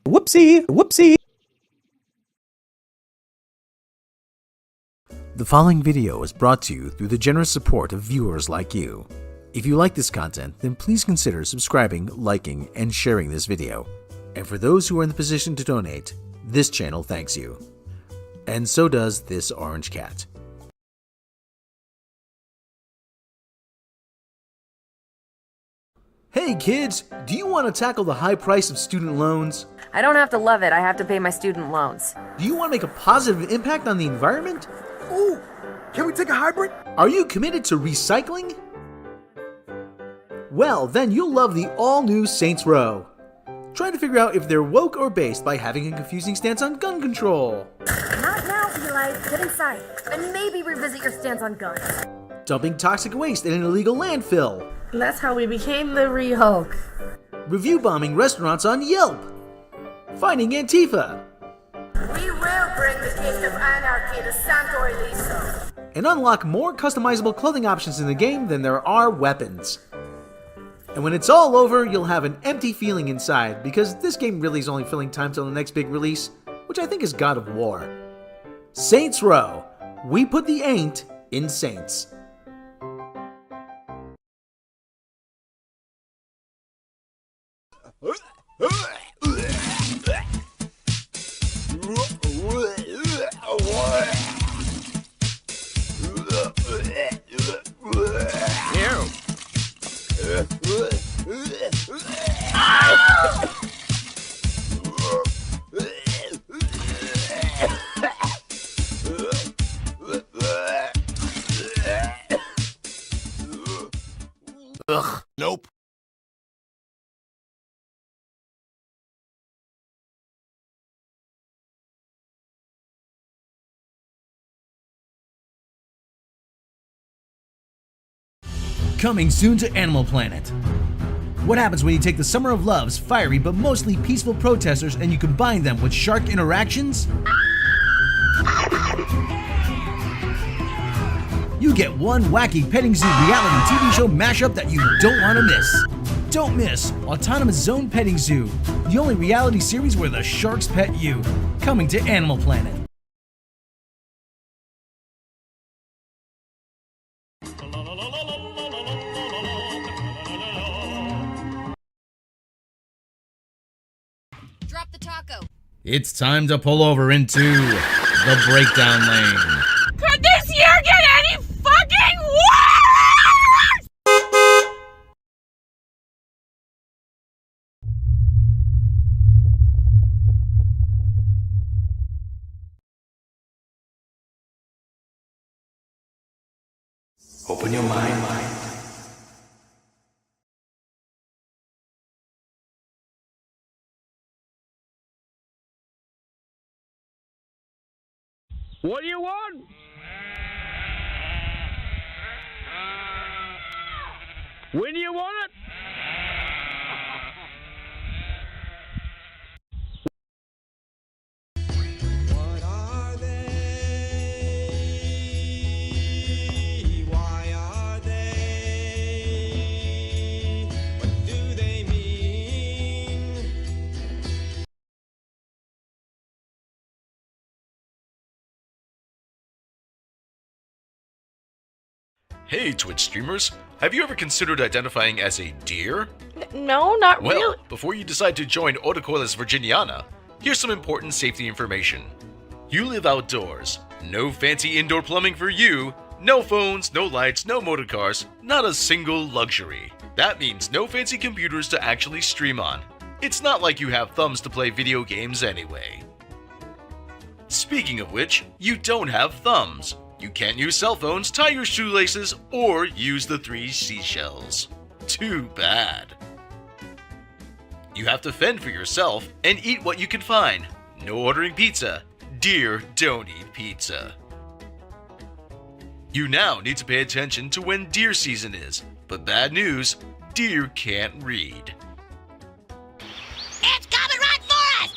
Whoopsie! Whoopsie! The following video is brought to you through the generous support of viewers like you. If you like this content, then please consider subscribing, liking, and sharing this video. And for those who are in the position to donate, this channel thanks you. And so does this orange cat. Hey kids, do you want to tackle the high price of student loans? I don't have to love it, I have to pay my student loans. Do you want to make a positive impact on the environment? Ooh, can we take a hybrid? Are you committed to recycling? Well, then you'll love the all-new Saints Row. Try to figure out if they're woke or based by having a confusing stance on gun control. Not now, Eli. Get inside. And maybe revisit your stance on guns. Dumping toxic waste in an illegal landfill. That's how we became the Re-Hulk. Review bombing restaurants on Yelp. Finding Antifa. We will bring the gift of anarchy to Santo Eliso. And unlock more customizable clothing options in the game than there are weapons. And when it's all over, you'll have an empty feeling inside, because this game really is only filling time till the next big release, which I think is God of War. Saints Row. We put the ain't in Saints. Ugh. Nope. Coming soon to Animal Planet. What happens when you take the Summer of Love's fiery but mostly peaceful protesters and you combine them with shark interactions? You get one wacky petting zoo reality TV show mashup that you don't want to miss. Don't miss Autonomous Zone Petting Zoo, the only reality series where the sharks pet you. Coming to Animal Planet. Drop the taco. It's time to pull over into the breakdown lane. Could this year get any fucking worse? Open your mind. What do you want? When do you want it? What are they? Why are they? What do they mean? Hey Twitch streamers, have you ever considered identifying as a deer? No, not Well, really. before you decide to join Otocoilus virginiana, here's some important safety information. You live outdoors, no fancy indoor plumbing for you, no phones, no lights, no motor cars, not a single luxury. That means no fancy computers to actually stream on. It's not like you have thumbs to play video games anyway. Speaking of which, you don't have thumbs. You can't use cell phones, tie your shoelaces, or use the 3 seashells. Too bad. You have to fend for yourself and eat what you can find. No ordering pizza. Deer don't eat pizza. You now need to pay attention to when deer season is, but bad news, deer can't read. It's coming right for us!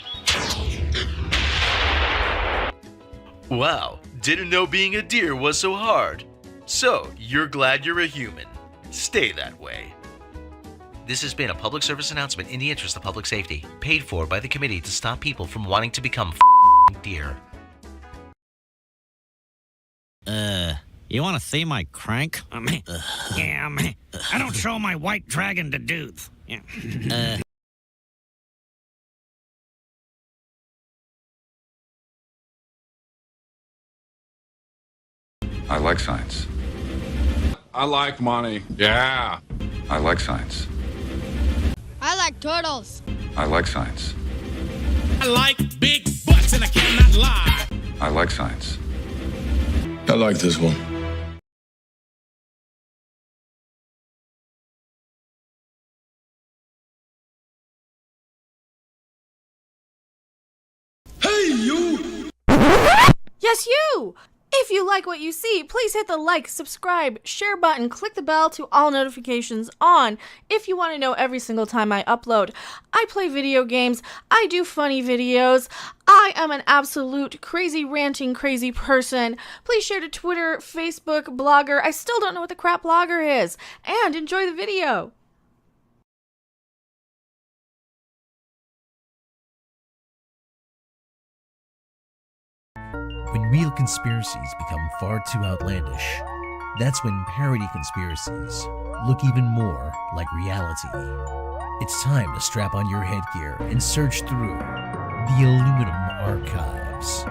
Wow, didn't know being a deer was so hard. So, you're glad you're a human. Stay that way. This has been a public service announcement in the interest of public safety, paid for by the committee to stop people from wanting to become deer. You want to see my crank? Yeah, I don't show my white dragon to dudes. Yeah. I like science. I like money. Yeah. I like science. I like turtles. I like science. I like big butts and I cannot lie. I like science. I like this one. Hey, you! Yes, you! If you like what you see, please hit the like, subscribe, share button, click the bell to all notifications on if you want to know every single time I upload. I play video games, I do funny videos, I am an absolute crazy ranting crazy person. Please share to Twitter, Facebook, Blogger. I still don't know what the crap Blogger is. And enjoy the video. When real conspiracies become far too outlandish, that's when parody conspiracies look even more like reality. It's time to strap on your headgear and search through the aluminum archives.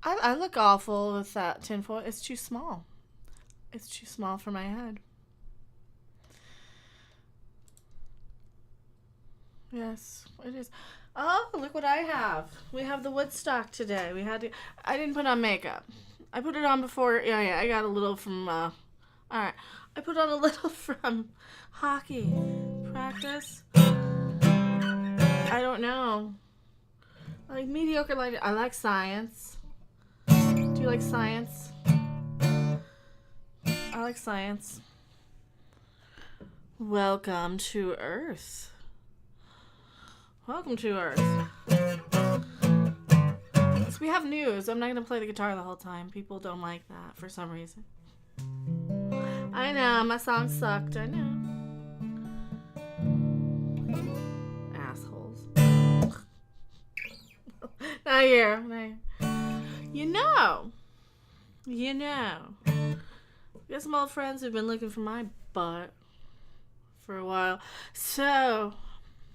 I look awful with that tinfoil. It's too small. It's too small for my head. Yes, it is. Oh, look what I have. We have the Woodstock today. I didn't put on makeup. I put it on before. Yeah, I got a little from, all right. I put on a little from hockey practice. I don't know. I like mediocre lighting. I like science. Do you like science? I like science. Welcome to Earth. Welcome to Earth. So we have news. I'm not going to play the guitar the whole time. People don't like that for some reason. I know, my song sucked. I know. Assholes. Not here. You know. We got some old friends who've been looking for my butt for a while. So...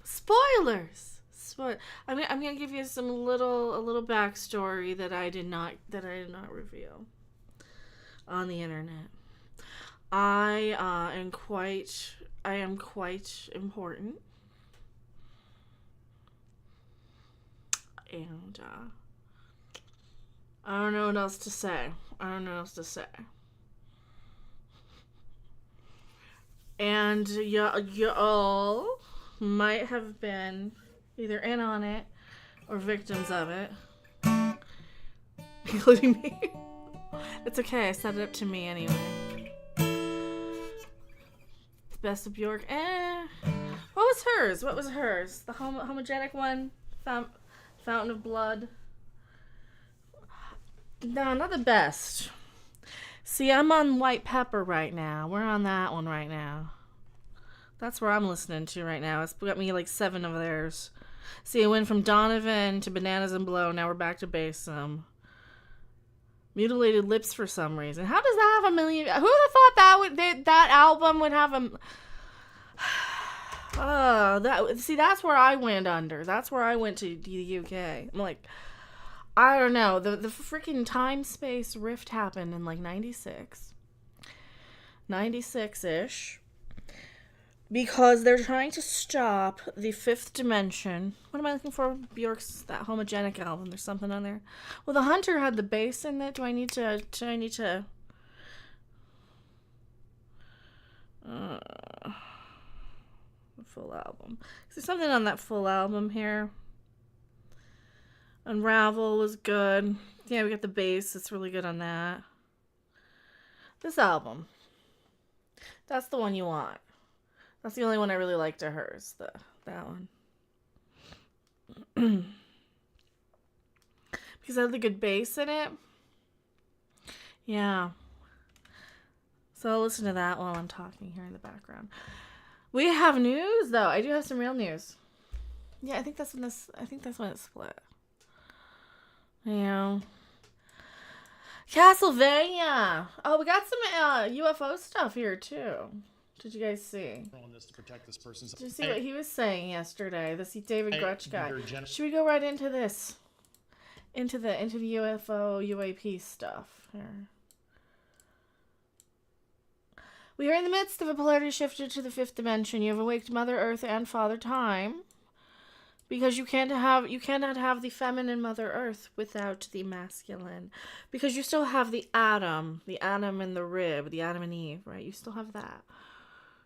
spoilers. I'm gonna give you a little backstory that I did not reveal on the internet. I am quite important, and I don't know what else to say. And y'all might have been either in on it or victims of it, including me. It's okay, I set it up to me anyway. Best of Bjork. What was hers? The homogenic one? Fountain of Blood? No, not the best. See, I'm on White Pepper right now. We're on that one right now. That's where I'm listening to right now. It's got me like 7 of theirs. See, I went from Donovan to Bananas and Blow. Now we're back to Bassum. Mutilated Lips for some reason. How does that have a million? Who would have thought that album would have a... that's where I went under. That's where I went to the UK. I'm like, I don't know. The freaking time-space rift happened in like 96. 96-ish. Because they're trying to stop the 5th dimension. What am I looking for? Bjork's, that homogenic album. There's something on there. Well, the Hunter had the bass in it. Do I need to the full album. There's something on that full album here. Unravel was good. Yeah, we got the bass. It's really good on that. This album. That's the one you want. That's the only one I really liked of hers. That one. Because it had the good bass in it. Yeah. So I'll listen to that while I'm talking here in the background. We have news, though. I do have some real news. Yeah, I think that's when it split. Yeah. Castlevania. Oh, we got some UFO stuff here too. Did you guys see? This to protect this person's. Did you see what he was saying yesterday? This David Grutch guy. Should we go right into this? Into the UFO UAP stuff here. We are in the midst of a polarity shifted to the fifth dimension. You have awaked Mother Earth and Father Time. Because you cannot have the feminine Mother Earth without the masculine. Because you still have the Adam and the rib, the Adam and Eve, right? You still have that.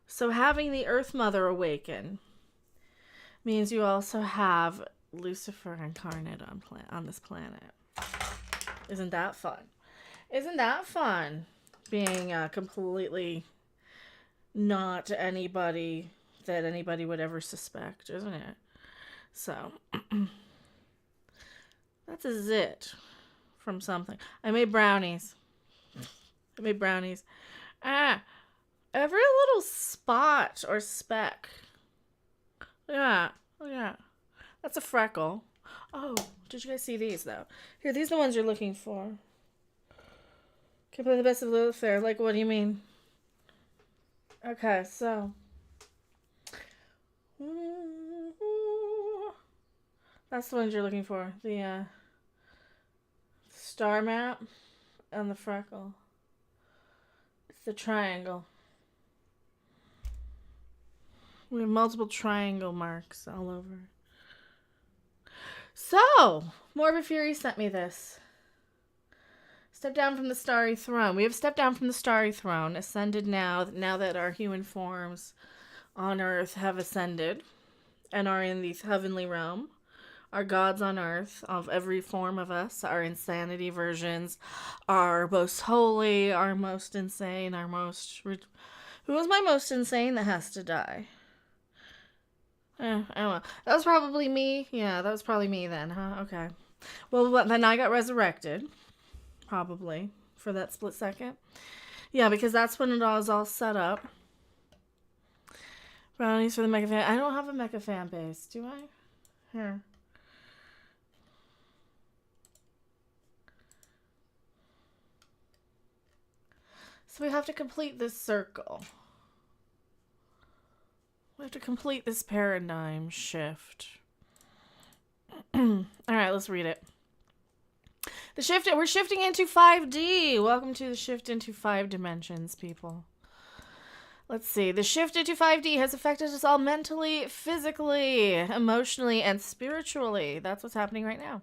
So having the Earth Mother awaken means you also have Lucifer incarnate on this planet. Isn't that fun? Isn't that fun? Being completely not anybody that anybody would ever suspect, isn't it? So, that's a zit from something. I made brownies. Every little spot or speck. Yeah. Oh, yeah. That's a freckle. Oh, did you guys see these, though? Here, these are the ones you're looking for. Can play the best of the fair. Like, what do you mean? Okay, so. That's the ones you're looking for. The star map and the freckle. It's the triangle. We have multiple triangle marks all over. So, Morbid Fury sent me this. Step down from the starry throne. We have stepped down from the starry throne, ascended now that our human forms on Earth have ascended and are in the heavenly realm. Our gods on Earth, of every form of us, our insanity versions, our most holy, our most insane, our most... Who is my most insane that has to die? I don't know. That was probably me. Yeah, that was probably me then, huh? Okay. Well, then I got resurrected. Probably. For that split second. Yeah, because that's when it was all set up. Brownies for the Mecha fan. I don't have a Mecha fan base, do I? Here. So we have to complete this circle. We have to complete this paradigm shift. All right, let's read it. We're shifting into 5D. Welcome to the shift into 5 dimensions, people. Let's see. The shift into 5D has affected us all mentally, physically, emotionally, and spiritually. That's what's happening right now.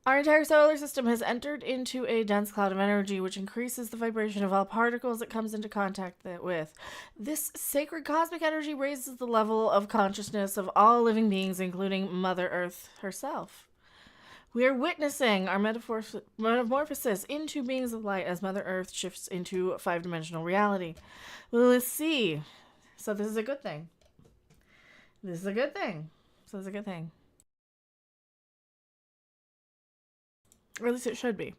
Our entire solar system has entered into a dense cloud of energy, which increases the vibration of all particles it comes into contact with. This sacred cosmic energy raises the level of consciousness of all living beings, including Mother Earth herself. We are witnessing our metamorphosis into beings of light as Mother Earth shifts into 5-dimensional reality. Well, let's see. So this is a good thing. Or at least it should be.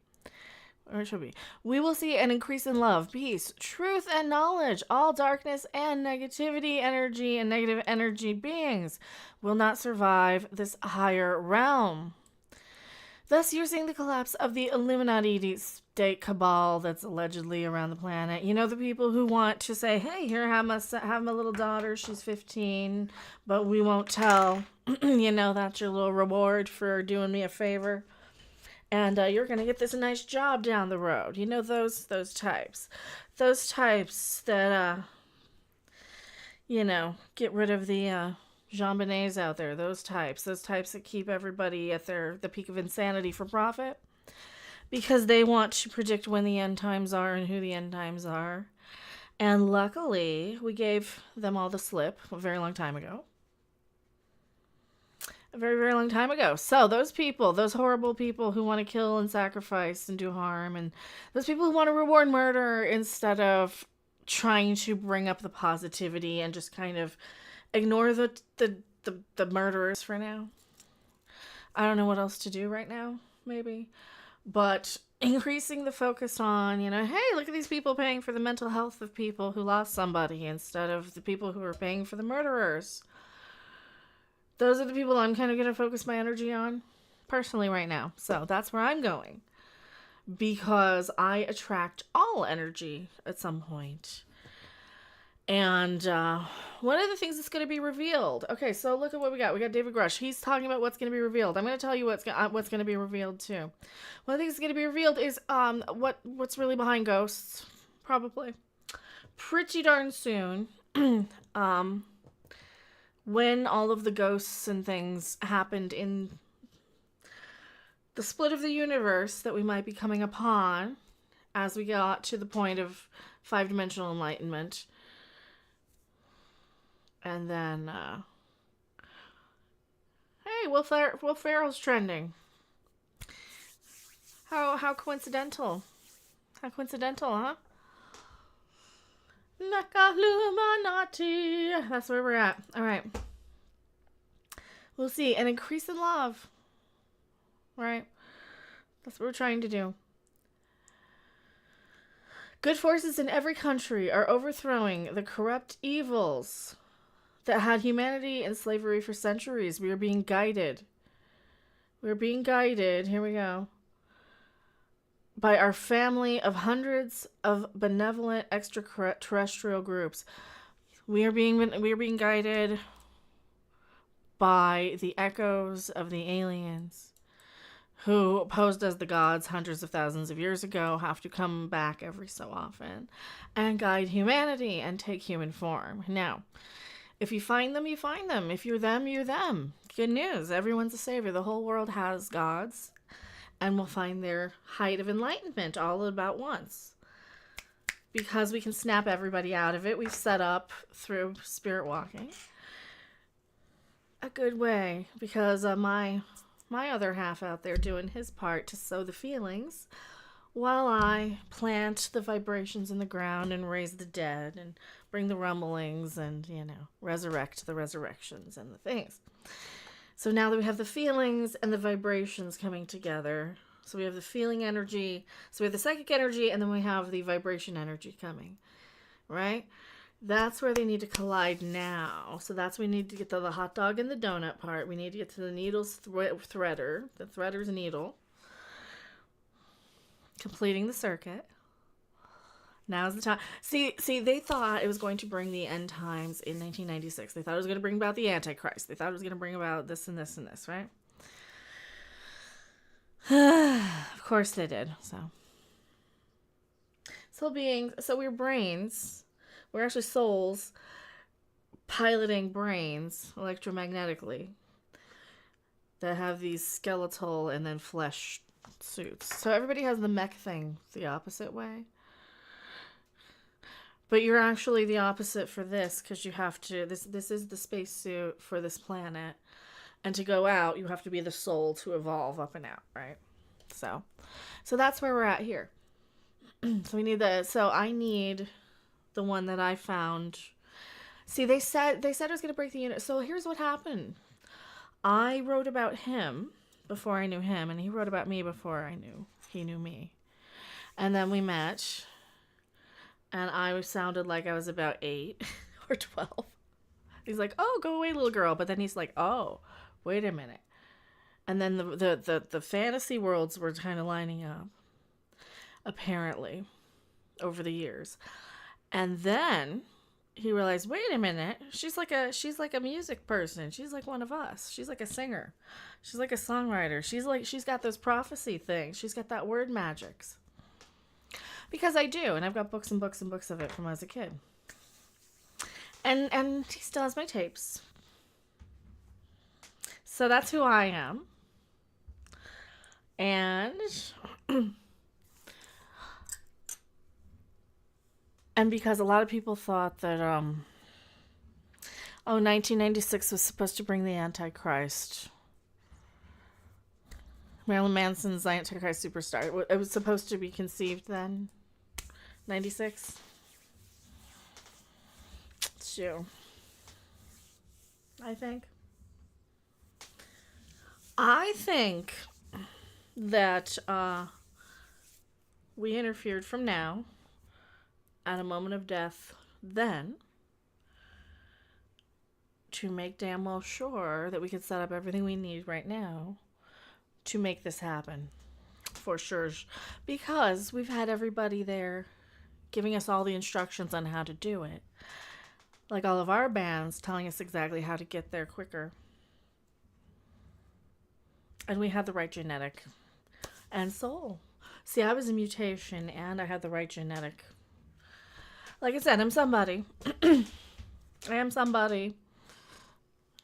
We will see an increase in love, peace, truth, and knowledge. All darkness and negativity energy and negative energy beings will not survive this higher realm. Thus, you're seeing the collapse of the Illuminati deep state cabal that's allegedly around the planet. You know, the people who want to say, hey, here, have my little daughter. She's 15, but we won't tell. You know, that's your little reward for doing me a favor. And you're going to get this nice job down the road. You know, those types. Those types that, you know, get rid of the Jean Bonnets out there. Those types that keep everybody at the peak of insanity for profit. Because they want to predict when the end times are and who the end times are. And luckily, we gave them all the slip a very long time ago. A very, very long time ago. So those people, those horrible people who want to kill and sacrifice and do harm, and those people who want to reward murder instead of trying to bring up the positivity and just kind of ignore the murderers for now. I don't know what else to do right now. maybe. But increasing the focus on, hey, look at these people paying for the mental health of people who lost somebody instead of the people who are paying for the murderers. Those are the people I'm kind of going to focus my energy on personally right now. So that's where I'm going. Because I attract all energy at some point. And one of the things that's going to be revealed. Okay, so look at what we got. We got David Grush. He's talking about what's going to be revealed. I'm going to tell you what's going to be revealed too. One of the things that's going to be revealed is what's really behind ghosts. Probably pretty darn soon. When all of the ghosts and things happened in the split of the universe that we might be coming upon as we got to the point of 5-dimensional enlightenment. And then, hey, Will Ferrell's trending. How coincidental. How coincidental, huh? Nakaluminati. That's where we're at. All right. We'll see. An increase in love. Right? That's what we're trying to do. Good forces in every country are overthrowing the corrupt evils that had humanity in slavery for centuries. We are being guided. We're being guided. Here we go. By our family of hundreds of benevolent extraterrestrial groups. We are being guided by the echoes of the aliens who posed as the gods hundreds of thousands of years ago, have to come back every so often and guide humanity and take human form. Now, if you find them, you find them. If you're them, you're them. Good news. Everyone's a savior. The whole world has gods and will find their height of enlightenment all about once. Because we can snap everybody out of it, we've set up through spirit walking a good way, because my other half out there doing his part to sow the feelings while I plant the vibrations in the ground and raise the dead and bring the rumblings and, resurrect the resurrections and the things. So now that we have the feelings and the vibrations coming together, so we have the feeling energy, so we have the psychic energy, and then we have the vibration energy coming, right? That's where they need to collide now. So that's we need to get to the hot dog and the donut part. We need to get to the needle's threader, the threader's needle, completing the circuit. Now's the time. See, they thought it was going to bring the end times in 1996. They thought it was going to bring about the Antichrist. They thought it was going to bring about this and this and this, right? Of course they did. So we're brains. We're actually souls piloting brains electromagnetically that have these skeletal and then flesh suits. So everybody has the mech thing the opposite way. But you're actually the opposite for this, because you have to, this is the spacesuit for this planet. And to go out, you have to be the soul to evolve up and out, right? So that's where we're at here. So I need the one that I found. See, they said it was going to break the unit. So here's what happened. I wrote about him before I knew him, and he wrote about me before he knew me. And then we met, and I sounded like I was about 8 or 12. He's like, "Oh, go away, little girl." But then he's like, "Oh, wait a minute." And then the fantasy worlds were kind of lining up, apparently, over the years. And then he realized, wait a minute, she's like a music person. She's like one of us. She's like a singer. She's like a songwriter. She's got those prophecy things. She's got that word magics. Because I do, and I've got books and books and books of it from when I was a kid. And he still has my tapes. So that's who I am. And and because a lot of people thought that 1996 was supposed to bring the Antichrist. Marilyn Manson's Antichrist Superstar. It was supposed to be conceived then. 96. It's you. I think that we interfered from now at a moment of death then to make damn well sure that we could set up everything we need right now to make this happen. For sure. Because we've had everybody there giving us all the instructions on how to do it. Like all of our bands telling us exactly how to get there quicker. And we had the right genetic and soul. See, I was a mutation and I had the right genetic. Like I said, I'm somebody. I am somebody.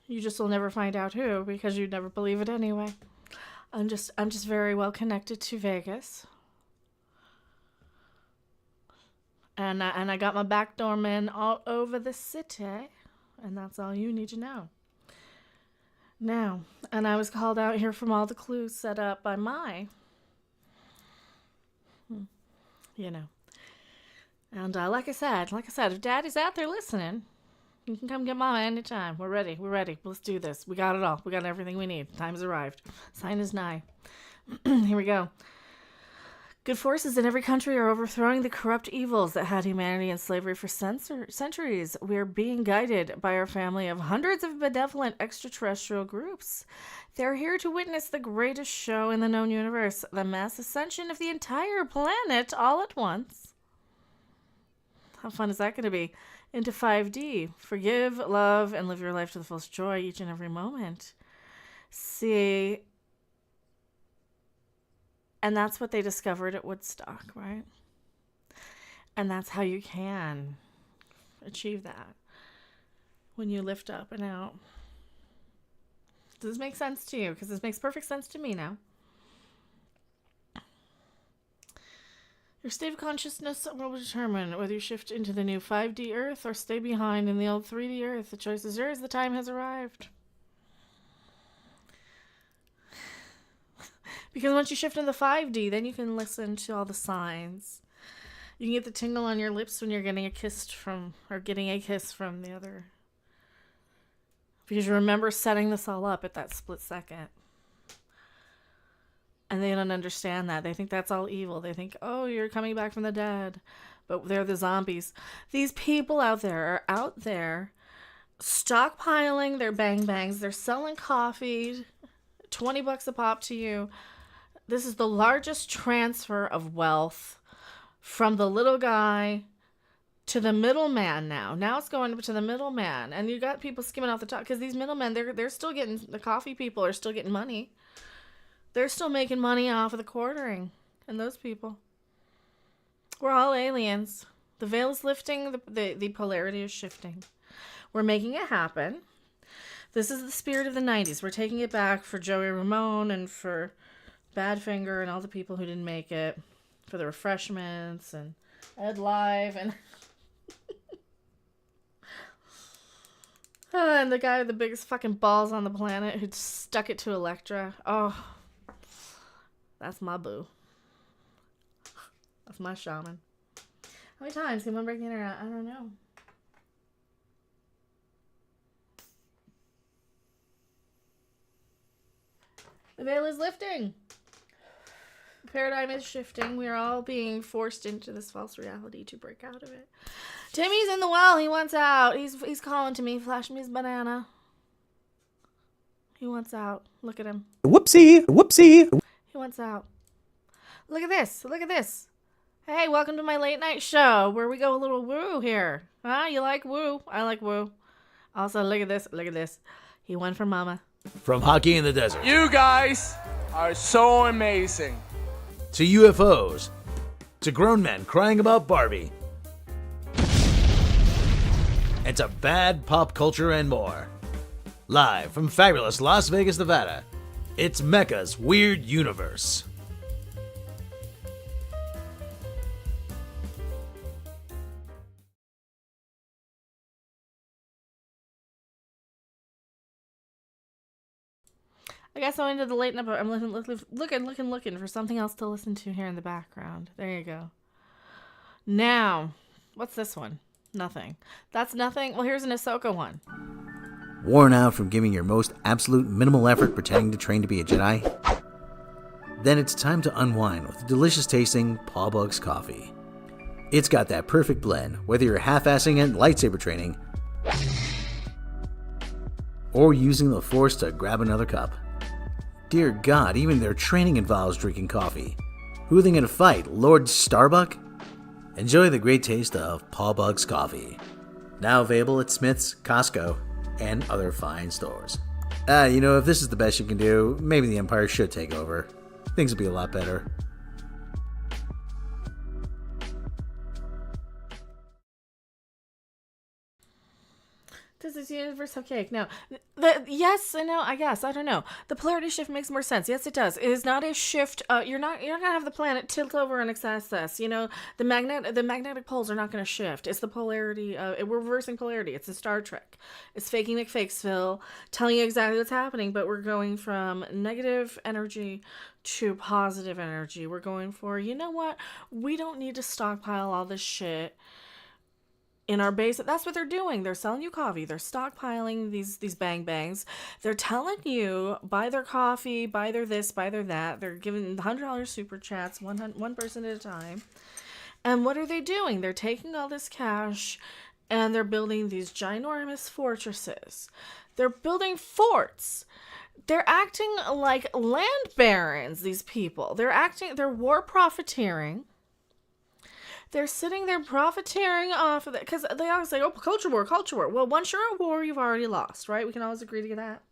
You just will never find out who because you'd never believe it anyway. I'm just very well connected to Vegas. And I got my backdoor men all over the city. And that's all you need to know. Now, and I was called out here from all the clues set up by my, you know. And like I said, if Daddy's out there listening, you can come get Mama anytime. We're ready. Let's do this. We got it all. We got everything we need. Time's arrived. Sign is nigh. Here we go. Good forces in every country are overthrowing the corrupt evils that had humanity in slavery for centuries. We are being guided by our family of hundreds of benevolent extraterrestrial groups. They're here to witness the greatest show in the known universe, the mass ascension of the entire planet all at once. How fun is that going to be? Into 5D. Forgive, love, and live your life to the fullest joy each and every moment. See, and that's what they discovered at Woodstock, right? And that's how you can achieve that when you lift up and out. Does this make sense to you? Because this makes perfect sense to me now. Your state of consciousness will determine whether you shift into the new 5D Earth or stay behind in the old 3D Earth. The choice is yours. The time has arrived. Because once you shift into 5D, then you can listen to all the signs. You can get the tingle on your lips when you're getting a kiss from the other. Because you remember setting this all up at that split second. And they don't understand that. They think that's all evil. They think, oh, you're coming back from the dead. But they're the zombies. These people out there are out there stockpiling their bang-bangs. They're selling coffee, $20 a pop to you. This is the largest transfer of wealth from the little guy to the middleman now. Now it's going to the middleman. And you got people skimming off the top. Because these middlemen, they're still getting, the coffee people are still getting money. They're still making money off of the quartering. And those people. We're all aliens. The veil is lifting. The polarity is shifting. We're making it happen. This is the spirit of the 90s. We're taking it back for Joey Ramone and for Badfinger and all the people who didn't make it. For the refreshments and Ed Live and... and the guy with the biggest fucking balls on the planet who stuck it to Elektra. Oh... That's my boo. That's my shaman. How many times can one break the internet? I don't know. The veil is lifting. The paradigm is shifting. We are all being forced into this false reality to break out of it. Timmy's in the well. He wants out. He's calling to me. Flash me his banana. He wants out. Look at him. Whoopsie. He wants out. Look at this. Look at this. Hey, welcome to my late night show where we go a little woo here. Huh? You like woo? I like woo. Also, look at this. Look at this. He won for Mama. From hockey in the desert. You guys are so amazing. To UFOs. To grown men crying about Barbie. And to bad pop culture and more. Live from fabulous Las Vegas, Nevada. It's Mecha's Weird Universe. I guess I'm into the late night, but I'm looking for something else to listen to here in the background. There you go. Now, what's this one? Nothing. That's nothing. Well, here's an Ahsoka one. Worn out from giving your most absolute minimal effort pretending to train to be a Jedi? Then it's time to unwind with delicious tasting Paw Bugs coffee. It's got that perfect blend, whether you're half-assing it in lightsaber training or using the Force to grab another cup. Dear God, even their training involves drinking coffee. Who are they going to fight, Lord Starbuck? Enjoy the great taste of Paw Bugs coffee. Now available at Smith's, Costco, and other fine stores. If this is the best you can do, maybe the Empire should take over. Things would be a lot better. Does this universe have cake? No. Yes and no, I guess. I don't know. The polarity shift makes more sense. Yes, it does. It is not a shift. You're not gonna have the planet tilt over and access. The magnetic poles are not gonna shift. It's the polarity. We're reversing polarity. It's in Star Trek. It's faking McFakesville, telling you exactly what's happening, but we're going from negative energy to positive energy. We're going for, you know what? We don't need to stockpile all this shit in our base. That's what they're doing. They're selling you coffee. They're stockpiling these bang bangs. They're telling you, buy their coffee, buy their this, buy their that. They're giving $100 super chats, one person at a time. And what are they doing? They're taking all this cash and they're building these ginormous fortresses. They're building forts. They're acting like land barons, these people. They're war profiteering. They're sitting there profiteering off of it, because they always say, oh, culture war. Well, once you're at war, you've already lost, right? We can always agree to that.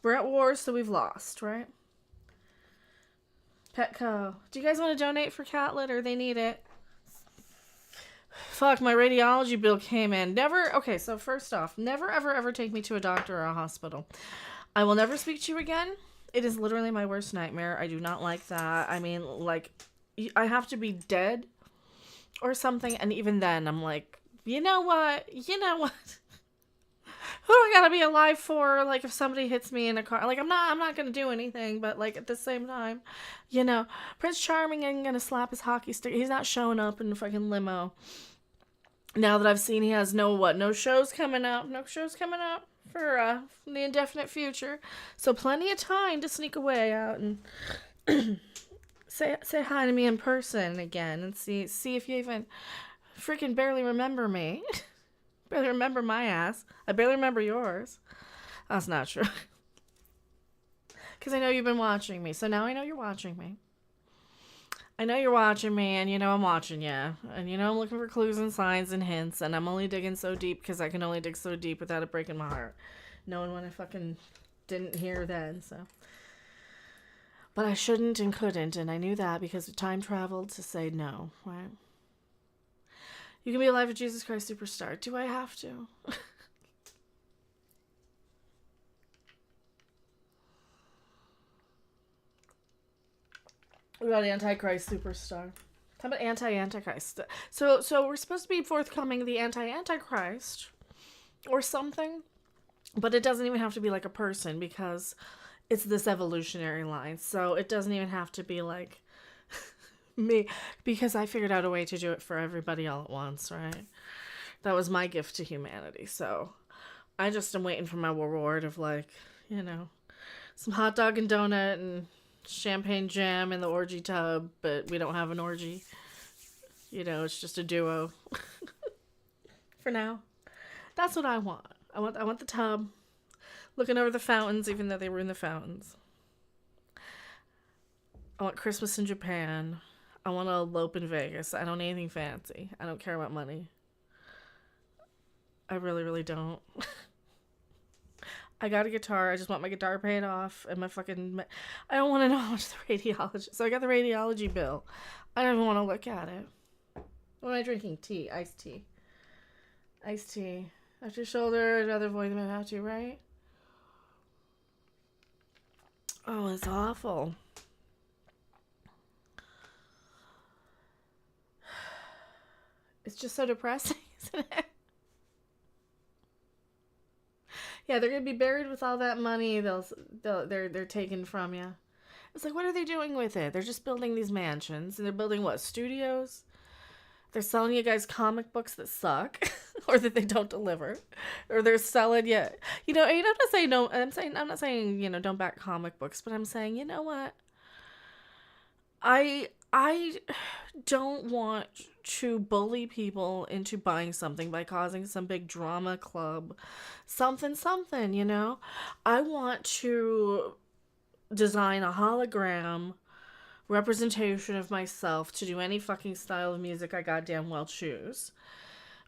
We're at war, so we've lost, right? Petco. Do you guys want to donate for cat litter? They need it. Fuck, my radiology bill came in. Okay, so first off, never, ever, ever take me to a doctor or a hospital. I will never speak to you again. It is literally my worst nightmare. I do not like that. I mean, I have to be dead or something, and even then I'm like, you know what who do I gotta be alive for? If somebody hits me in a car, I'm not gonna do anything, but at the same time, Prince Charming ain't gonna slap his hockey stick. He's not showing up in a fucking limo. Now that I've seen he has no shows coming up for the indefinite future, so plenty of time to sneak away out and Say hi to me in person again and see if you even freaking barely remember me. Barely remember my ass. I barely remember yours. That's not true. Because I know you've been watching me. So now I know you're watching me. I know you're watching me, and I'm watching you. And I'm looking for clues and signs and hints, and I'm only digging so deep because I can only dig so deep without it breaking my heart. Knowing when I fucking didn't hear then, so... But I shouldn't and couldn't, and I knew that because time traveled to say no, right? You can be alive with Jesus Christ Superstar. Do I have to? What about Antichrist Superstar? How about Antichrist? So we're supposed to be forthcoming the Antichrist or something, but it doesn't even have to be like a person because it's this evolutionary line, so it doesn't even have to be like me, because I figured out a way to do it for everybody all at once, right? That was my gift to humanity, so I just am waiting for my reward of some hot dog and donut and champagne jam in the orgy tub, but we don't have an orgy. It's just a duo. For now. That's what I want. I want the tub. Looking over the fountains, even though they were in the fountains. I want Christmas in Japan. I want to elope in Vegas. I don't need anything fancy. I don't care about money. I really, really don't. I got a guitar. I just want my guitar paid off and my fucking... I don't want to know how much the radiology... So I got the radiology bill. I don't even want to look at it. What am I drinking? Tea. Iced tea. Iced tea. After shoulder, I'd rather avoid them if I have to, right? Oh, it's awful. It's just so depressing, isn't it? Yeah, they're gonna be buried with all that money they're taking from you. It's like, what are they doing with it? They're just building these mansions, and they're building what, studios? They're selling you guys comic books that suck, or that they don't deliver, or they're selling you. I'm not saying no. I'm not saying don't back comic books, but I'm saying, you know what? I don't want to bully people into buying something by causing some big drama club, something, you know? I want to design a hologram representation of myself to do any fucking style of music I goddamn well choose.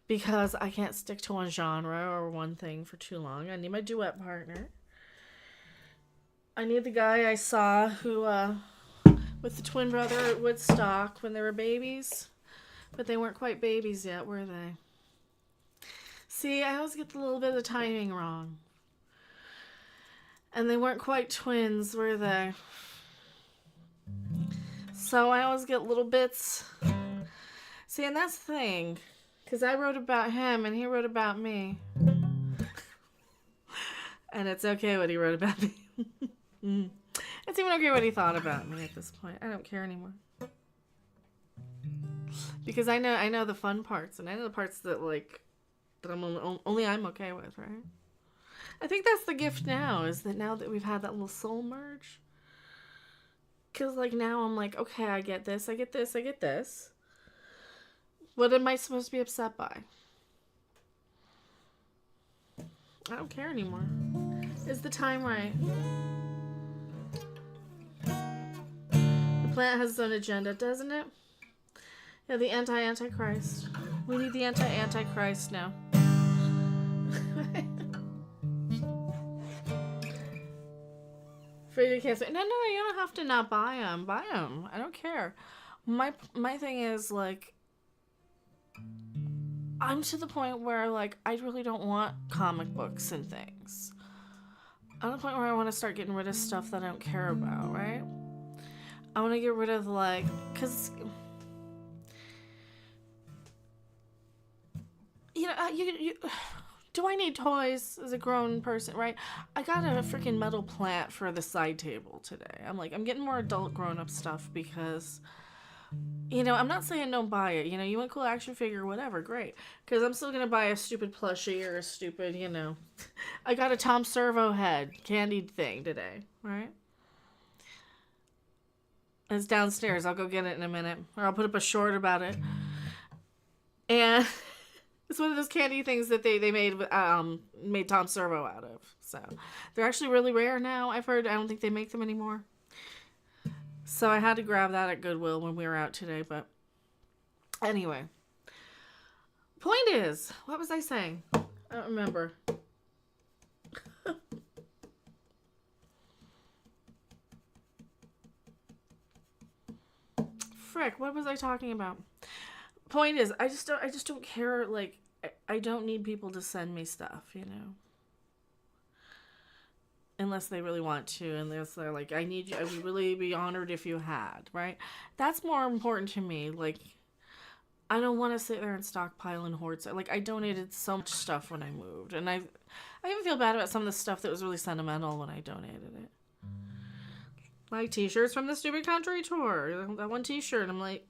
Because I can't stick to one genre or one thing for too long. I need my duet partner. I need the guy I saw who, with the twin brother at Woodstock when they were babies. But they weren't quite babies yet, were they? See, I always get a little bit of the timing wrong. And they weren't quite twins, were they? So I always get little bits. See, and that's the thing. Because I wrote about him and he wrote about me. And it's okay what he wrote about me. It's even okay what he thought about me at this point. I don't care anymore. Because I know the fun parts. And I know the parts that, like, that only I'm okay with, right? I think that's the gift now. Is that now that we've had that little soul merge. Because, like, now I'm like, okay, I get this, I get this, I get this. What am I supposed to be upset by? I don't care anymore. Is the time right? The planet has its own agenda, doesn't it? Yeah, the anti-Antichrist. We need the anti-Antichrist now. Afraid you can't say, no, you don't have to not buy them. Buy them. I don't care. My thing is, like, I'm to the point where, like, I really don't want comic books and things. I'm at the point where I want to start getting rid of stuff that I don't care about, right? I want to get rid of, like, because, you know, you do I need toys as a grown person, right? I got a freaking metal plant for the side table today. I'm like, I'm getting more adult grown-up stuff because, you know, I'm not saying don't buy it. You know, you want a cool action figure, whatever, great. Because I'm still going to buy a stupid plushie or a stupid, you know. I got a Tom Servo head candied thing today, right? It's downstairs. I'll go get it in a minute. Or I'll put up a short about it. And it's one of those candy things that they made Tom Servo out of. So they're actually really rare now, I've heard. I don't think they make them anymore. So I had to grab that at Goodwill when we were out today, but anyway. Point is, what was I saying? I don't remember. Frick, what was I talking about? Point is, I just don't care, like, I don't need people to send me stuff, you know. Unless they really want to, unless they're like, I need you, I would really be honored if you had, right? That's more important to me. Like, I don't want to sit there and stockpile and hoard. Like, I donated so much stuff when I moved, and I even feel bad about some of the stuff that was really sentimental when I donated it. Like t-shirts from the Stupid Country Tour. That one t-shirt, I'm like,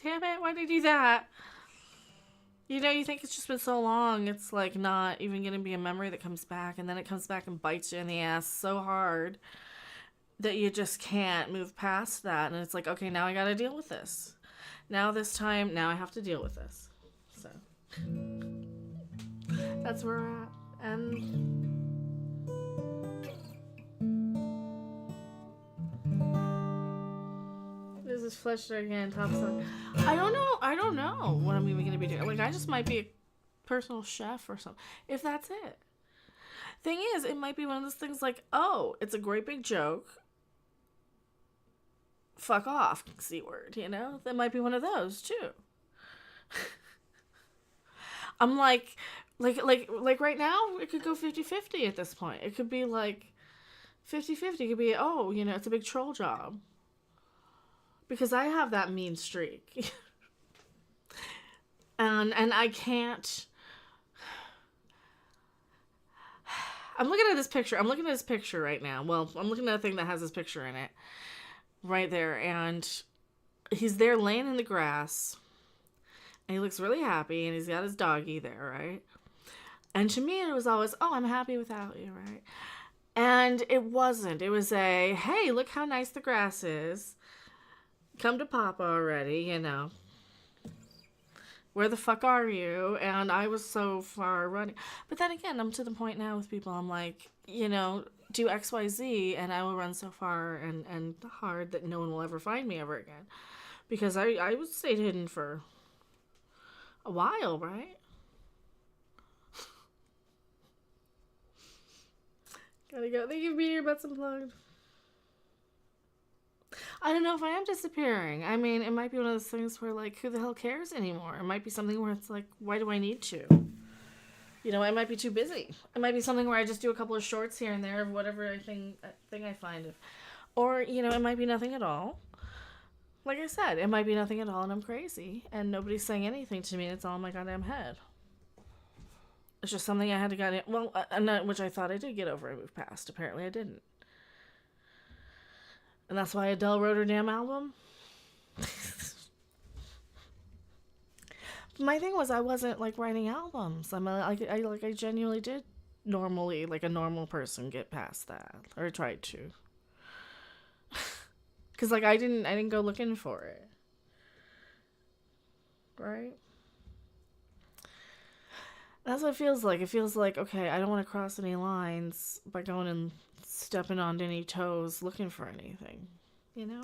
damn it, why'd I do that? You know, you think it's just been so long, it's like not even going to be a memory that comes back, and then it comes back and bites you in the ass so hard that you just can't move past that, and it's like, okay, now I got to deal with this. Now I have to deal with this. So, that's where we're at, and this is fleshed out again, top song. I don't know what I'm even going to be doing. Like, I just might be a personal chef or something. If that's it. Thing is, it might be one of those things like, oh, it's a great big joke. Fuck off, C word, you know? That might be one of those, too. I'm like right now, it could go 50-50 at this point. It could be like 50-50. It could be, oh, you know, it's a big troll job. Because I have that mean streak. and I can't. I'm looking at this picture. I'm looking at this picture right now. Well, I'm looking at a thing that has this picture in it. Right there. And he's there laying in the grass. And he looks really happy. And he's got his doggy there, right? And to me, it was always, oh, I'm happy without you, right? And it wasn't. It was a, hey, look how nice the grass is. Come to Pappa already, you know. Where the fuck are you? And I was so far running. But then again, I'm to the point now with people, I'm like, you know, do XYZ and I will run so far and hard that no one will ever find me ever again. Because I would stay hidden for a while, right? Gotta go. Thank you for being here, Butts Unplugged. I don't know if I am disappearing. I mean, it might be one of those things where, like, who the hell cares anymore? It might be something where it's like, why do I need to? You know, I might be too busy. It might be something where I just do a couple of shorts here and there of whatever thing I find. Or, you know, it might be nothing at all. Like I said, it might be nothing at all and I'm crazy. And nobody's saying anything to me and it's all in my goddamn head. It's just something I had to get, which I thought I did get over and move past. Apparently I didn't. And that's why Adele wrote her damn album. My thing was I wasn't like writing albums. I genuinely did normally, like a normal person, get past that. Or tried to. Cause like I didn't go looking for it. Right? That's what it feels like. It feels like, okay, I don't want to cross any lines by going and stepping on any toes looking for anything. You know?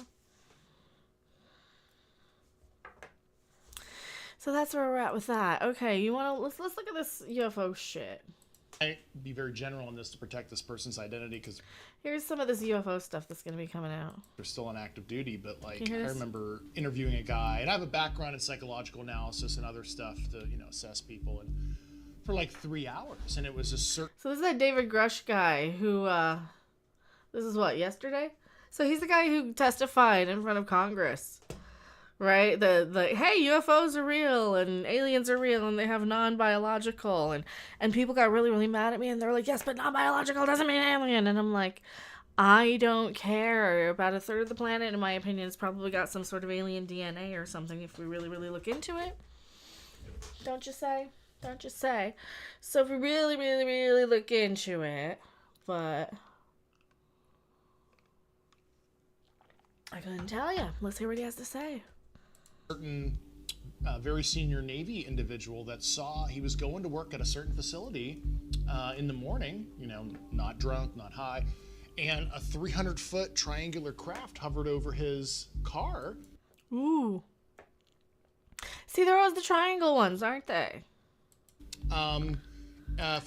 So that's where we're at with that. Okay, you want to let's look at this UFO shit. I be very general on this to protect this person's identity because here's some of this UFO stuff that's going to be coming out. They're still on active duty, but like I remember interviewing a guy, and I have a background in psychological analysis and other stuff to assess people, and for like 3 hours, and it was a certain. So this is that David Grush guy who, this is what, yesterday? So he's the guy who testified in front of Congress, right? The hey, UFOs are real and aliens are real and they have non-biological, and people got really, really mad at me and they're like, yes, but non-biological doesn't mean alien. And I'm like, I don't care. About a third of the planet, in my opinion, has probably got some sort of alien DNA or something if we really, really look into it. Don't you say? Don't you say? So if we really, really, really look into it, but I couldn't tell you. Let's hear what he has to say. Certain very senior Navy individual that saw he was going to work at a certain facility in the morning, not drunk, not high, and a 300-foot triangular craft hovered over his car. Ooh. See, they're always the triangle ones, aren't they?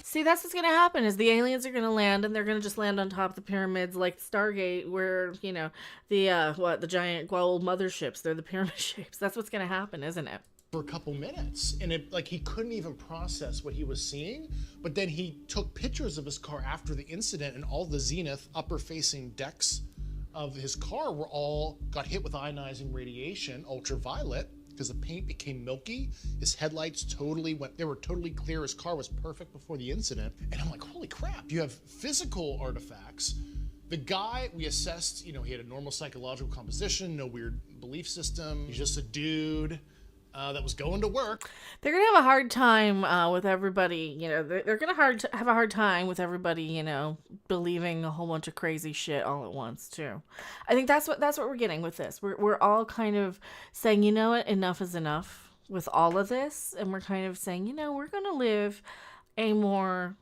See, that's what's gonna happen is the aliens are gonna land and they're gonna just land on top of the pyramids like Stargate where, the giant gold motherships, they're the pyramid shapes. That's what's gonna happen, isn't it? For a couple minutes, and he couldn't even process what he was seeing, but then he took pictures of his car after the incident, and all the zenith upper facing decks of his car got hit with ionizing radiation, ultraviolet, because the paint became milky. His headlights they were totally clear. His car was perfect before the incident. And I'm like, holy crap, you have physical artifacts. The guy we assessed, he had a normal psychological composition, no weird belief system. He's just a dude that was going to work. They're going to have a hard time with everybody, they're going to have a hard time with everybody, believing a whole bunch of crazy shit all at once too. I think that's what we're getting with this. We're all kind of saying, you know what, enough is enough with all of this. And we're kind of saying, we're going to live a more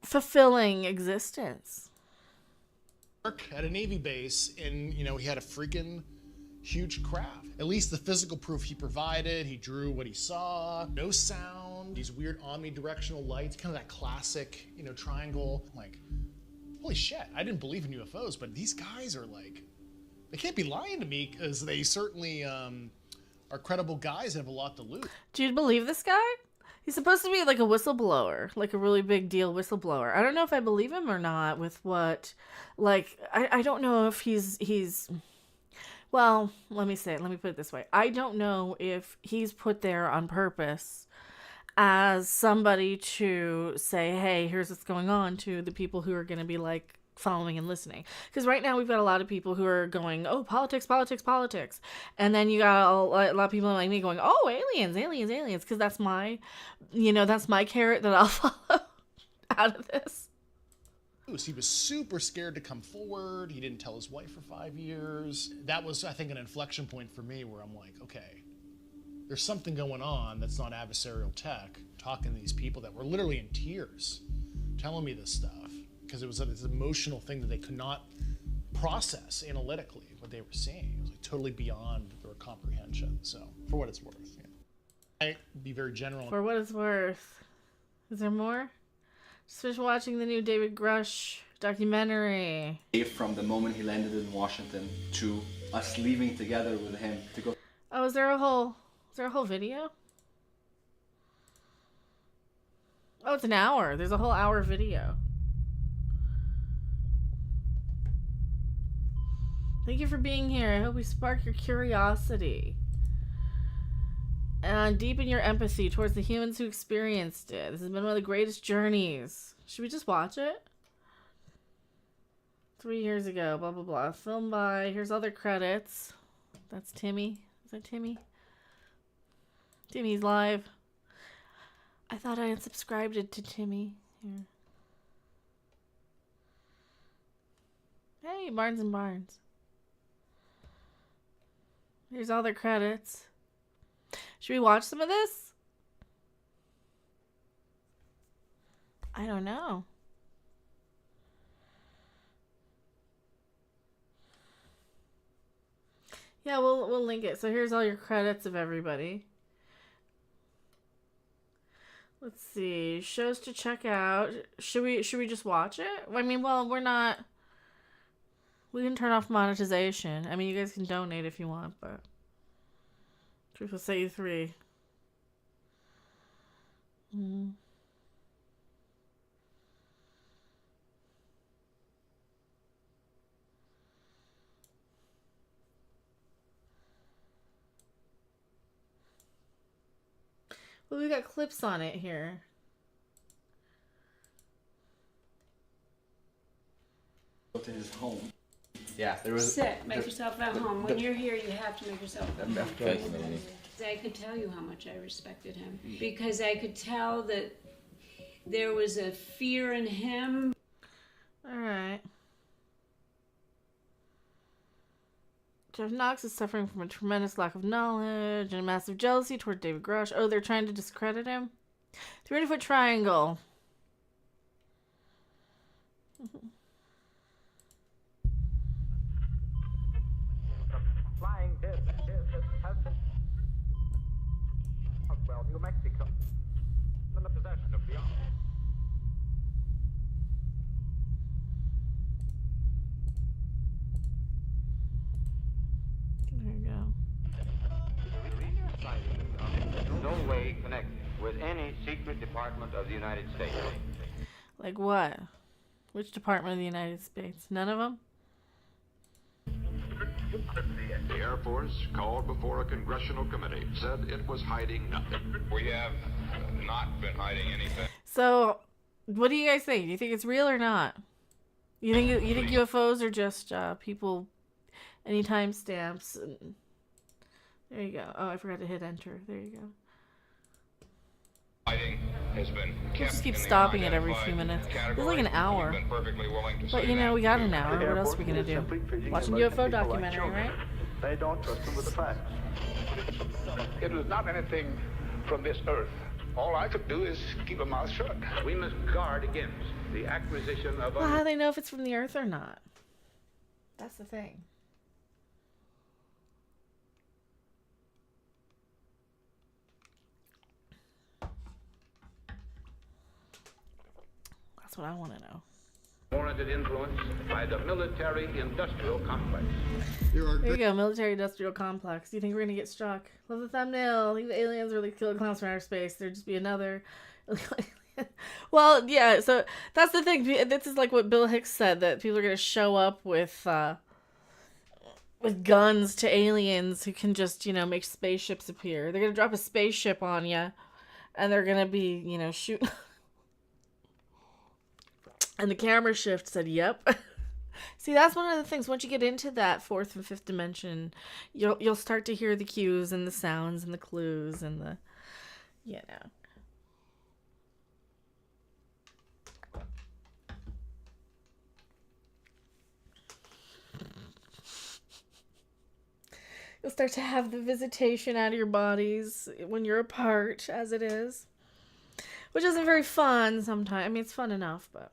fulfilling existence. Work at a Navy base, and, he had a freaking huge craft. At least the physical proof he provided, he drew what he saw, no sound, these weird omnidirectional lights, kind of that classic, triangle. I'm like, holy shit, I didn't believe in UFOs, but these guys are like, they can't be lying to me because they certainly are credible guys and have a lot to lose. Do you believe this guy? He's supposed to be like a whistleblower, like a really big deal whistleblower. I don't know if I believe him or not with what, I don't know if he's well, let me put it this way. I don't know if he's put there on purpose as somebody to say, hey, here's what's going on to the people who are going to be like following and listening. Because right now we've got a lot of people who are going, oh, politics. And then you got a lot of people like me going, oh, aliens. Because that's my carrot that I'll follow out of this. He was super scared to come forward. He didn't tell his wife for 5 years. That was, I think, an inflection point for me where I'm like, okay, there's something going on that's not adversarial tech, talking to these people that were literally in tears, telling me this stuff, because it was this emotional thing that they could not process analytically, what they were seeing. It was like totally beyond their comprehension. So, for what it's worth. Yeah. I'd be very general. For what it's worth. Is there more? Just finished watching the new David Grush documentary. From the moment he landed in Washington to us leaving together with him to go. Oh, is there a whole video? Oh, it's an hour. There's a whole hour video. Thank you for being here. I hope we spark your curiosity and deepen your empathy towards the humans who experienced it. This has been one of the greatest journeys. Should we just watch it? 3 years ago, blah, blah, blah. Filmed by, here's other credits. That's Timmy. Is that Timmy? Timmy's live. I thought I unsubscribed it to Timmy. Here. Hey, Barnes and Barnes. Here's all their credits. Should we watch some of this? I don't know. Yeah, we'll link it. So here's all your credits of everybody. Let's see. Shows to check out. Should we just watch it? I mean, well, we're not. We can turn off monetization. I mean, you guys can donate if you want, but Truth will set you free. Well, we got clips on it here. To his home. Yeah, there was. Sit, make yourself at home. When you're here, you have to make yourself at home. I could tell you how much I respected him because I could tell that there was a fear in him. All right. Jeff Knox is suffering from a tremendous lack of knowledge and a massive jealousy toward David Grush. Oh, they're trying to discredit him? 300-foot triangle. Flying dead has been Roswell, New Mexico, in the possession of the army. There you go. No way connected with any secret department of the United States. Like what? Which department of the United States? None of them? The Air Force called before a congressional committee, said it was hiding nothing. We have not been hiding anything. So, what do you guys think? Do you think it's real or not? You think UFOs are just people, any timestamps? And there you go. Oh, I forgot to hit enter. There you go. Hiding has been kept. Just keep stopping it every few minutes. It was like an hour. But you know, we got an hour. What else are we gonna do? Watch a UFO documentary, right? They don't trust them with the facts. It was not anything from this earth. All I could do is keep a mouth shut. We must guard against the acquisition of. Well, how do they know if it's from the Earth or not? That's the thing. That's what I want to know. Warranted influence by the military-industrial complex. There you go, military-industrial complex. Do you think we're gonna get struck? Love the thumbnail. I think the aliens really killer clowns from outer space. There'd just be another. Well, yeah. So that's the thing. This is like what Bill Hicks said, that people are gonna show up with guns to aliens who can just, you know, make spaceships appear. They're gonna drop a spaceship on you, and they're gonna be, you know, shooting. And the camera shift said, yep. See, that's one of the things. Once you get into that fourth and fifth dimension, you'll start to hear the cues and the sounds and the clues and the, you know. You'll start to have the visitation out of your bodies when you're apart, as it is. Which isn't very fun sometimes. I mean, it's fun enough, but...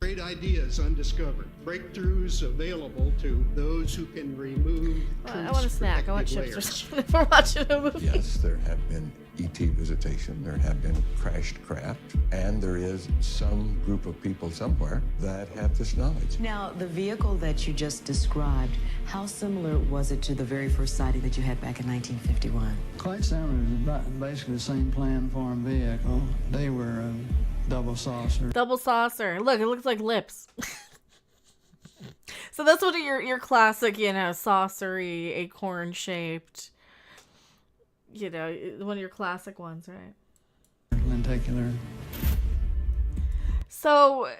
Great ideas undiscovered. Breakthroughs available to those who can remove. I want a snack. I want chips or something if I'm watching a movie. Yes, there have been ET visitation, there have been crashed craft, and there is some group of people somewhere that have this knowledge. Now, the vehicle that you just described, how similar was it to the very first sighting that you had back in 1951? Quite similar. It was basically the same planform vehicle. They were a double saucer. Double saucer. Look, it looks like lips. So that's one of your classic, saucery, acorn-shaped, one of your classic ones, right? Lenticular. So,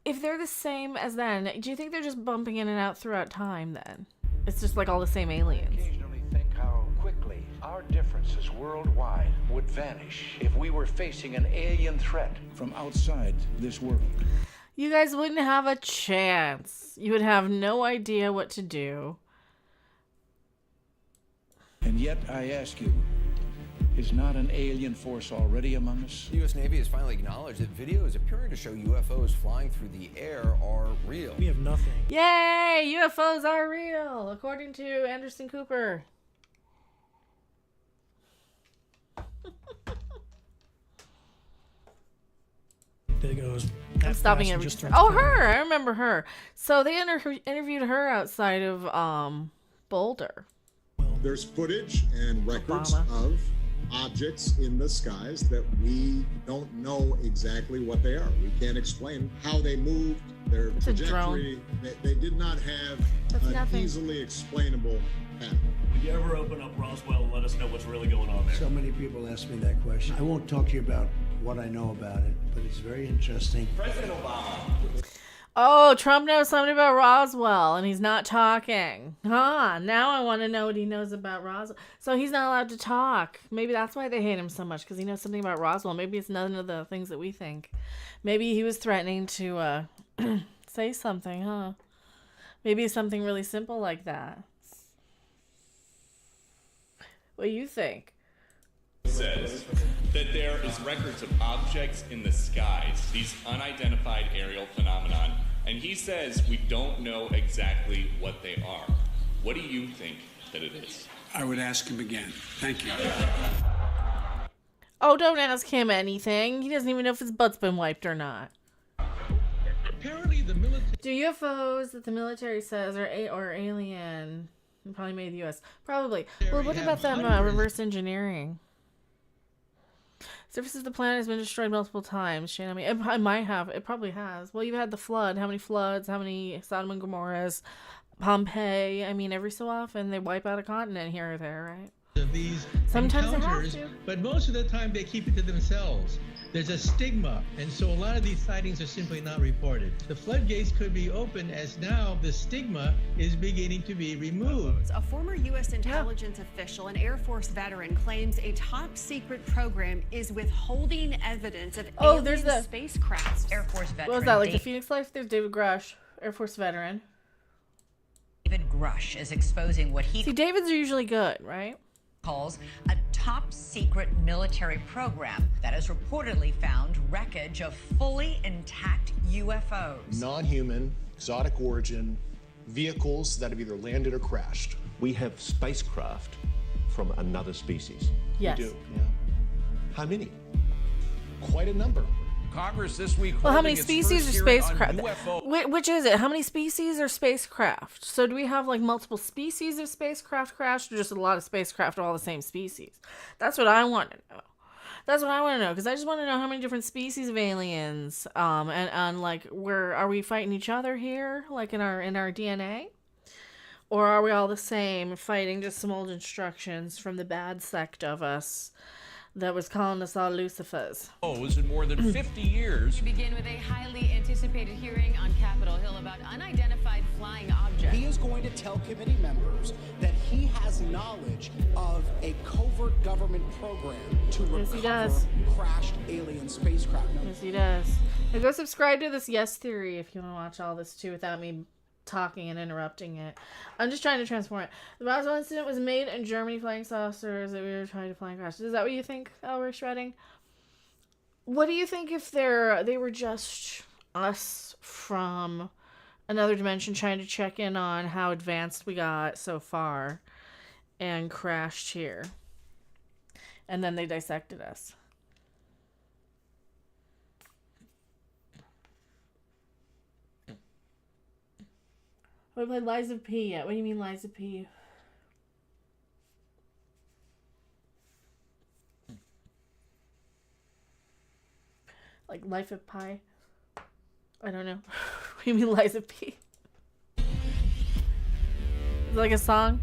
if they're the same as then, do you think they're just bumping in and out throughout time then? It's just like all the same aliens. Occasionally think how quickly our differences worldwide would vanish if we were facing an alien threat from outside this world. You guys wouldn't have a chance. You would have no idea what to do. And yet, I ask you, is not an alien force already among us? The U.S. Navy has finally acknowledged that videos appearing to show UFOs flying through the air are real. We have nothing. Yay! UFOs are real, according to Anderson Cooper. There goes. I'm stopping every. Oh, her! I remember her. So they interviewed her outside of Boulder. There's footage and records of objects in the skies that we don't know exactly what they are. We can't explain how they moved, their trajectory. They did not have an easily explainable pattern. Would you ever open up Roswell and let us know what's really going on there? So many people ask me that question. I won't talk to you about what I know about it, but it's very interesting. President Obama. Oh, Trump knows something about Roswell, and he's not talking. Now I want to know what he knows about Roswell. So he's not allowed to talk. Maybe that's why they hate him so much, because he knows something about Roswell. Maybe it's none of the things that we think. Maybe he was threatening to say something, huh? Maybe it's something really simple like that. What do you think? Says that there is records of objects in the skies, these unidentified aerial phenomenon, and he says we don't know exactly what they are. What do you think that it is? I would ask him again. Thank you. Oh, don't ask him anything. He doesn't even know if his butt's been wiped or not. Apparently the military... Do UFOs that the military says are alien probably made the U.S.? Probably. Well, what about them reverse engineering? Surface of the planet has been destroyed multiple times, Shane. I mean, it might have. It probably has. Well, you've had the flood. How many floods? How many Sodom and Gomorrahs? Pompeii. I mean, every so often they wipe out a continent here or there, right? These sometimes encounters, they have to. But most of the time they keep it to themselves. There's a stigma, and so a lot of these sightings are simply not reported. The floodgates could be open as now the stigma is beginning to be removed. A former U.S. intelligence official, an Air Force veteran, claims a top-secret program is withholding evidence of alien spacecraft. Air Force veteran. What was that, like the Phoenix Life? There's David Grush, Air Force veteran. David Grush is exposing what he... See, Davids are usually good, right? ...calls a top-secret military program that has reportedly found wreckage of fully intact UFOs. Non-human, exotic origin, vehicles that have either landed or crashed. We have spacecraft from another species. Yes. We do, yeah. How many? Quite a number. Congress this week. Well, how many species are spacecraft? Which is it? How many species are spacecraft? So do we have like multiple species of spacecraft crashed, or just a lot of spacecraft of all the same species? That's what I want to know. That's what I want to know, because I just want to know how many different species of aliens, and like where are we fighting each other here, like in our DNA, or are we all the same, fighting just some old instructions from the bad sect of us that was calling us all Lucifers? In more than 50 years. We begin with a highly anticipated hearing on Capitol Hill about unidentified flying objects. He is going to tell committee members that he has knowledge of a covert government program to recover crashed alien spacecraft. Yes, he does. Now go subscribe to this Yes Theory if you want to watch all this too without me talking and interrupting it. I'm just trying to transform it. The Roswell incident was made in Germany, flying saucers that we were trying to flying crash. Is that what you think, we're shredding? What do you think if they were just us from another dimension trying to check in on how advanced we got so far and crashed here? And then they dissected us. I played Lies of P yet. What do you mean Lies of P? Like Life of Pi? I don't know. What do you mean Lies of P? Is it like a song?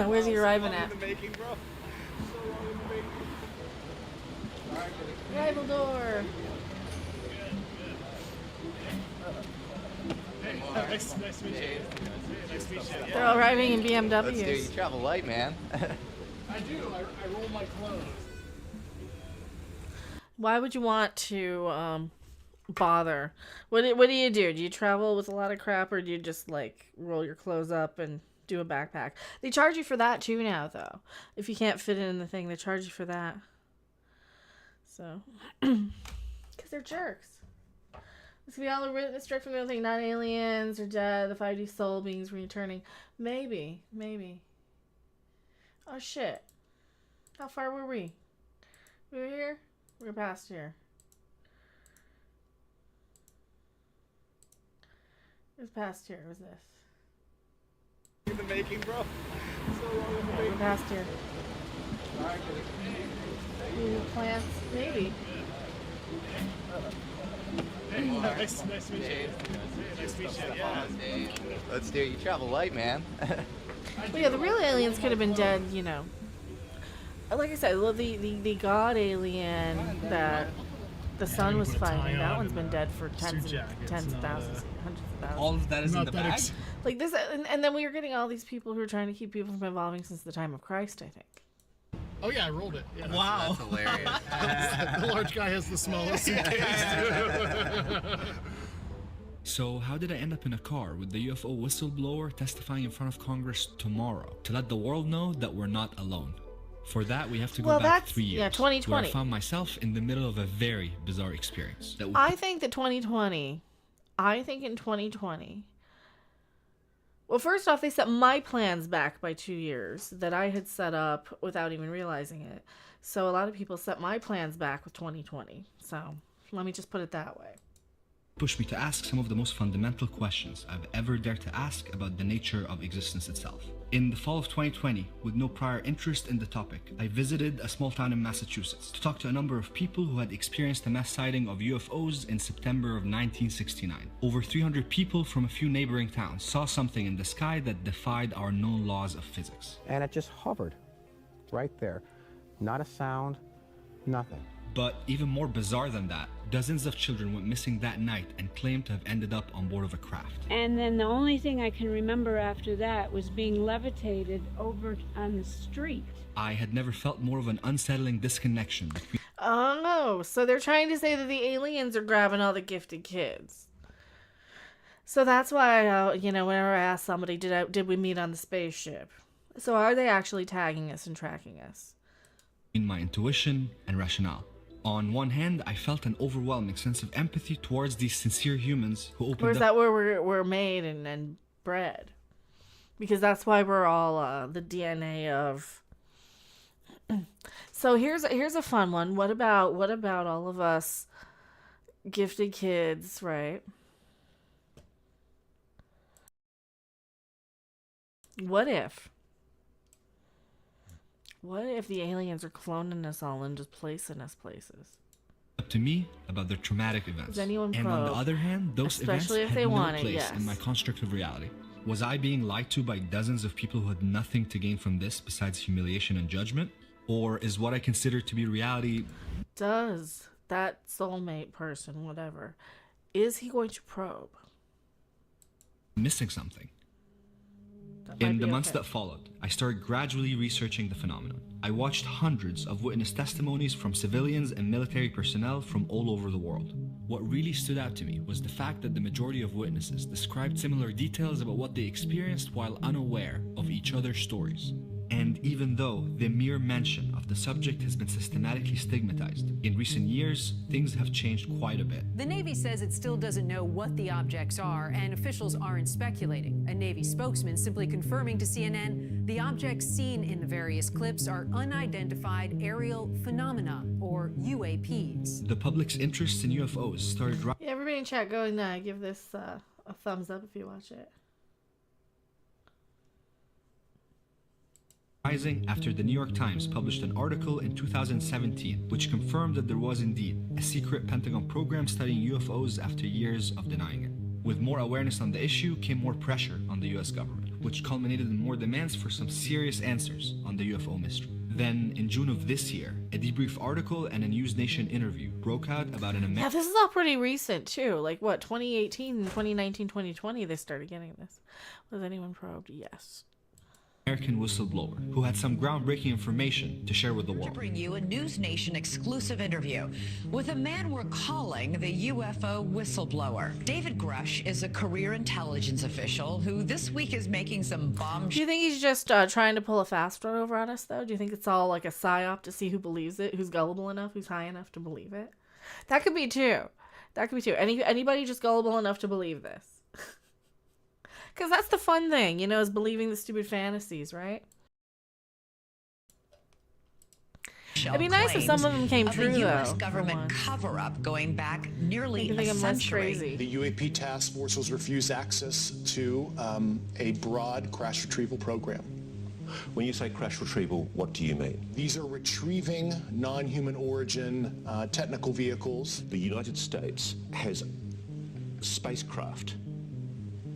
Where's he arriving at? Arrival door. Nice to meet you. Nice to meet you. They're all arriving in BMWs. Let's do. You travel light, man. I do. I roll my clothes. Why would you want to bother? What do you do? Do you travel with a lot of crap, or do you just like roll your clothes up and do a backpack? They charge you for that too now, though. If you can't fit it in the thing, they charge you for that. So, because they're jerks. This could be all a written straight from the other thing. Not aliens or dead. The 5D soul beings returning. Maybe. Oh shit! How far were we? We were here. We're past here. It was past here. It was this. In the making, bro. So long in the making. We're past here. Plants, maybe. Nice to meet you. Nice to meet you. Yeah. Let's do. You travel light, man. Well, yeah, the real aliens could have been dead, you know. Like I said, the god alien that the sun was fighting, that one's been dead for tens of thousands, hundreds of thousands. All of that is in the bag? Like this, and then we were getting all these people who are trying to keep people from evolving since the time of Christ, I think. Oh yeah, I rolled it. Yeah, wow. That's hilarious. The large guy has the smallest suitcase. So how did I end up in a car with the UFO whistleblower testifying in front of Congress tomorrow to let the world know that we're not alone? For that, we have to go back 3 years. Yeah, 2020. Where I found myself in the middle of a very bizarre experience. I think in 2020. Well, first off, they set my plans back by 2 years that I had set up without even realizing it. So a lot of people set my plans back with 2020. So let me just put it that way. Pushed me to ask some of the most fundamental questions I've ever dared to ask about the nature of existence itself. In the fall of 2020, with no prior interest in the topic, I visited a small town in Massachusetts to talk to a number of people who had experienced a mass sighting of UFOs in September of 1969. Over 300 people from a few neighboring towns saw something in the sky that defied our known laws of physics. And it just hovered right there. Not a sound, nothing. But even more bizarre than that, dozens of children went missing that night and claimed to have ended up on board of a craft. And then the only thing I can remember after that was being levitated over on the street. I had never felt more of an unsettling disconnection between... Oh, no. So they're trying to say that the aliens are grabbing all the gifted kids. So that's why, whenever I ask somebody, did we meet on the spaceship? So are they actually tagging us and tracking us? In my intuition and rationale. On one hand, I felt an overwhelming sense of empathy towards these sincere humans who opened up... Or is that where we're made and bred? Because that's why we're all the DNA of... So here's a fun one. What about all of us gifted kids, right? What if the aliens are cloning us all and just placing us places? Up to me about their traumatic events. Does anyone and probe? on the other hand, those Especially events if they had no want it, place yes. in my construct of reality. Was I being lied to by dozens of people who had nothing to gain from this besides humiliation and judgment? Or is what I consider to be reality... Does that soulmate person, whatever, is he going to probe? Missing something? In the months that followed, I started gradually researching the phenomenon. I watched hundreds of witness testimonies from civilians and military personnel from all over the world. What really stood out to me was the fact that the majority of witnesses described similar details about what they experienced while unaware of each other's stories. And even though the mere mention of the subject has been systematically stigmatized, in recent years, things have changed quite a bit. The Navy says it still doesn't know what the objects are, and officials aren't speculating. A Navy spokesman simply confirming to CNN the objects seen in the various clips are unidentified aerial phenomena, or UAPs. The public's interest in UFOs started Yeah, everybody in chat, go and give this a thumbs up if you watch it. rising after the New York Times published an article in 2017 which confirmed that there was indeed a secret Pentagon program studying UFOs after years of denying it. With more awareness on the issue came more pressure on the US government, which culminated in more demands for some serious answers on the UFO mystery. Then, in June of this year, a debrief article and a News Nation interview broke out about an American... Yeah, this is all pretty recent, too. Like, what, 2018, 2019, 2020, they started getting this. Was anyone probed? Yes. American whistleblower who had some groundbreaking information to share with the world. To bring you a News Nation exclusive interview with a man we're calling the UFO whistleblower. David Grush is a career intelligence official who this week is making some bombshells. Do you think he's just trying to pull a fast one over on us, though? Do you think it's all like a psyop to see who believes it, who's gullible enough, who's high enough to believe it? That could be too. That could be too. Anybody just gullible enough to believe this? Because that's the fun thing, you know, is believing the stupid fantasies, right? It'd be nice if some of them came true, though. though. U.S. government cover-up going back nearly a century. The UAP task force was refused access to a broad crash retrieval program. When you say crash retrieval, what do you mean? These are retrieving non-human origin technical vehicles. The United States has spacecraft.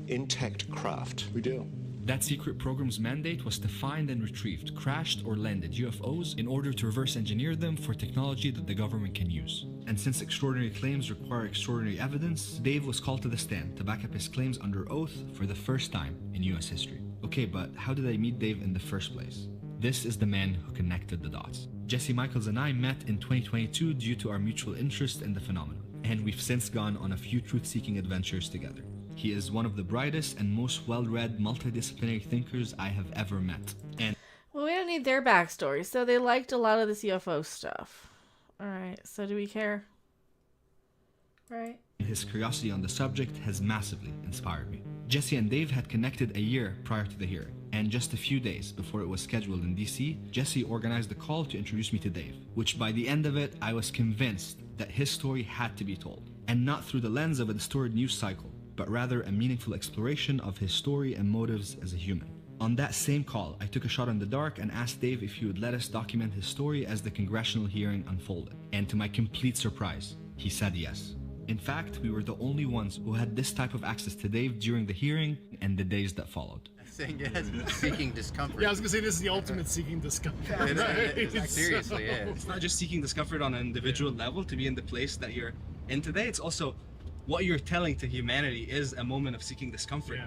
Intact craft. We do. That secret program's mandate was to find and retrieve crashed or landed UFOs in order to reverse engineer them for technology that the government can use. And since extraordinary claims require extraordinary evidence, Dave was called to the stand to back up his claims under oath for the first time in US history. Okay, but how did I meet Dave in the first place? This is the man who connected the dots. Jesse Michaels and I met in 2022 due to our mutual interest in the phenomenon, and we've since gone on a few truth-seeking adventures together. He is one of the brightest and most well-read multidisciplinary thinkers I have ever met. And well, we don't need their backstory, so they liked a lot of this UFO stuff. Alright, so do we care? Right? His curiosity on the subject has massively inspired me. Jesse and Dave had connected a year prior to the hearing, and just a few days before it was scheduled in DC, Jesse organized a call to introduce me to Dave, which by the end of it, I was convinced that his story had to be told, and not through the lens of a distorted news cycle, but rather a meaningful exploration of his story and motives as a human. On that same call, I took a shot in the dark and asked Dave if he would let us document his story as the congressional hearing unfolded. And to my complete surprise, he said yes. In fact, we were the only ones who had this type of access to Dave during the hearing and the days that followed. Saying yes, seeking discomfort. Yeah, I was gonna say this is the ultimate seeking discomfort. It seriously is. It's not just seeking discomfort on an individual level to be in the place that you're in today. It's also what you're telling to humanity is a moment of seeking discomfort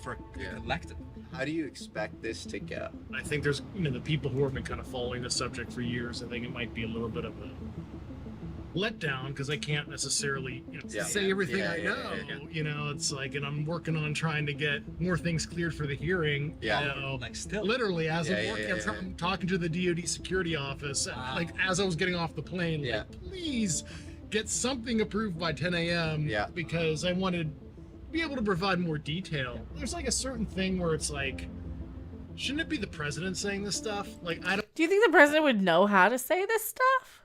for a collective. How do you expect this to go? I think there's, the people who have been kind of following the subject for years, I think it might be a little bit of a letdown because I can't necessarily say everything I know. It's like, and I'm working on trying to get more things cleared for the hearing. Like still. Literally, as I'm working, I'm talking to the DoD security office, like as I was getting off the plane, like, please get something approved by 10 a.m. Because I wanted to be able to provide more detail. There's like a certain thing where it's like, shouldn't it be the president saying this stuff? Like, I don't. Do you think the president would know how to say this stuff?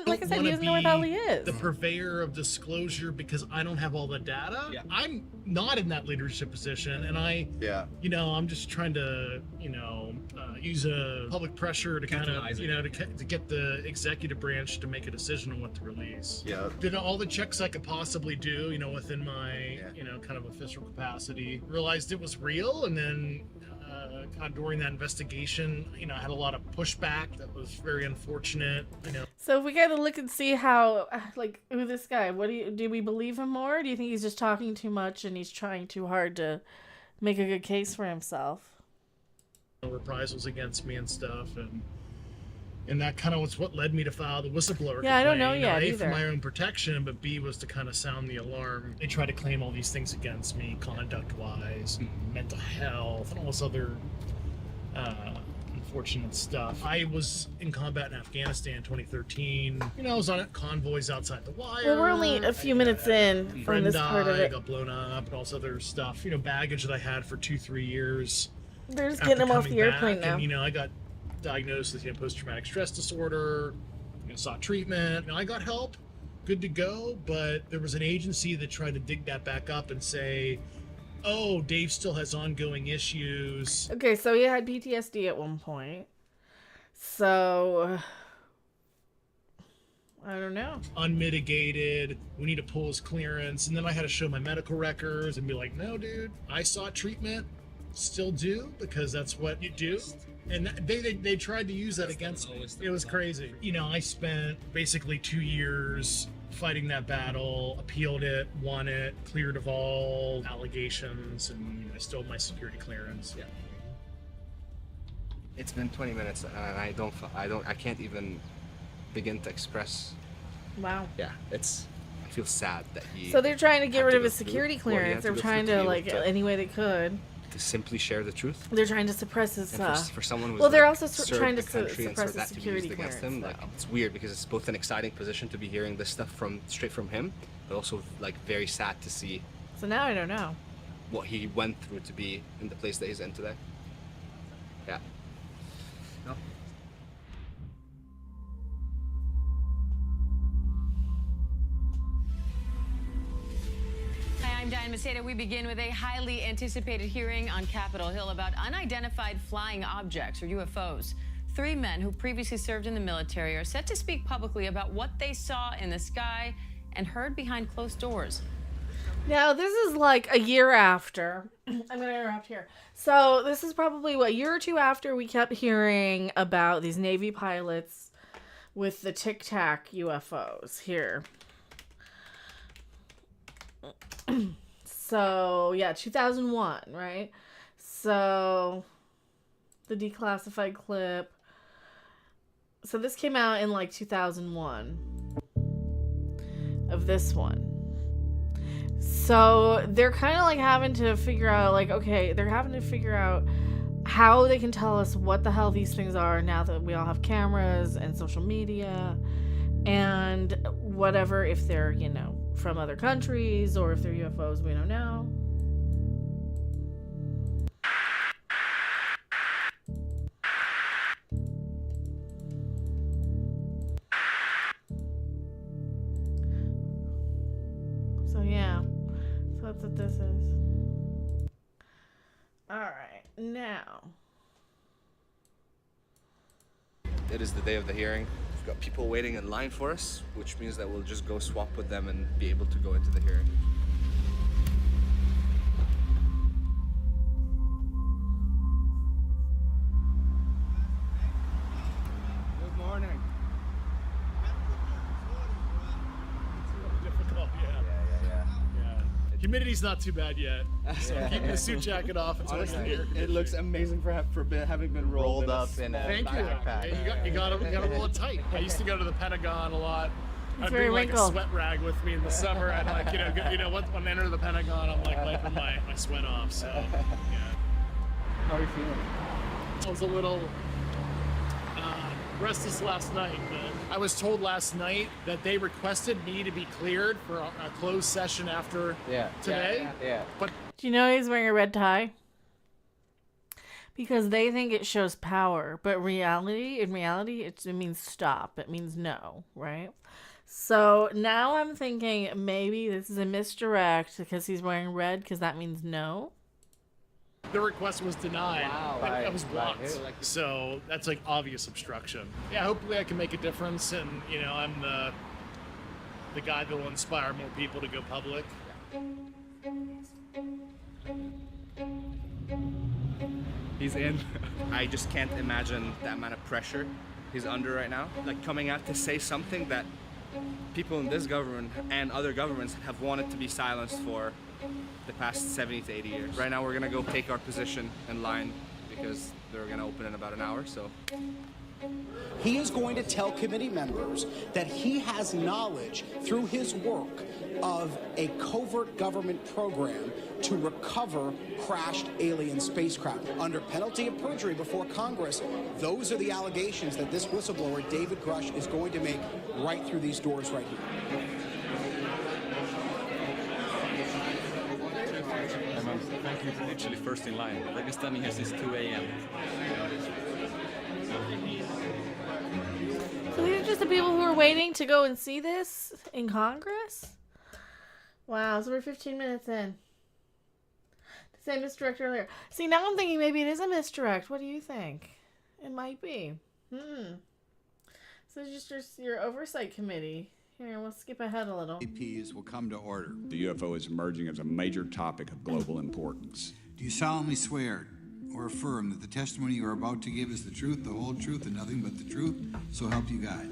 Like I said, he doesn't know where the hell he is. The purveyor of disclosure because I don't have all the data. I'm not in that leadership position, and I'm just trying to, use a public pressure to kind of, to get the executive branch to make a decision on what to release. Did all the checks I could possibly do, within my, kind of official capacity. Realized it was real, and then kind of during that investigation, you know, I had a lot of pushback that was very unfortunate. You know. So if we gotta look and see how, like, who this guy, do we believe him more? Or do you think he's just talking too much and he's trying too hard to make a good case for himself? Reprisals against me and stuff, and that kind of was what led me to file the whistleblower. Yeah, I don't know complaint. yet A, either. for my own protection, but B was to kind of sound the alarm. They tried to claim all these things against me, conduct-wise, mental health, and all this other unfortunate stuff. I was in combat in Afghanistan in 2013. You know, I was on convoys outside the wire. Well, we're only a few minutes in from this part of it. Got blown up, and also other stuff. You know, baggage that I had for 2-3 years. They're just after getting him off the coming airplane back, now. And, you know, I got diagnosed with post-traumatic stress disorder, sought treatment. You know, I got help, good to go, but there was an agency that tried to dig that back up and say, oh, Dave still has ongoing issues. Okay, so he had PTSD at one point. So, I don't know. Unmitigated, we need to pull his clearance. And then I had to show my medical records and be like, no, dude, I sought treatment, still do, because that's what you do. And they tried to use that against me. It was crazy. You know, I spent basically 2 years fighting that battle, appealed it, won it, cleared of all allegations, and you know, I still have my security clearance. Yeah. It's been 20 minutes, and I can't even begin to express. Wow. Yeah, I feel sad that he. So they're trying to get had rid to of go his through- security well, he had clearance. They're go trying through to, be like, able to- any way they could. to simply share the truth. They're trying to suppress his And for someone who's well, they're like, also served trying to the country and suppress for his that to be security used against clearance. him, like it's weird because it's both an exciting position to be hearing this stuff straight from him, but also like very sad to see So now I don't know. what he went through to be in the place that he's in today. Yeah. No. Hi, I'm Diane Macedo. We begin with a highly anticipated hearing on Capitol Hill about unidentified flying objects, or UFOs. 3 men who previously served in the military are set to speak publicly about what they saw in the sky and heard behind closed doors. Now, this is like a year after. I'm going to interrupt here. So, this is probably, a year or two after we kept hearing about these Navy pilots with the Tic Tac UFOs here. So, yeah, 2001, right? So, the declassified clip. So, this came out in like 2001 of this one. So they're kind of like having to figure out, like, okay, they're having to figure out how they can tell us what the hell these things are now that we all have cameras and social media and whatever, if they're, you know, from other countries or if they're UFOs, we don't know. So yeah, so that's what this is. Alright, now. It is the day of the hearing. We've got people waiting in line for us, which means that we'll just go swap with them and be able to go into the hearing. Good morning. Difficult, yeah. Humidity's not too bad yet, so I'm keeping the suit jacket off until I get here. It looks amazing for having been rolled up in a Thank you. backpack. Hey, you gotta roll it tight. I used to go to the Pentagon a lot. It's I'd very bring like wrinkled. a sweat rag with me in the summer, and like when I enter the Pentagon, I'm like wiping my sweat off. So yeah. How are you feeling? I was a little restless last night, but I was told last night that they requested me to be cleared for a closed session after today. Yeah. But Do you know he's wearing a red tie? Because they think it shows power, but in reality, it means stop. It means no, right? So now I'm thinking maybe this is a misdirect because he's wearing red because that means no. the request was denied. Wow. I was blocked. Right. So that's like obvious obstruction. Yeah, hopefully I can make a difference, and I'm the guy that will inspire more people to go public. He's in. I just can't imagine the amount of pressure he's under right now. Like coming out to say something that people in this government and other governments have wanted to be silenced for the past 70 to 80 years. Right now we're gonna go take our position in line because they're gonna open in about an hour, so. He is going to tell committee members that he has knowledge through his work of a covert government program to recover crashed alien spacecraft. Under penalty of perjury before Congress, those are the allegations that this whistleblower, David Grush, is going to make right through these doors right here. Thank you. Literally first in line. I've been standing here since 2 a.m. So these are just the people who are waiting to go and see this in Congress? Wow, so we're 15 minutes in. The same misdirect earlier. See, now I'm thinking maybe it is a misdirect. What do you think? It might be. So it's just your oversight committee. Here, we'll skip ahead a little. UAPs will come to order. The UFO is emerging as a major topic of global importance. Do you solemnly swear or affirm that the testimony you are about to give is the truth, the whole truth, and nothing but the truth, so help you God?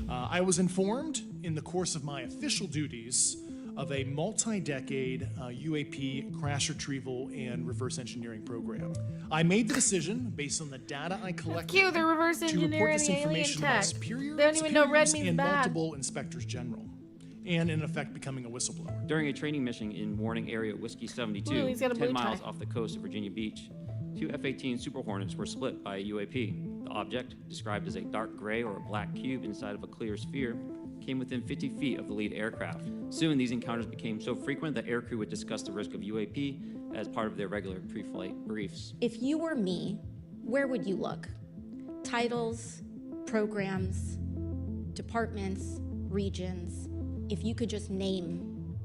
I was informed in the course of my official duties of a multi-decade UAP crash retrieval and reverse engineering program. I made the decision based on the data I collected Cute, they're reverse to report engineering this alien information to my tech. superiors, They don't even know red means and bad. multiple inspectors general, and in effect becoming a whistleblower. During a training mission in Warning Area Whiskey 72, Ooh, he's got a 10 blue miles tie. off the coast of Virginia Beach, two F-18 Super Hornets were split by a UAP. The object, described as a dark gray or a black cube inside of a clear sphere, came within 50 feet of the lead aircraft. Soon, these encounters became so frequent that aircrew would discuss the risk of UAP as part of their regular pre-flight briefs. If you were me, where would you look? Titles, programs, departments, regions. If you could just name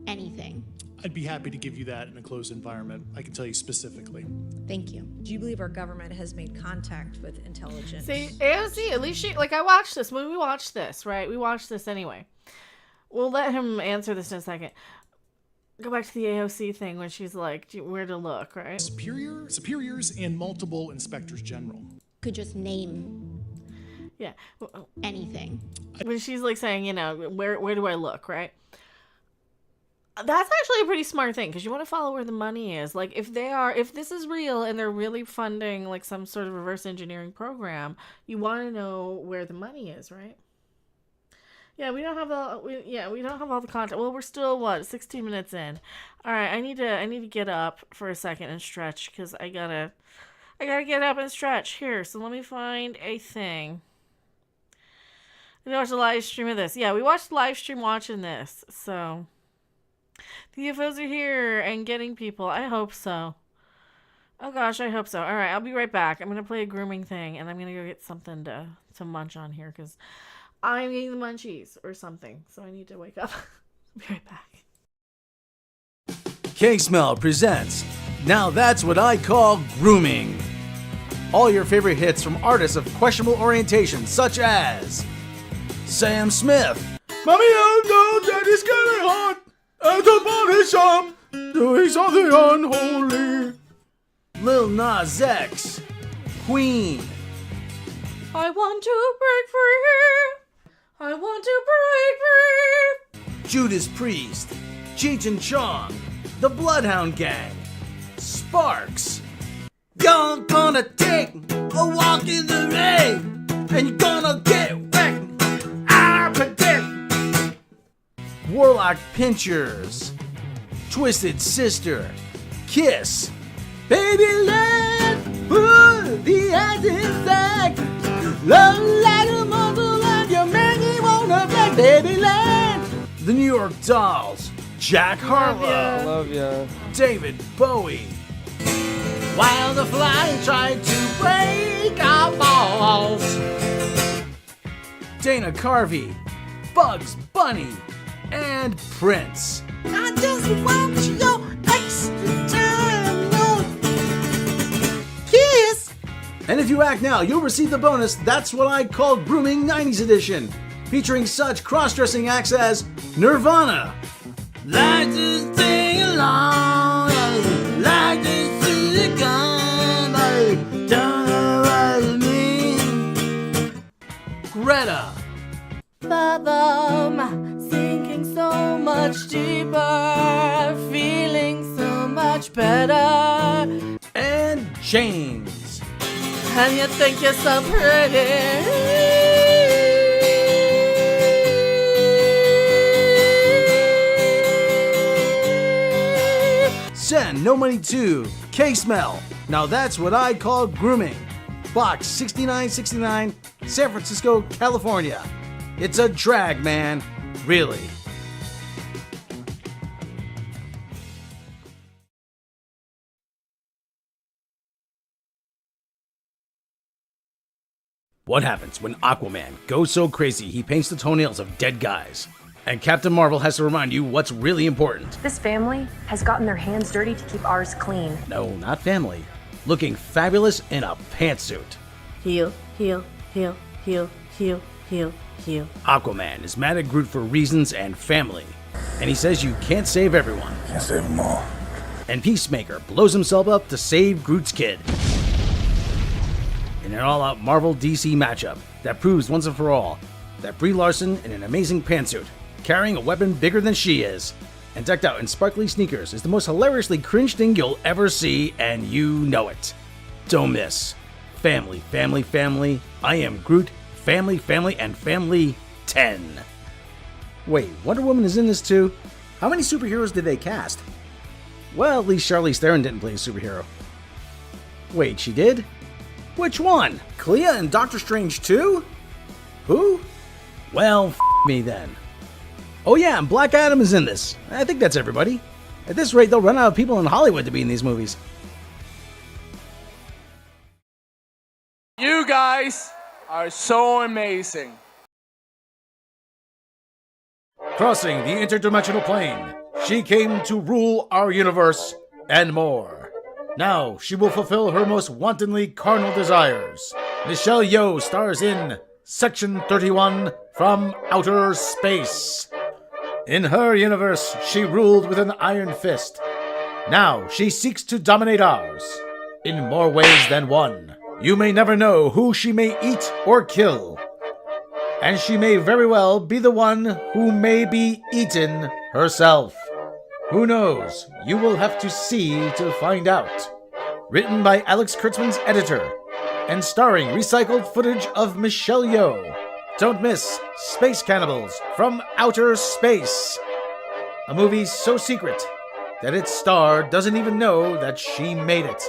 anything. I'd be happy to give you that in a closed environment. I can tell you specifically. Thank you. Do you believe our government has made contact with intelligence? See, AOC, at least she, like, I watched this. When we watched this, right? We watched this anyway. We'll let him answer this in a second. Go back to the AOC thing when she's like, where to look, right? Superiors and multiple inspectors general. Could just name Yeah. anything. When she's like saying, you know, where do I look, right? That's actually a pretty smart thing because you want to follow where the money is. Like if this is real and they're really funding like some sort of reverse engineering program, you want to know where the money is, right? Yeah, we don't have all the content. Well, we're still 16 minutes in. All right, I need to get up for a second and stretch because I gotta get up and stretch here. So let me find a thing. We watched a live stream of this. Yeah, we watched live stream watching this. So the UFOs are here and getting people. I hope so. Oh gosh, I hope so. All right, I'll be right back. I'm gonna play a grooming thing and I'm gonna go get something to munch on here because I'm eating the munchies or something. So I need to wake up. I'll be right back. K-Smell presents Now That's What I Call Grooming. All your favorite hits from artists of questionable orientation such as Sam Smith, Mommy, I know Daddy's getting hot at the body shop, doing something unholy. Lil Nas X, Queen, I want to break free. I want to break free. Judas Priest, Cheech and Chong, The Bloodhound Gang, Sparks. You're gonna take a walk in the rain, and you're gonna get wet, I predict. Warlock Pinchers, Twisted Sister, Kiss, Babyland, put the ass in sack, love like a muscle and you make me wanna black, Babyland. The New York Dolls, Jack Harlow, Love ya. David Bowie. While the fly tried to break our balls. Dana Carvey, Bugs Bunny, and Prince. I just want your extra time, no kiss. And if you act now, you'll receive the bonus That's What I Call Grooming 90s Edition, featuring such cross-dressing acts as Nirvana, Like to sing along, like to see the Greta. Fathom, sinking so much deeper, feeling so much better. And James. And you think you're so pretty. Send no money to K-Smell. Now that's what I call grooming. Box 6969, San Francisco, California. It's a drag, man. Really. What happens when Aquaman goes so crazy he paints the toenails of dead guys? And Captain Marvel has to remind you what's really important. This family has gotten their hands dirty to keep ours clean. No, not family. Looking fabulous in a pantsuit. Heal, heal, heal, heal, heal, heal, heal. Aquaman is mad at Groot for reasons and family. And he says you can't save everyone. Can't save them all. And Peacemaker blows himself up to save Groot's kid. In an all-out Marvel DC matchup that proves once and for all that Brie Larson in an amazing pantsuit, carrying a weapon bigger than she is, and decked out in sparkly sneakers is the most hilariously cringe thing you'll ever see, and you know it. Don't miss. Family, family, family. I am Groot. Family, family, and family 10. Wait, Wonder Woman is in this too? How many superheroes did they cast? Well, at least Charlize Theron didn't play a superhero. Wait, she did? Which one? Clea and Doctor Strange 2? Who? Well, f me then. Oh yeah, and Black Adam is in this. I think that's everybody. At this rate, they'll run out of people in Hollywood to be in these movies. You guys are so amazing. Crossing the interdimensional plane, she came to rule our universe and more. Now she will fulfill her most wantonly carnal desires. Michelle Yeoh stars in Section 31 from Outer Space. In her universe, she ruled with an iron fist. Now she seeks to dominate ours, in more ways than one. You may never know who she may eat or kill. And she may very well be the one who may be eaten herself. Who knows? You will have to see to find out. Written by Alex Kurtzman's editor, and starring recycled footage of Michelle Yeoh. Don't miss Space Cannibals from Outer Space. A movie so secret that its star doesn't even know that she made it.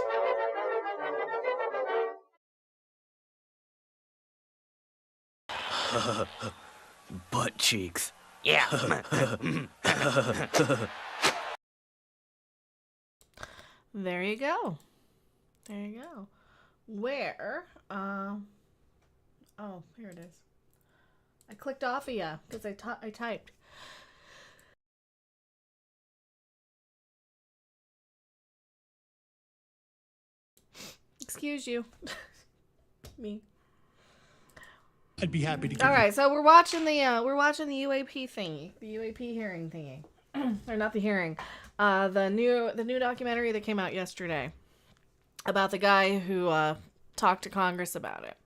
Butt cheeks. Yeah. There you go. There you go. Where? Oh, here it is. I clicked off of ya because I typed. Excuse you. Me. I'd be happy to give All right, so we're watching the UAP thingy, the UAP hearing thingy, or not the hearing, the new documentary that came out yesterday about the guy who talked to Congress about it.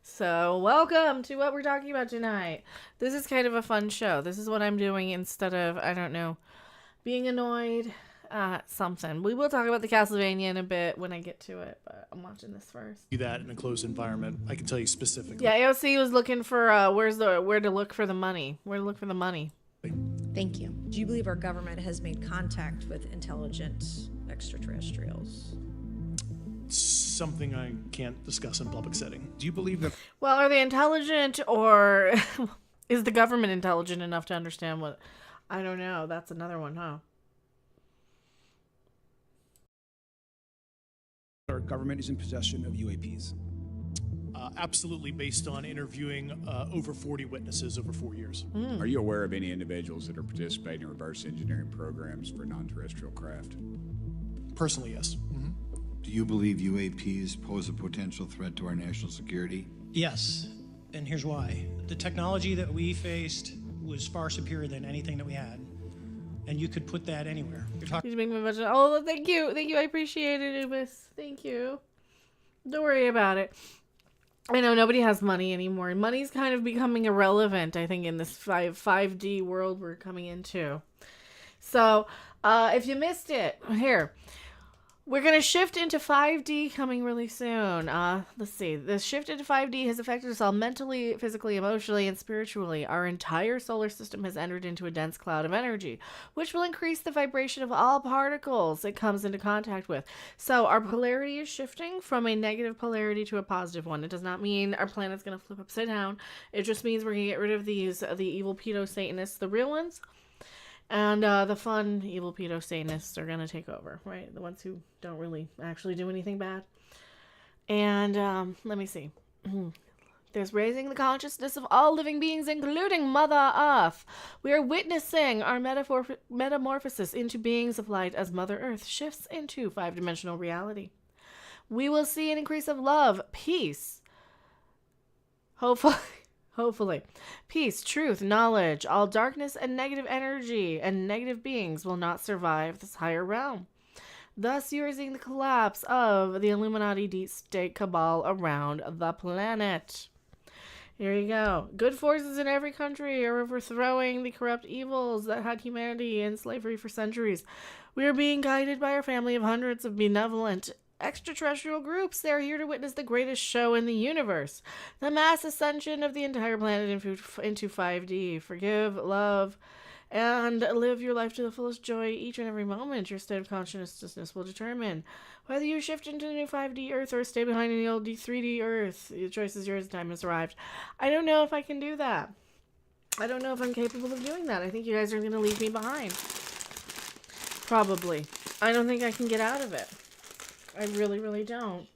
So welcome to what we're talking about tonight. This is kind of a fun show. This is what I'm doing instead of, I don't know, being annoyed at something. We will talk about the Castlevania in a bit when I get to it, but I'm watching this first. do that in a closed environment. I can tell you specifically. Yeah, AOC was looking for where to look for the money. Where to look for the money. Thank you. Do you believe our government has made contact with intelligent extraterrestrials? Something I can't discuss in public setting. Do you believe that? Well, are they intelligent, or is the government intelligent enough to understand what? I don't know. That's another one, huh? Our government is in possession of UAPs. Absolutely, based on interviewing over 40 witnesses over 4 years. Are you aware of any individuals that are participating in reverse engineering programs for non-terrestrial craft? Personally, yes. Do you believe UAPs pose a potential threat to our national security? Yes, and here's why. The technology that we faced was far superior than anything that we had, and you could put that anywhere. You're talking. He's making me mention. Oh, thank you. I appreciate it, Ubis. Thank you. Don't worry about it. I know nobody has money anymore. Money's kind of becoming irrelevant, I think, in this 5D world we're coming into. So, if you missed it, here. We're going to shift into 5D coming really soon. Let's see. The shift into 5D has affected us all mentally, physically, emotionally, and spiritually. Our entire solar system has entered into a dense cloud of energy, which will increase the vibration of all particles it comes into contact with. So our polarity is shifting from a negative polarity to a positive one. It does not mean our planet's going to flip upside down. It just means we're going to get rid of these, the evil pedo Satanists, the real ones. And the fun evil pedo Satanists are going to take over, right? The ones who don't really actually do anything bad. And let me see. There's raising the consciousness of all living beings, including Mother Earth. We are witnessing our metamorphosis into beings of light as Mother Earth shifts into 5-dimensional reality. We will see an increase of love, peace, hopefully, peace, truth, knowledge. All darkness and negative energy and negative beings will not survive this higher realm. Thus, you are seeing the collapse of the Illuminati deep state cabal around the planet. Here you go. Good forces in every country are overthrowing the corrupt evils that had humanity in slavery for centuries. We are being guided by our family of hundreds of benevolent extraterrestrial groups. They are here to witness the greatest show in the universe, the mass ascension of the entire planet into 5D. Forgive, love, and live your life to the fullest joy each and every moment. Your state of consciousness will determine whether you shift into the new 5D Earth or stay behind in the old 3D Earth. The choice is yours. Time has arrived. I don't know if I can do that. I don't know if I'm capable of doing that. I think you guys are going to leave me behind. Probably. I don't think I can get out of it. I really, really don't.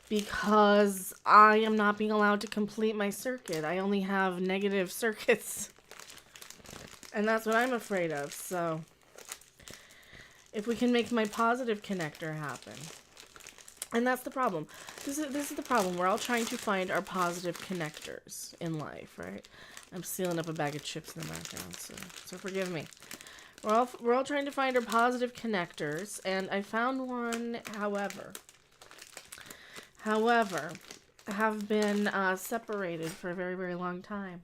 Because I am not being allowed to complete my circuit. I only have negative circuits. And that's what I'm afraid of. So, if we can make my positive connector happen. And that's the problem. This is the problem. We're all trying to find our positive connectors in life, right? I'm sealing up a bag of chips in the background, so forgive me. We're all trying to find our positive connectors, and I found one, however, have been separated for a very, very long time.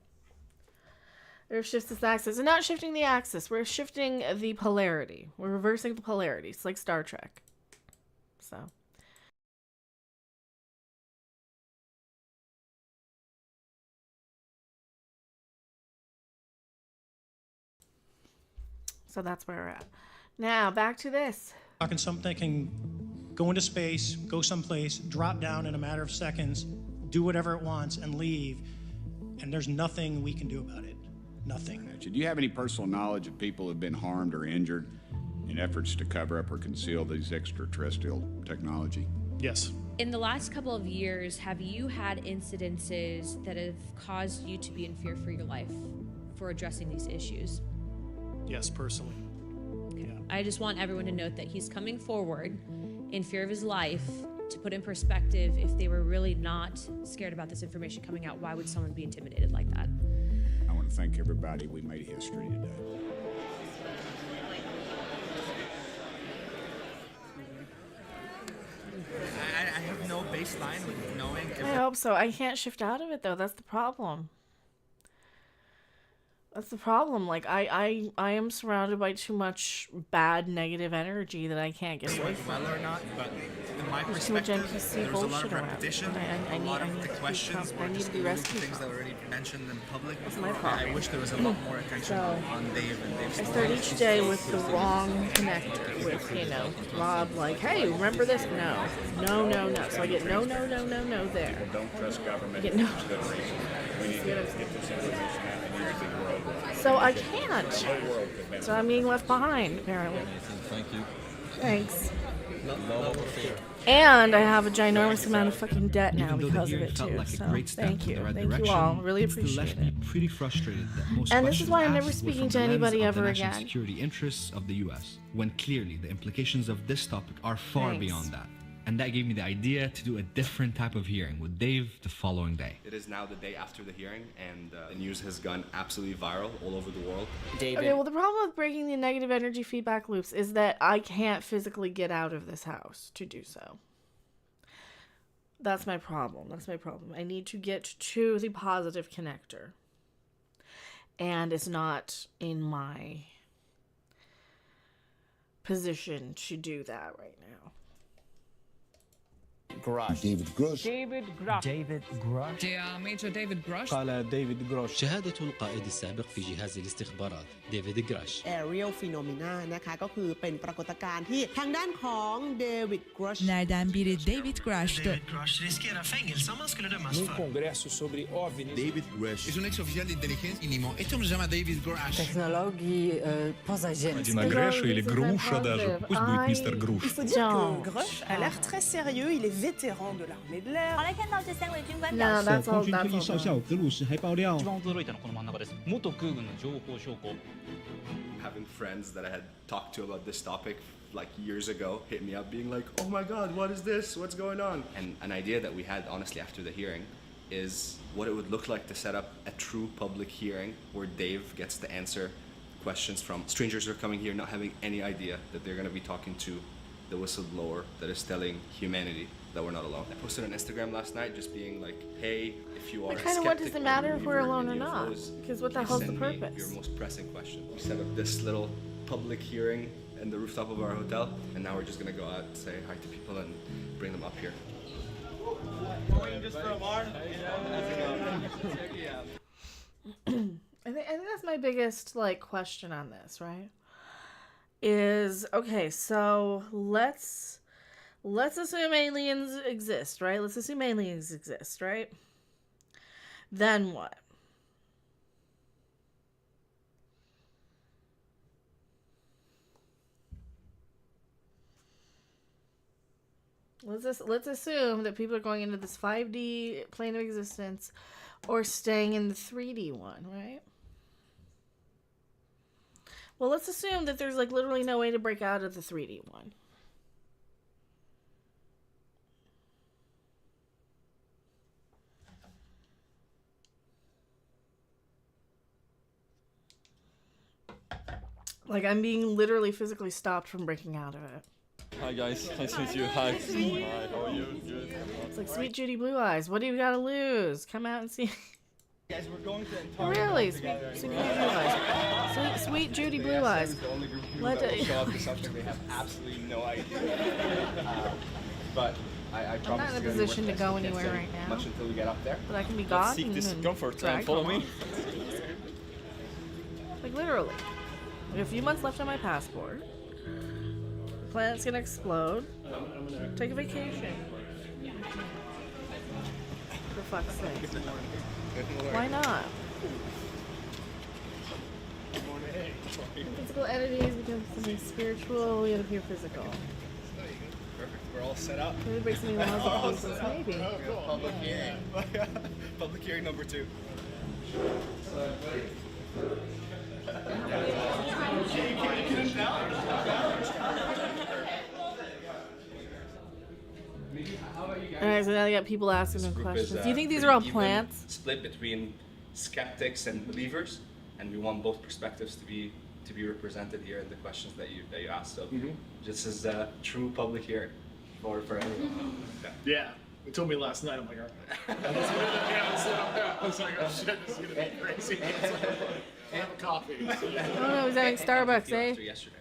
It shifts this axis. And not shifting the axis, we're shifting the polarity. We're reversing the polarity. It's like Star Trek. So that's where we're at. Now, back to this. Talking something can go into space, go someplace, drop down in a matter of seconds, do whatever it wants, and leave. And there's nothing we can do about it. Nothing. Do you have any personal knowledge of people who have been harmed or injured in efforts to cover up or conceal these extraterrestrial technology? Yes. In the last couple of years, have you had incidences that have caused you to be in fear for your life for addressing these issues? Yes, personally. Okay. Yeah. I just want everyone to note that he's coming forward in fear of his life. To put in perspective, if they were really not scared about this information coming out, why would someone be intimidated like that? I want to thank everybody. We made history today. I have no baseline with knowing. I hope so. I can't shift out of it, though. That's the problem. That's the problem. Like, I am surrounded by too much bad, negative energy that I can't get away from. Well or not, but in my There's too much perspective, NPC there was a lot of bullshit around. repetition. I A lot of the to questions were I need just to be alluding to rescued things from. that were already mentioned in public That's my before. problem. I wish there was a lot more attention on Dave and Dave's I start each day with the wrong connector, with, Rob, like, hey, remember this? No. So I get no there. People don't trust government. I get no. We need to get this information out and use the world. So I can't. So I'm being left behind, apparently. Thank you. Thanks. No fear. And I have a ginormous amount of fucking debt now Even though the because of hearing it felt too. like a So great step thank in you. the right Thank you direction, all. Really it still appreciate left it. me pretty frustrated that most And this is questions why I'm asked never were speaking from to the lens anybody of the ever national again. security interests of the U.S., when clearly the implications of this topic are far Thanks. beyond that. And that gave me the idea to do a different type of hearing with Dave the following day. It is now the day after the hearing, and the news has gone absolutely viral all over the world. Okay, well, the problem with breaking the negative energy feedback loops is that I can't physically get out of this house to do so. That's my problem. I need to get to the positive connector. And it's not in my position to do that right now. David Grush. David Grush. Der Major David Grush. قال ديفيد جروش. شهادة القائد السابق في جهاز الاستخبارات ديفيد جراش. Aerial phenomena นะคะก็คือเป็นปรากฏการณ์ที่ทางด้านของเดวิดกรัช Nerden blir David Grush. David Grush riskerar fängelse om han skulle dömas Num för. congresso sobre OVNIs. David Grush. Es un ex oficial de inteligencia y este hombre se llama David Grush. Технологии позаженские. Дина Грэша или Груша даже. Пусть будет мистер Груш. Il faut dire que Grush a l'air très sérieux, il est vétéran de l'armée de l'air. 好来看到这3位军官 No, that's all. 空军退役少校格鲁什还爆料。一番驚いたのはこの真ん中です。元空軍の情報証拠。 Having friends that I had talked to about this topic like years ago hit me up being like, oh my god, what is this? What's going on? And an idea that we had honestly after the hearing is what it would look like to set up a true public hearing where Dave gets to answer questions from strangers who are coming here not having any idea that they're going to be talking to the whistleblower that is telling humanity that we're not alone. I posted on Instagram last night just being like, hey, if you are Kind of what does it matter if we're alone or not? Because what the hell's the send me purpose? your most pressing question. We set up this little public hearing in the rooftop of our hotel, and now we're just gonna go out, say hi to people, and bring them up here. I think that's my biggest question on this, right? Is okay, so let's assume aliens exist, right? Let's assume aliens exist, right? Then what? Let's assume that people are going into this 5D plane of existence or staying in the 3D one, right? Well, let's assume that there's literally no way to break out of the 3D one. I'm being literally physically stopped from breaking out of it. Hi guys, nice to meet you. Hi. Hi, how are you? Good. It's like Sweet Judy Blue Eyes. What do you got to lose? Come out and see. Guys, we're going to Antarctica. Really, Sweet Judy Blue Eyes. Sweet Judy Blue Eyes. The only group of people that will show up to something they have absolutely no idea. But I promise. I'm not in a position to go anywhere right now. Much until we get up there. But I can be Let's gone. seek this and comfort and follow me. Literally. I have a few months left on my passport. The planet's gonna explode. Take a vacation. For fuck's sake. Why not? Physical entities become something spiritual. We appear physical. Perfect. We're all set up. Maybe break some laws of physics. Maybe. Public hearing. Public hearing number 2. Alright, so now they got people asking them questions. Do you think these are all plants? Split between skeptics and believers, and we want both perspectives to be represented here in the questions that you asked. So this is a true public hearing for everyone. Yeah. They told me last night, I'm like, all right. I was like, oh shit, this is gonna be crazy. Have a coffee. Oh no, he's having Starbucks, eh? Yesterday.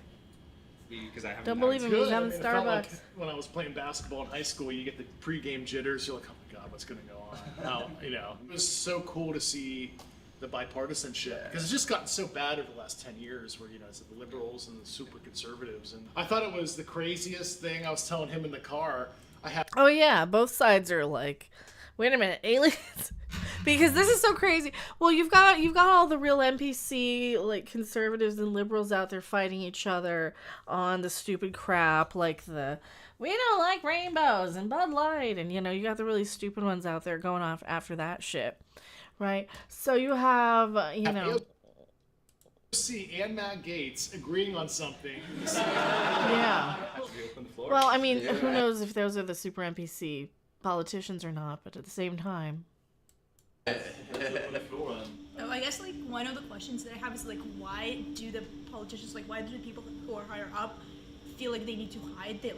Because I haven't. Don't believe him, he's having It felt like Starbucks. when I was playing basketball in high school, you get the pregame jitters. You're like, oh my god, what's gonna go on? How, it was so cool to see the bipartisanship because it's just gotten so bad over the last 10 years, where it's the liberals and the super conservatives. And I thought it was the craziest thing. I was telling him in the car. Oh yeah, both sides are like, wait a minute, aliens? Because this is so crazy. Well, you've got all the real NPC conservatives and liberals out there fighting each other on the stupid crap like we don't like rainbows and Bud Light, and you got the really stupid ones out there going off after that shit, right? So you have See and Matt Gaetz agreeing on something. Yeah. Well, I mean, who knows if those are the super NPC politicians or not, but at the same time. I guess one of the questions that I have is why do the politicians, why do the people who are higher up feel like they need to hide the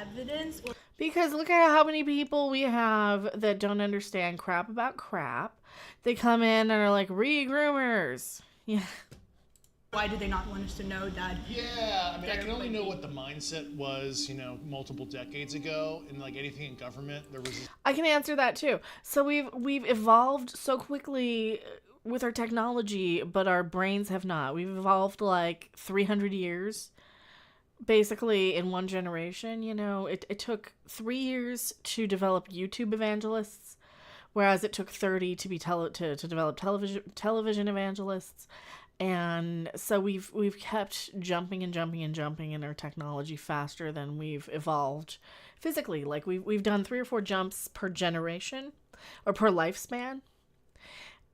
evidence? Because look at how many people we have that don't understand crap about crap. They come in and are like, re-groomers. Yeah. Why do they not want us to know that? Yeah, I mean, I can only know what the mindset was, multiple decades ago, and like anything in government, there was. I can answer that too. So we've evolved so quickly with our technology, but our brains have not. We've evolved like 300 years, basically in one generation. It took 3 years to develop YouTube evangelists, whereas it took 30 to be to develop television evangelists. And so we've kept jumping and jumping and jumping in our technology faster than we've evolved physically. Like we've done 3 or 4 jumps per generation or per lifespan.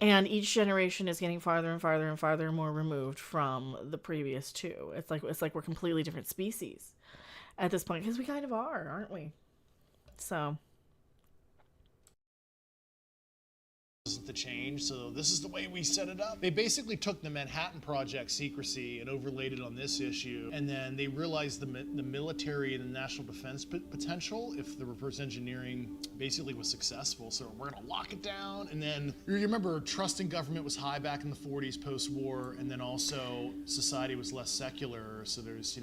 And each generation is getting farther and farther and farther more removed from the previous two. It's like we're completely different species at this point, because we kind of are, aren't we? So The change, so this is the way we set it up. They basically took the Manhattan Project secrecy and overlaid it on this issue, and then they realized the military and the national defense potential if the reverse engineering basically was successful. So we're gonna lock it down, and then you remember trust in government was high back in the 40s post-war, and then also society was less secular. So there's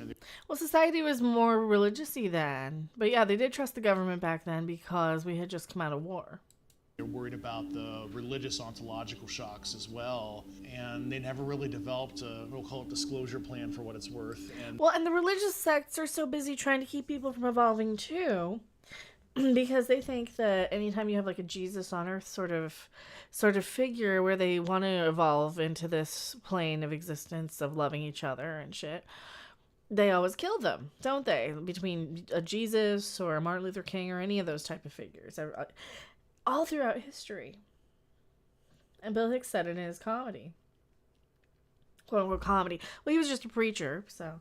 well, society was more religious-y then, but yeah, they did trust the government back then because we had just come out of war. They're worried about the religious ontological shocks as well, and they never really developed we'll call it disclosure plan for what it's worth. And the religious sects are so busy trying to keep people from evolving too, because they think that anytime you have like a Jesus on earth sort of figure where they want to evolve into this plane of existence of loving each other and shit, they always kill them, don't they? Between a Jesus or a Martin Luther King or any of those type of figures. All throughout history. And Bill Hicks said it in his comedy. Quote unquote comedy. Well, he was just a preacher, so.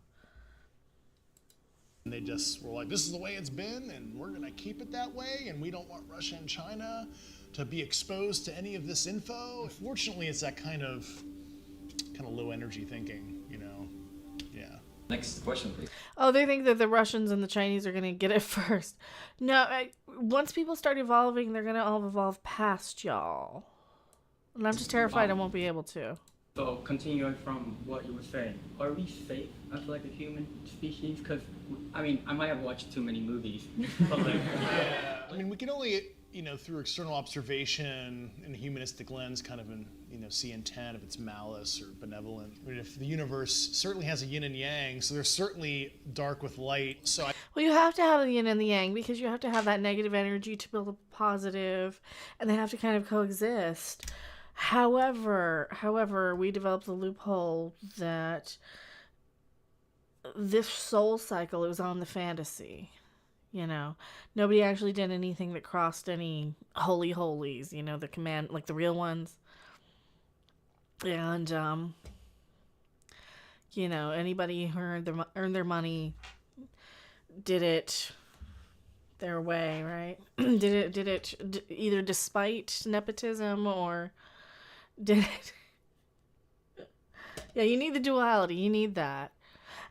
And they just were like, this is the way it's been, and we're going to keep it that way, and we don't want Russia and China to be exposed to any of this info. Fortunately, it's that kind of low energy thinking, Yeah. Next question, please. Oh, they think that the Russians and the Chinese are going to get it first. No, once people start evolving, they're going to all evolve past y'all. And I'm just terrified I won't be able to. So, continuing from what you were saying, are we safe as like a human species? Because, I might have watched too many movies. But Yeah. We can only, through external observation and a humanistic lens see intent, if it's malice or benevolent. If the universe certainly has a yin and yang, so there's certainly dark with light. Well, you have to have the yin and the yang because you have to have that negative energy to build a positive, and they have to kind of coexist. However, we developed the loophole that this soul cycle, it was on the fantasy. Nobody actually did anything that crossed any holy holies, the command, like the real ones. And, anybody who earned their money did it their way, right? did it either despite nepotism or did it... Yeah, you need the duality. You need that.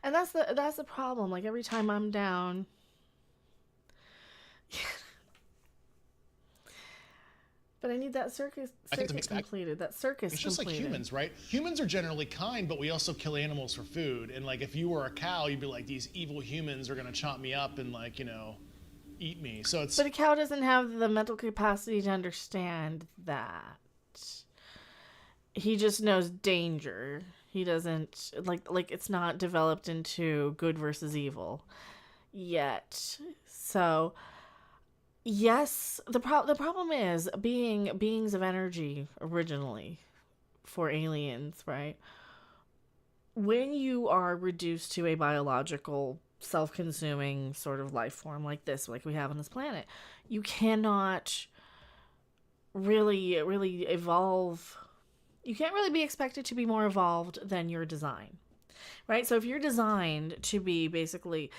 And that's the problem. Like every time I'm down... But I need that circus completed. That circus It's just completed. like humans, right? Humans are generally kind, but we also kill animals for food. And like if you were a cow, you'd be like, these evil humans are gonna chop me up and eat me. So it's. But a cow doesn't have the mental capacity to understand that. He just knows danger. He doesn't like it's not developed into good versus evil yet. So. Yes, the problem is beings of energy originally for aliens, right? When you are reduced to a biological, self-consuming sort of life form like this, like we have on this planet, you cannot really evolve. You can't really be expected to be more evolved than your design, right? So if you're designed to be basically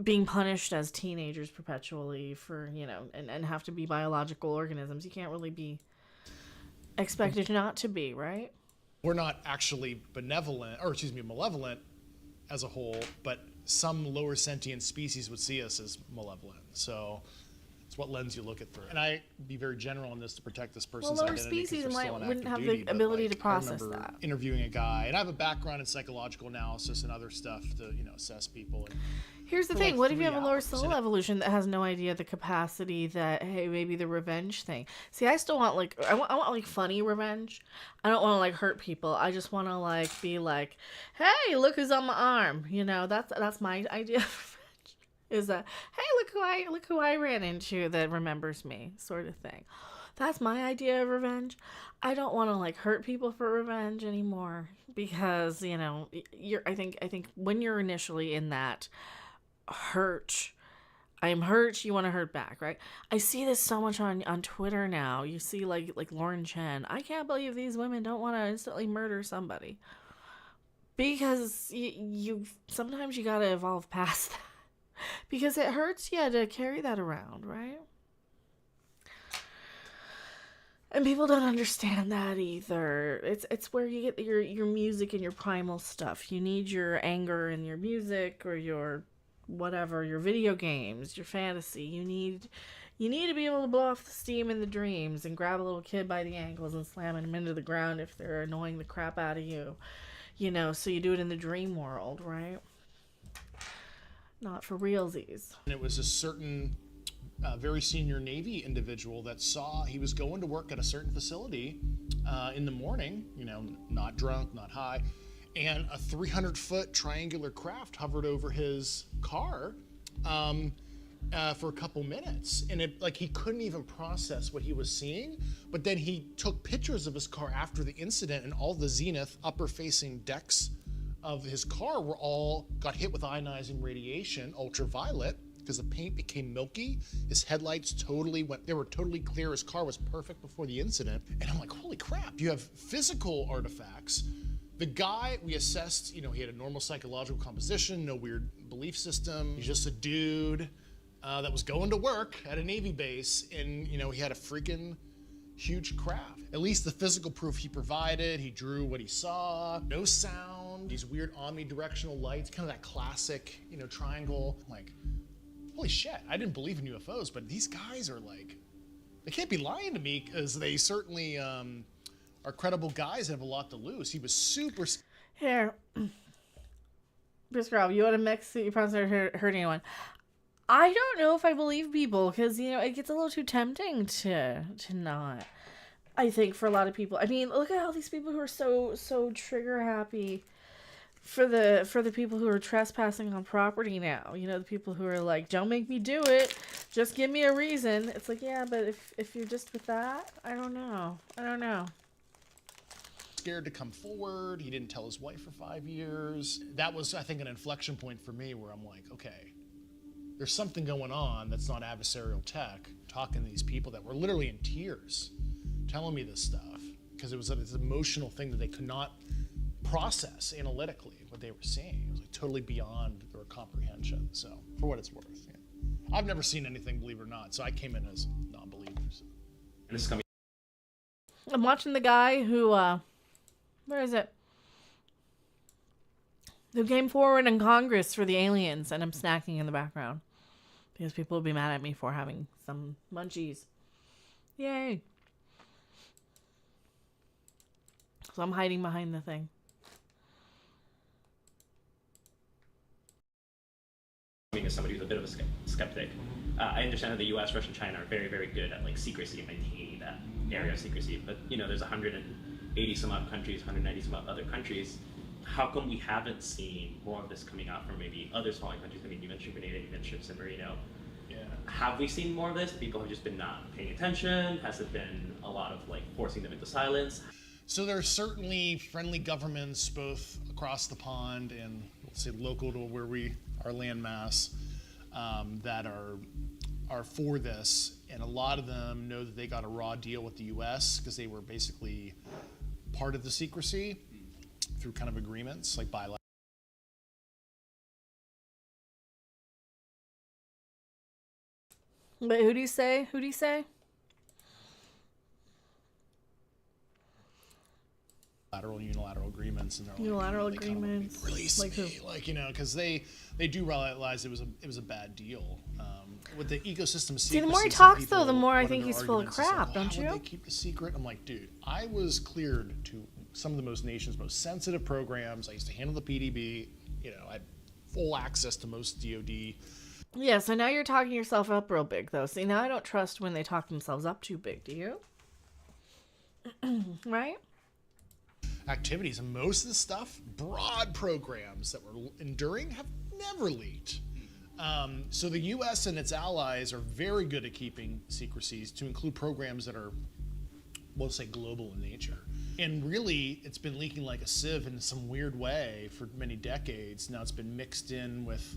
being punished as teenagers perpetually for, and have to be biological organisms, you can't really be expected not to be, right? We're not actually malevolent as a whole, but some lower sentient species would see us as malevolent. So it's what lens you look at through. And I be very general on this to protect this person's lower identity. 'Cause species they're still on wouldn't active have duty, the but, ability like, to process I remember that. interviewing a guy, and I have a background in psychological analysis and other stuff to, you know, assess people. And Here's the for, thing. like, What if you 3 have a lower hours. soul And evolution that has no idea the capacity that, hey, maybe the revenge thing. See, I still want, like, I want like funny revenge. I don't want to like hurt people. I just want to like be like, hey, look who's on my arm. You know, that's my idea of revenge. Is that, hey, look who I ran into that remembers me, sort of thing. That's my idea of revenge. I don't want to like hurt people for revenge anymore because, you know, I think when you're initially in that hurt, I'm hurt, you want to hurt back, right? I see this so much on Twitter now. You see like Lauren Chen. I can't believe these women don't want to instantly murder somebody. Because you sometimes you got to evolve past that. Because it hurts you to carry that around, right? And people don't understand that either. It's where you get your music and your primal stuff. You need your anger in your music or your whatever, your video games, your fantasy. You need to be able to blow off the steam in the dreams and grab a little kid by the ankles and slam them into the ground if they're annoying the crap out of you. You know, so you do it in the dream world, right? Not for realsies. it was a certain very senior Navy individual that saw he was going to work at a certain facility in the morning, you know, not drunk, not high, and a 300-foot triangular craft hovered over his car for a couple minutes. And it, like, he couldn't even process what he was seeing, but then he took pictures of his car after the incident, and all the zenith upper-facing decks of his car got hit with ionizing radiation, ultraviolet, because the paint became milky. His headlights they were totally clear. His car was perfect before the incident. And I'm like, holy crap, you have physical artifacts. The guy we assessed, you know, he had a normal psychological composition, no weird belief system. He's just a dude that was going to work at a Navy base, and, you know, he had a freaking huge craft. At least the physical proof he provided, he drew what he saw, no sound, these weird omnidirectional lights, kind of that classic, you know, triangle. I'm like, holy shit, I didn't believe in UFOs, but these guys are like, they can't be lying to me, because they certainly are credible guys that have a lot to lose. He was super... Here. Biscarl, you want to mix so you probably not hurt anyone. I don't know if I believe people, because, you know, it gets a little too tempting to not. I think for a lot of people. I mean, look at all these people who are so trigger happy for the people who are trespassing on property now. You know, the people who are like, don't make me do it, just give me a reason. It's like, yeah, but if you're just with that, I don't know. Scared to come forward. He didn't tell his wife for 5 years. That was, I think, an inflection point for me where I'm like, okay, there's something going on that's not adversarial tech. Talking to these people that were literally in tears telling me this stuff, because it was this emotional thing that they could not process analytically what they were seeing. It was like totally beyond their comprehension. So, for what it's worth, yeah. I've never seen anything, believe it or not, so I came in as non-believers. And this is coming. I'm watching the guy who, where is it? Who came forward in Congress for the aliens, and I'm snacking in the background. Because people will be mad at me for having some munchies. Yay. So I'm hiding behind the thing. As somebody who's a bit of a skeptic, I understand that the U.S., Russia, and China are very, very good at like secrecy and maintaining that area of secrecy. But you know, there's 180 some odd countries, 190 some odd other countries. How come we haven't seen more of this coming out from maybe other smaller countries? I mean, you mentioned Grenada, you mentioned San Marino. Yeah. Have we seen more of this? People have just been not paying attention. Has it been a lot of like forcing them into silence? So there are certainly friendly governments both across the pond and, let's say, local to where our landmass that are for this, and a lot of them know that they got a raw deal with the U.S. because they were basically part of the secrecy through kind of agreements like bilateral. Wait, who do you say? Who do you say? unilateral agreements, and they're Unilateral like, agreements. Release like me, who? like, because they do realize it was a bad deal. With the ecosystem secrecy, See, the more he some talks, though, the people- more I one of think their he's full of arguments is like, crap, well, don't how you? would they keep the secret? I'm like, dude, I was cleared to some of the nation's most sensitive programs. I used to handle the PDB. I had full access to most DoD. Yeah, so now you're talking yourself up real big, though. See, now I don't trust when they talk themselves up too big, do you? Right? Activities, and most of the stuff, broad programs that were enduring, have never leaked. So the U.S. and its allies are very good at keeping secrecies, to include programs that are, we'll say, global in nature. And really, it's been leaking like a sieve in some weird way for many decades. Now it's been mixed in with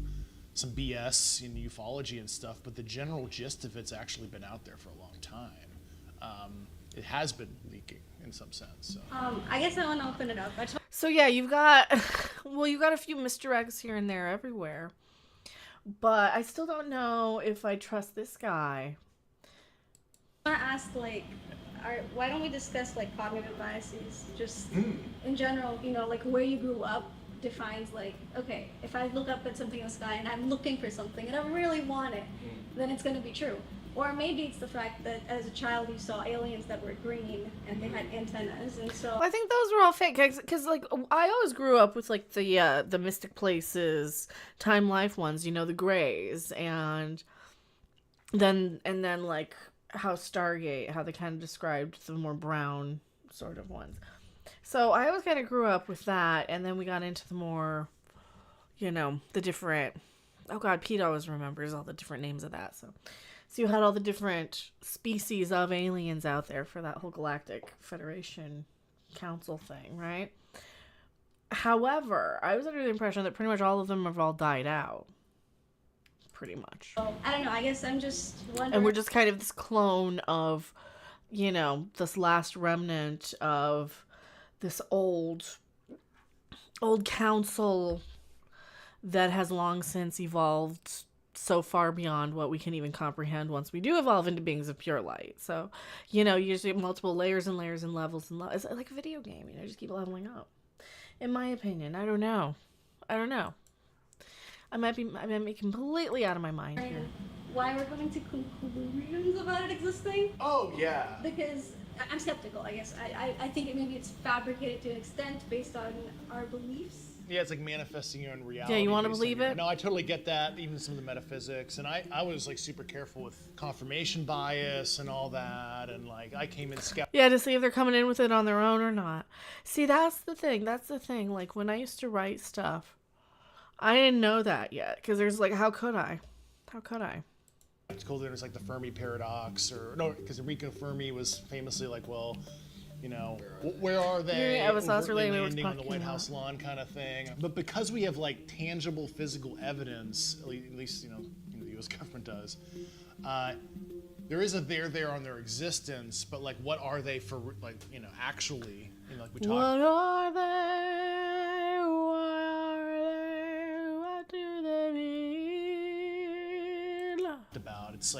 some BS in ufology and stuff, but the general gist of it's actually been out there for a long time. It has been leaking in some sense. So. I guess I want to open it up. So yeah, you've got a few misdirects here and there everywhere. But I still don't know if I trust this guy. I want to ask, why don't we discuss cognitive biases? Just in general, where you grew up defines okay, if I look up at something in the sky and I'm looking for something and I really want it, then it's going to be true. Or maybe it's the fact that as a child you saw aliens that were green and they had antennas, and so I think those were all fake, because I always grew up with the Mystic Places, Time Life ones, the Greys, and then how Stargate, how they kind of described the more brown sort of ones. So I always kind of grew up with that, and then we got into the more, the different. Oh God, Pete always remembers all the different names of that. So you had all the different species of aliens out there for that whole Galactic Federation Council thing, right? However, I was under the impression that pretty much all of them have all died out. Pretty much. I don't know, I guess I'm just wondering. And we're just kind of this clone of, this last remnant of this old council that has long since evolved so far beyond what we can even comprehend once we do evolve into beings of pure light. So, you just get multiple layers and layers and levels and it's like a video game, just keep leveling up. In my opinion, I don't know. I might be completely out of my mind here. Why we're coming to conclusions about it existing? Oh, yeah. Because I'm skeptical, I guess. I think maybe it's fabricated to an extent based on our beliefs. Yeah, it's like manifesting your own reality. Yeah, you want to believe it? No, I totally get that, even some of the metaphysics. And I was super careful with confirmation bias and all that. And I came in skeptical. Yeah, to see if they're coming in with it on their own or not. See, that's the thing. When I used to write stuff, I didn't know that yet. Because there's how could I? It's called there's the Fermi paradox, because Enrico Fermi was famously where are they? Yeah, I was overtly relating landing on the White House lawn kind of thing. But because we have tangible physical evidence, at least the U.S. government does, there is a there on their existence. But what are they for? Actually, we talk. What are they? What do they mean? About it's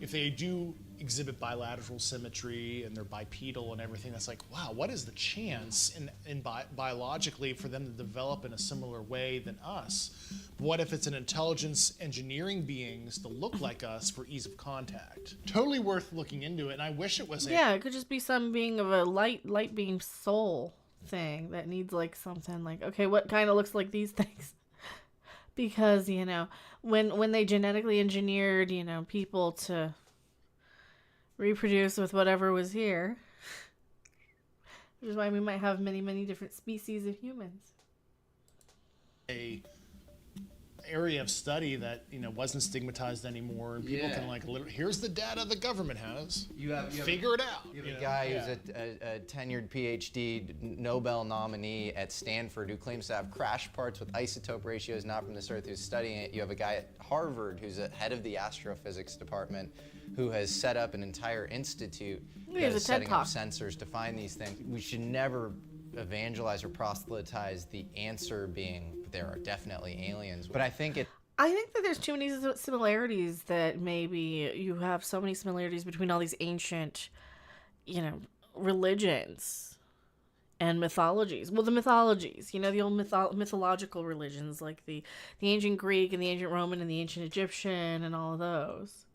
if they do exhibit bilateral symmetry and they're bipedal and everything, that's wow, what is the chance in biologically for them to develop in a similar way than us? What if it's an intelligence engineering beings to look like us for ease of contact? Totally worth looking into it, and I wish it was. Yeah, it could just be some being of a light being soul thing that needs something okay, what kind of looks like these things? Because when they genetically engineered people to reproduce with whatever was here, which is why we might have many different species of humans. A area of study that wasn't stigmatized anymore, and people can literally, here's the data the government has. Figure it out. You have a guy who's a tenured PhD Nobel nominee at Stanford who claims to have crash parts with isotope ratios not from this earth who's studying it. You have a guy at Harvard who's a head of the astrophysics department who has set up an entire institute that is setting up sensors to find these things. We should never evangelize or proselytize the answer being there are definitely aliens, but I think that there's too many similarities, that maybe you have so many similarities between all these ancient religions and mythologies. Well, the mythologies, the old mythological religions like the ancient Greek and the ancient Roman and the ancient Egyptian and all of those.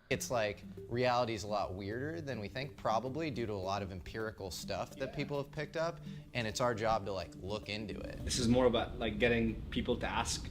It's like reality is a lot weirder than we think, probably due to a lot of empirical stuff that people have picked up, and it's our job to like look into it. This is more about like getting people to ask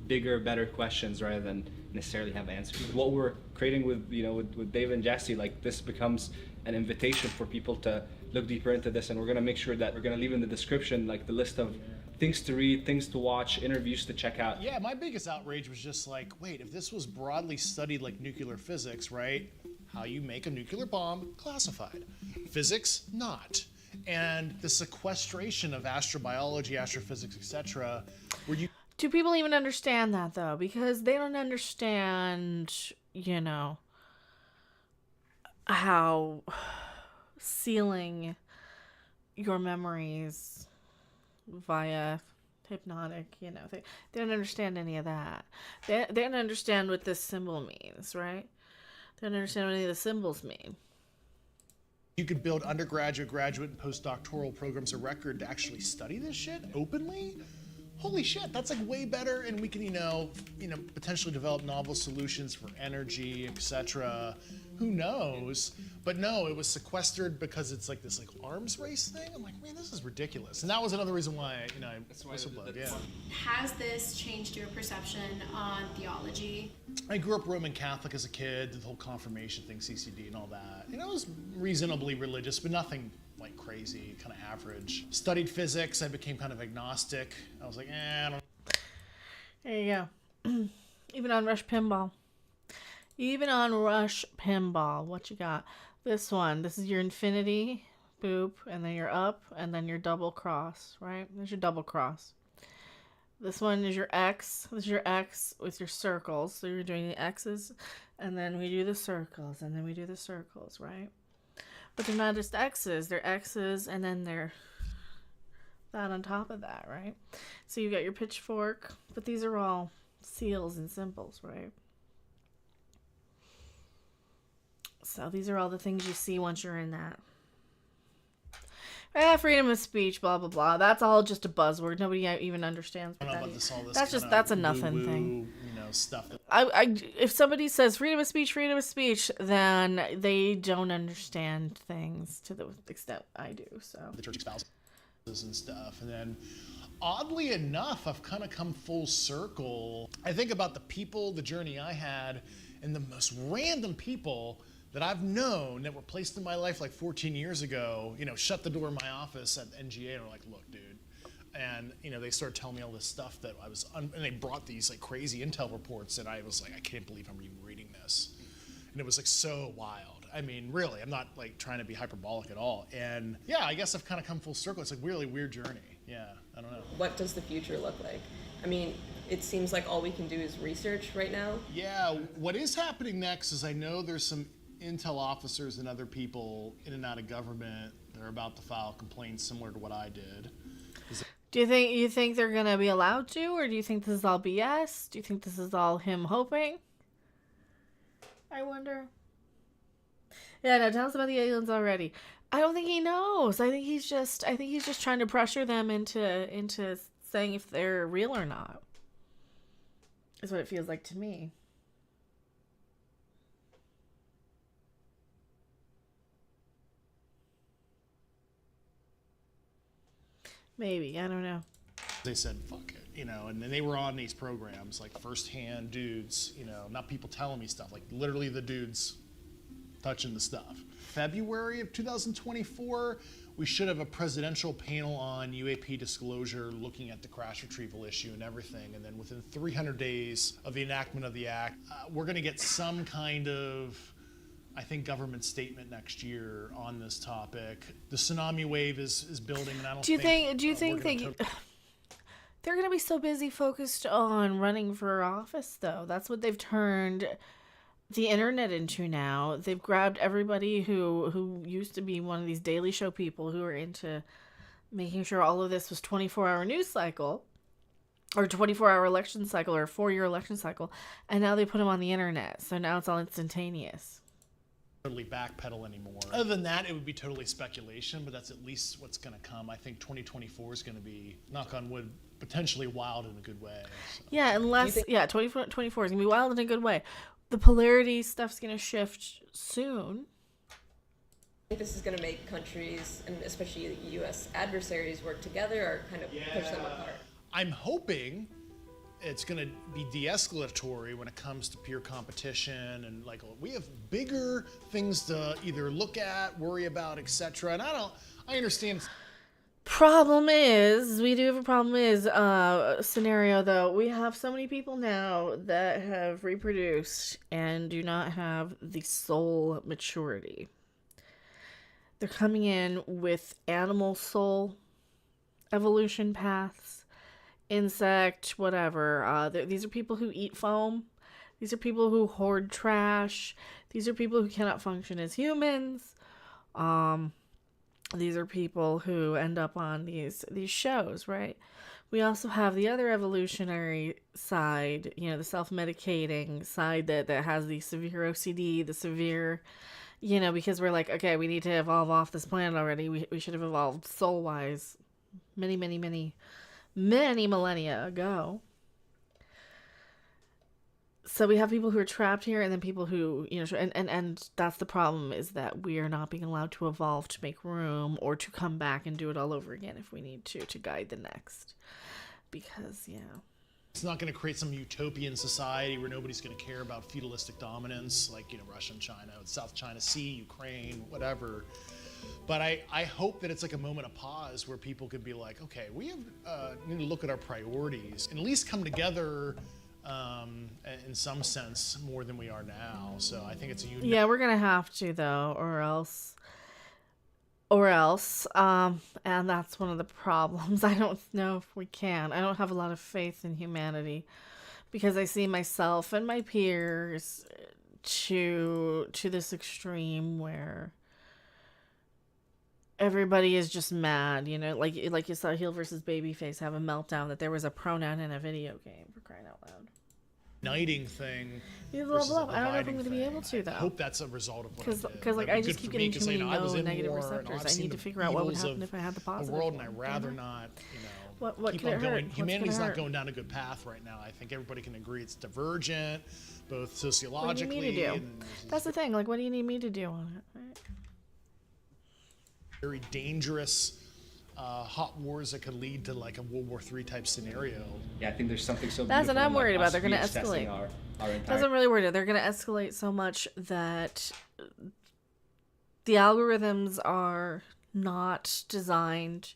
bigger, better questions rather than necessarily have answers. What we're creating with with Dave and Jesse, like this becomes an invitation for people to look deeper into this, and we're gonna make sure that we're gonna leave in the description like the list of things to read, things to watch, interviews to check out. Yeah, my biggest outrage was just like, wait, if this was broadly studied like nuclear physics, right? How you make a nuclear bomb, classified. Physics, not. And the sequestration of astrobiology, astrophysics, etc., where you... Do people even understand that, though? Because they don't understand, how sealing your memories via hypnotic, they don't understand any of that. They don't understand what this symbol means, right? They don't understand what any of the symbols mean. You could build undergraduate, graduate, and postdoctoral programs of record to actually study this shit openly. Holy shit, that's like way better, and we can, potentially develop novel solutions for energy, etc. Who knows? But no, it was sequestered because it's like this arms race thing. I'm like, man, this is ridiculous. And that was another reason why, I whistleblowed, yeah. Has this changed your perception on theology? I grew up Roman Catholic as a kid, did the whole confirmation thing, CCD and all that. I was reasonably religious, but nothing like crazy, kind of average. Studied physics, I became kind of agnostic. I was like, I don't. There you go. Even on Rush Pinball, what you got? This is your infinity, boop, and then you're up, and then your double cross, right? There's your double cross. This one is your X. This is your X with your circles. So you're doing the X's, and then we do the circles, and then we do the circles, right? But they're not just X's. They're X's, and then they're that on top of that, right? So you've got your pitchfork, but these are all seals and symbols, right? So these are all the things you see once you're in that. Freedom of speech, blah, blah, blah. That's all just a buzzword. Nobody even understands what that is. That's a nothing thing. Stuff that... if somebody says freedom of speech, then they don't understand things to the extent I do. So the church spouses and stuff. And then oddly enough, I've kind of come full circle. I think about the people, the journey I had, and the most random people that I've known that were placed in my life like 14 years ago, shut the door in my office at NGA and were like, look, dude. And, they started telling me all this stuff that I was, and they brought these like crazy intel reports, and I was like, I can't believe I'm even reading this. And it was like so wild. I mean, really, I'm not like trying to be hyperbolic at all. And yeah, I guess I've kind of come full circle. It's like a really weird journey. Yeah, I don't know. What does the future look like? I mean, it seems like all we can do is research right now. Yeah, what is happening next is I know there's some intel officers and other people in and out of government that are about to file complaints similar to what I did. Do you think they're gonna be allowed to, or do you think this is all BS? Do you think this is all him hoping? I wonder. Yeah, no, tell us about the aliens already. I don't think he knows. I think he's just trying to pressure them into saying if they're real or not. Is what it feels like to me. Maybe, I don't know. They said, fuck it, and then they were on these programs, like firsthand dudes, not people telling me stuff, like literally the dudes touching the stuff. February of 2024, we should have a presidential panel on UAP disclosure looking at the crash retrieval issue and everything. And then within 300 days of the enactment of the act, we're going to get some kind of, I think, government statement next year on this topic. The tsunami wave is building, and I don't think... Do you think they're going to be so busy focused on running for office, though? That's what they've turned the internet into now. They've grabbed everybody who used to be one of these Daily Show people who are into making sure all of this was 24-hour news cycle, or 24-hour election cycle, or a 4-year election cycle, and now they put them on the internet. So now it's all instantaneous. totally backpedal anymore. Other than that, it would be totally speculation, but that's at least what's going to come. I think 2024 is going to be, knock on wood, potentially wild in a good way. So. Yeah, unless 2024 is gonna be wild in a good way. The polarity stuff's gonna shift soon. I think this is going to make countries, and especially U.S. adversaries, work together or kind of push them apart. I'm hoping it's going to be de-escalatory when it comes to peer competition, and like we have bigger things to either look at, worry about, etc. And I understand. Problem is, we do have a problem is scenario though. We have so many people now that have reproduced and do not have the soul maturity. They're coming in with animal soul evolution paths, insect, whatever. These are people who eat foam. These are people who hoard trash. These are people who cannot function as humans. These are people who end up on these shows, right? We also have the other evolutionary side, you know, the self-medicating side that has the severe OCD, the severe, you know, because we're like, okay, we need to evolve off this planet already. We should have evolved soul-wise many millennia ago. So we have people who are trapped here, and then people who, you know, and that's the problem, is that we are not being allowed to evolve to make room or to come back and do it all over again if we need to guide the next. Because, yeah. It's not going to create some utopian society where nobody's going to care about feudalistic dominance, like, you know, Russia and China, South China Sea, Ukraine, whatever. But I hope that it's like a moment of pause where people could be like, okay, we have need to look at our priorities and at least come together in some sense more than we are now. So I think it's a unique. Yeah, we're gonna have to though, or else, and that's one of the problems. I don't know if we can. I don't have a lot of faith in humanity because I see myself and my peers to this extreme where everybody is just mad, you know, like you saw Heel versus Babyface have a meltdown that there was a pronoun in a video game, for crying out loud. Uniting thing. You level up. I don't know if I'm going to be able to though. I hope that's a result of what because like I just keep getting too many negative receptors. I need to figure out what would happen if I had the positive. The world, and I'd rather not, you know, what keep could on it hurt? going. Humanity's not going down a good path right now. I think everybody can agree it's divergent, both sociologically. What do you need me to do? That's the thing. Like, what do you need me to do on it? Right? Very dangerous hot wars that could lead to like a World War III type scenario. Yeah, I think there's something so that's what I'm like worried about. They're going to escalate. That's what I'm really worried about. They're going to escalate so much that the algorithms are not designed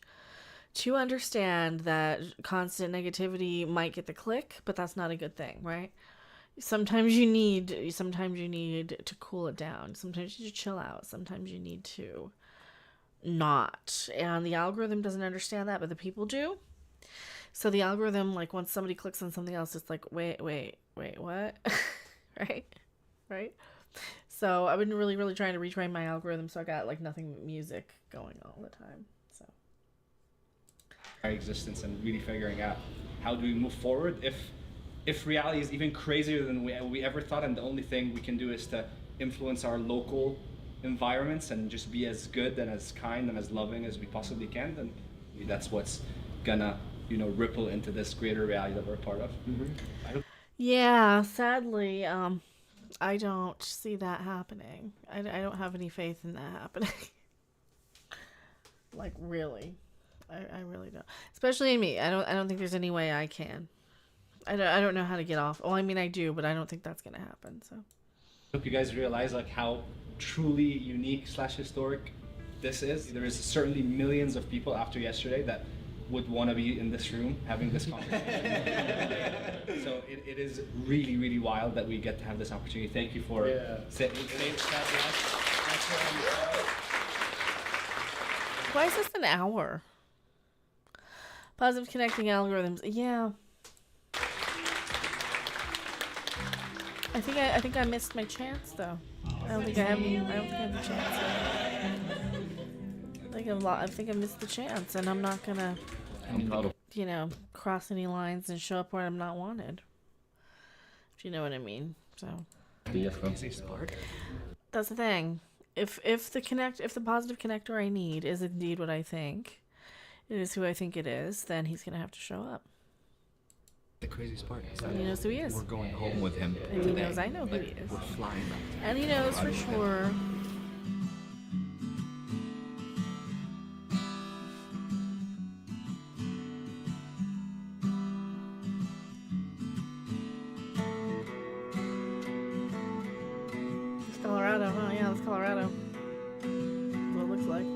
to understand that constant negativity might get the click, but that's not a good thing, right? Sometimes you need to cool it down. Sometimes you need to chill out. Sometimes you need to not, and the algorithm doesn't understand that, but the people do. So the algorithm, like, once somebody clicks on something else, it's like, wait, what? right. So I've been really trying to retrain my algorithm, so I got like nothing but music going all the time. So our existence and really figuring out how do we move forward if reality is even crazier than we ever thought, and the only thing we can do is to influence our local environments and just be as good and as kind and as loving as we possibly can, then that's what's gonna, you know, ripple into this greater reality that we're a part of. Yeah, sadly, I don't see that happening. I don't have any faith in that happening. Like, really, I really don't. Especially in me. I don't think there's any way I can. I don't know how to get off. Oh, I mean, I do, but I don't think that's gonna happen. So I hope you guys realize like how truly unique / historic this is. There is certainly millions of people after yesterday that would want to be in this room having this conversation. So it is really wild that we get to have this opportunity. Thank you for saying that. Why is this an hour? Positive connecting algorithms. Yeah. I think I missed my chance though. I don't think I have the chance. I think I missed the chance, and I'm not gonna, you know, cross any lines and show up where I'm not wanted. If you know what I mean. So. That's the thing. If the positive connector I need is indeed what I think, it is who I think it is, then he's gonna have to show up. The craziest part is that he knows who he is. we're going home with him And today. he knows I know who he is. We're flying back. And he knows for sure. It's Colorado, huh? Yeah, it's Colorado. That's what it looks like.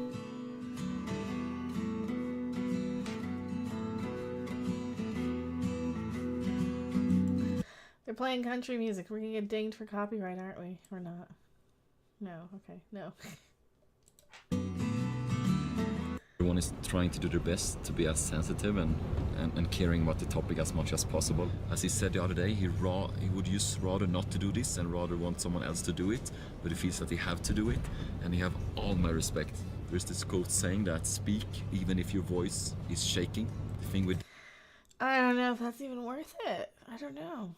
They're playing country music. We're gonna get dinged for copyright, aren't we? Or not? No. Okay. No. Everyone is trying to do their best to be as sensitive and caring about the topic as much as possible. As he said the other day, he would rather not to do this and rather want someone else to do it, but he feels that he have to do it, and he have all my respect. There's this quote saying that speak even if your voice is shaking. The thing with I don't know if that's even worth it. I don't know.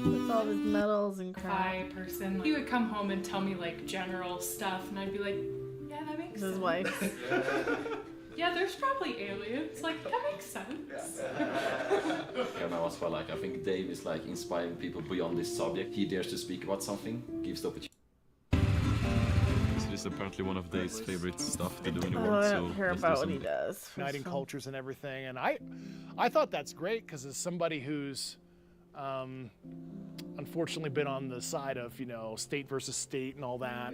With all his medals and crap. Bi person. He would come home and tell me like general stuff, and I'd be like, yeah, that makes sense. His wife. Yeah, there's probably aliens. Like, that makes sense. Yeah, no, as well, like, I think Dave is like inspiring people beyond this subject. He dares to speak about something, gives the opportunity. So this is apparently one of Dave's favorite stuff to do in the world. I don't care about what he does. Uniting cultures and everything, and I thought that's great because as somebody who's unfortunately been on the side of state versus state and all that,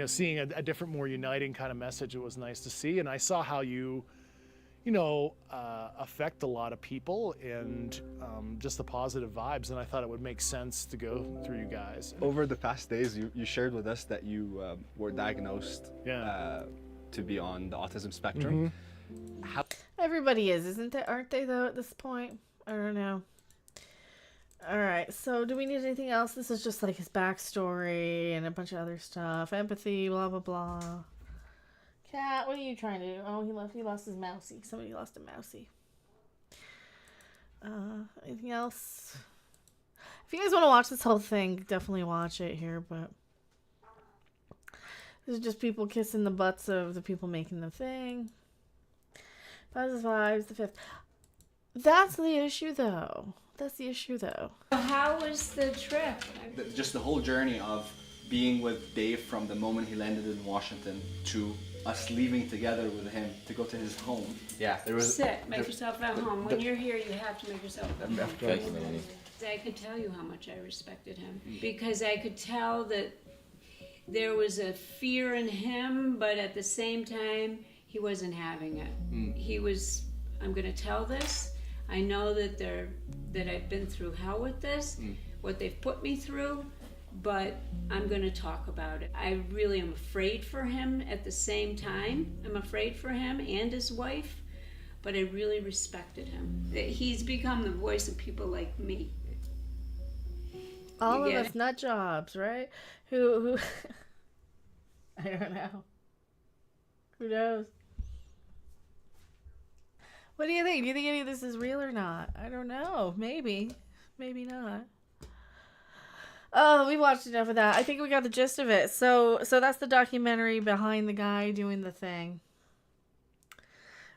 seeing a different, more uniting kind of message, it was nice to see. And I saw how you affect a lot of people and just the positive vibes, and I thought it would make sense to go through you guys. Over the past days, you shared with us that you were diagnosed to be on the autism spectrum. How Everybody is, aren't they though at this point? I don't know. Alright, so do we need anything else? This is just like his backstory and a bunch of other stuff. Empathy, blah blah blah. Cat, what are you trying to do? Oh, he lost his mousey. Somebody lost a mousey. Anything else? If you guys want to watch this whole thing, definitely watch it here, but this is just people kissing the butts of the people making the thing. Positive vibes, the 5th. That's the issue though. How was the trip? just the whole journey of being with Dave from the moment he landed in Washington to us leaving together with him to go to his home. Yeah, there was. Make yourself at home. When you're here, you have to make yourself at home. I could tell you how much I respected him because I could tell that there was a fear in him, but at the same time, he wasn't having it. He was, I'm going to tell this. I know that I've been through hell with this, what they've put me through, but I'm going to talk about it. I really am afraid for him at the same time. I'm afraid for him and his wife, but I really respected him. He's become the voice of people like me. All of us nut jobs, right? Who I don't know. Who knows? What do you think? Do you think any of this is real or not? I don't know. Maybe. Maybe not. Oh, we watched enough of that. I think we got the gist of it. So that's the documentary behind the guy doing the thing.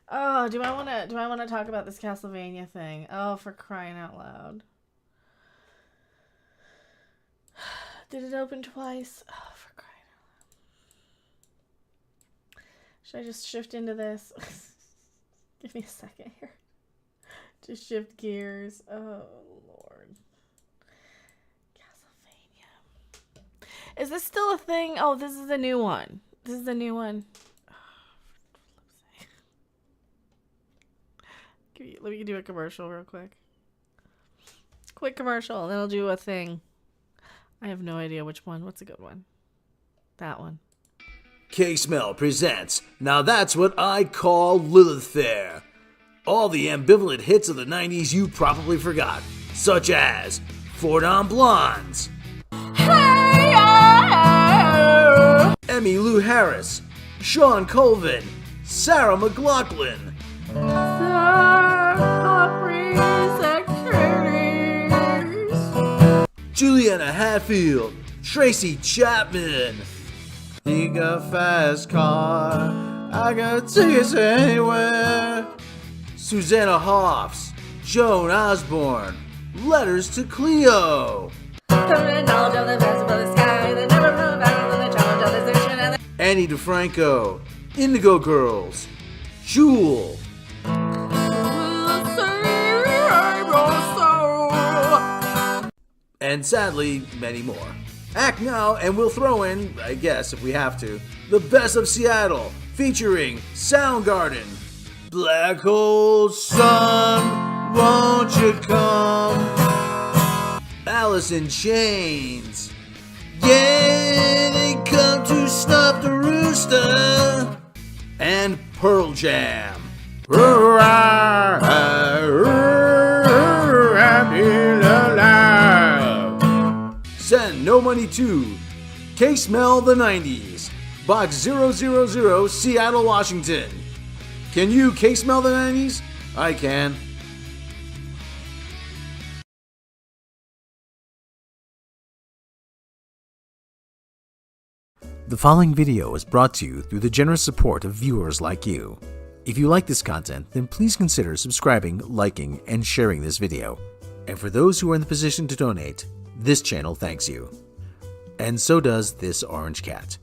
Oh, do I want to talk about this Castlevania thing? Oh, for crying out loud. Did it open twice? Oh, for crying out loud. Should I just shift into this? Give me a second here. Just shift gears. Oh, Lord. Castlevania. Is this still a thing? Oh, this is the new one. This is the new one. Let me do a commercial real quick. Quick commercial, and then I'll do a thing. I have no idea which one. What's a good one? That one. K-Smell presents Now That's What I Call Lilith Fair. All the ambivalent hits of the 90s you probably forgot, such as Four Non Blondes, Emmy Lou Harris, Sean Colvin, Sarah McLachlan, Juliana Hatfield, Tracy Chapman. He got a fast car, I got tickets anywhere. Susanna Hoffs, Joan Osborne, Letters to Cleo. Annie DeFranco, Indigo Girls, Jewel. And sadly, many more. Act now and we'll throw in, I guess if we have to, the best of Seattle, featuring Soundgarden. Black hole sun, won't you come? Alice in Chains. Yeah, they come to snuff the rooster. And Pearl Jam. Send no money to K-Smell the 90s, Box 000, Seattle, Washington. Can you K-Smell the 90s? I can. The following video is brought to you through the generous support of viewers like you. If you like this content, then please consider subscribing, liking, and sharing this video. And for those who are in the position to donate, this channel thanks you. And so does this orange cat.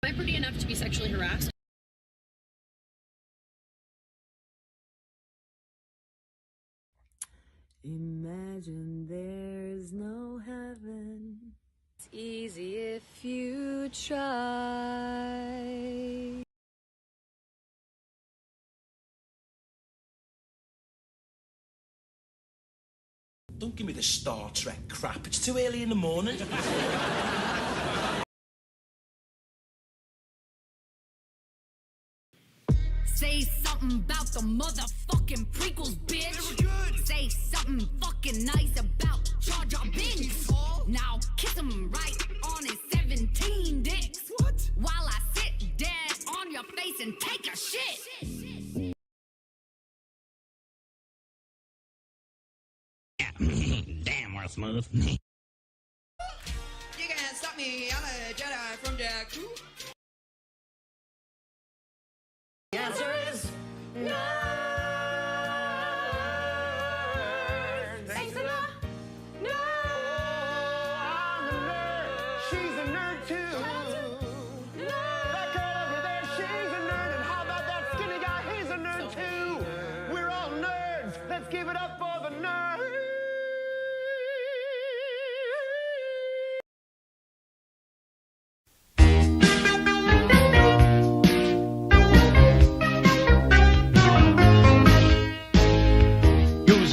Am I pretty enough to be sexually harassed? Imagine there's no heaven. It's easy if you try. Don't give me the Star Trek crap. It's too early in the morning. Say something about the motherfucking prequels, bitch. Say something fucking nice about Jar Jar Binks. Now kiss him right on his 17 dicks. What? While I sit dead on your face and take a shit. Damn, we're smooth. You can't stop me, I'm a Jedi from Jakku. The answer is no. Thanks a lot. No. I'm a nerd. She's a nerd too. That girl over there, she's a nerd. And how about that skinny guy? He's a nerd too. We're all nerds. Let's give it up for the nerds.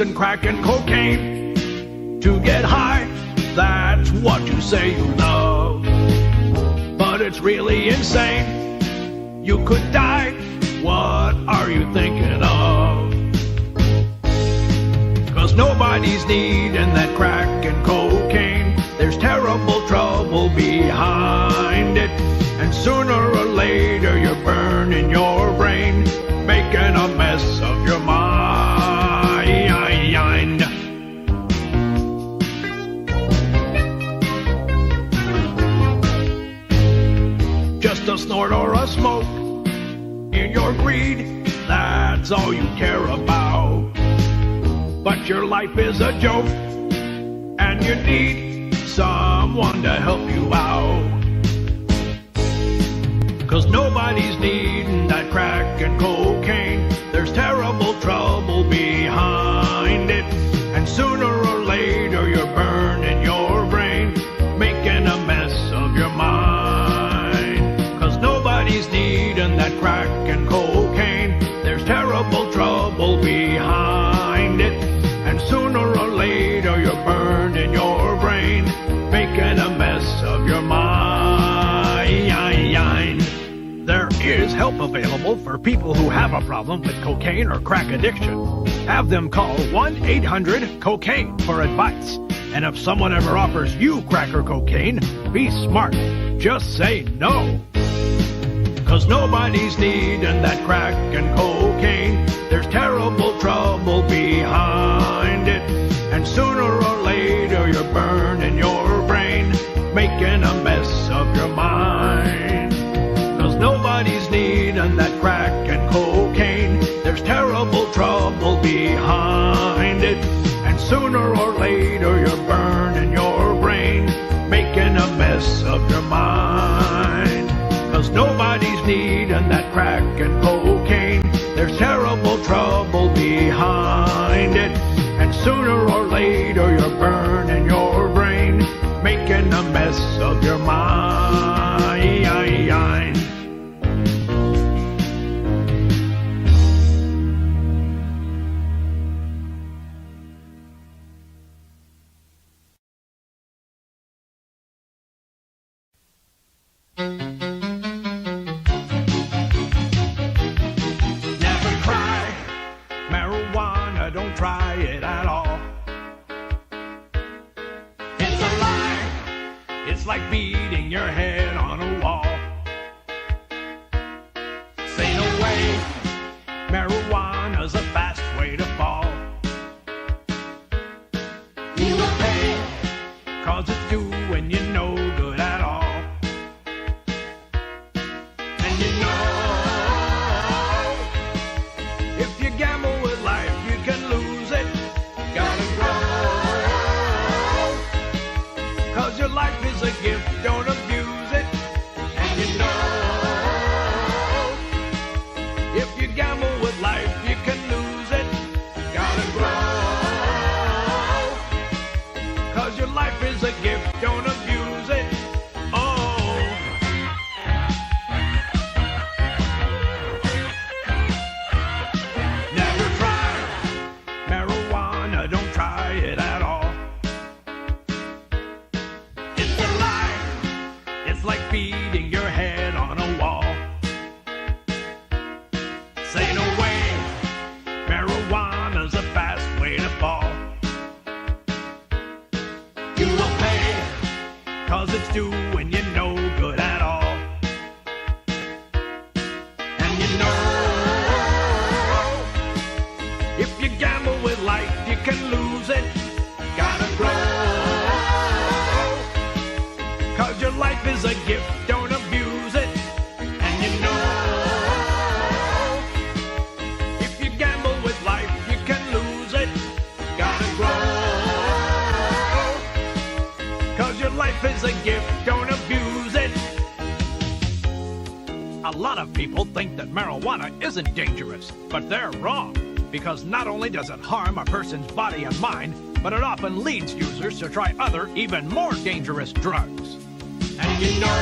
And crack and cocaine to get high, that's what you say you love, but it's really insane. You could die, what are you thinking of? 'Cause nobody's needing that crack and cocaine. There's terrible trouble behind it, and sooner or later you're burning your brain, making a mess of your mind. Just a snort or a smoke in your greed that's all you care about. But your life is a joke, and you need someone to help you out. 'Cause nobody's needing that crack and cocaine. There's terrible trouble behind it, and sooner or later you're burning your brain, making a mess of your mind. 'Cause nobody's needing that crack and cocaine. There's terrible trouble behind it, and sooner or later you're burning your brain, making a mess of your mind. There is help available for people who have a problem with cocaine or crack addiction. Have them call 1-800-COCAINE for advice. And if someone ever offers you crack or cocaine, be smart. Just say no. 'Cause nobody's needing that crack and cocaine. There's terrible trouble behind it, and sooner or later you're burning your brain, making a mess of your mind. 'Cause nobody's needing that crack and cocaine. There's terrible trouble behind it, and sooner or later you're burning your brain, making a mess of your mind. 'Cause nobody's needing that crack and cocaine. There's terrible trouble behind it, and sooner or later you're burning your brain, making a mess of your mind. Never try marijuana, don't try it at all. It's a lie, it's like beating your head on a wall. Say no way, marijuana's a fast way to fall. You will pay, 'cause it's doing you no good at all. And you know, if you gamble with life, you can lose it. Gotta grow, 'cause your life is a gift, don't abuse it. And you know, if you gamble with life, you can lose it. Gotta grow, 'cause your life is a gift, don't abuse it. Oh. Never try marijuana, don't try it at all. It's a lie, it's like beating your head on a wall. Say no way, marijuana's a fast way to fall. You will pay, 'cause it's doing you no good at all. And you know, if you gamble with life, you can lose it. Gotta grow, 'cause your life is a gift, don't abuse it. And you know, if you gamble with life, you can lose it. Gotta grow, 'cause your life is a gift, don't abuse it. A lot of people think that marijuana isn't dangerous, but they're wrong. Because not only does it harm a person's body and mind, but it often leads users to try other, even more dangerous drugs. And you know,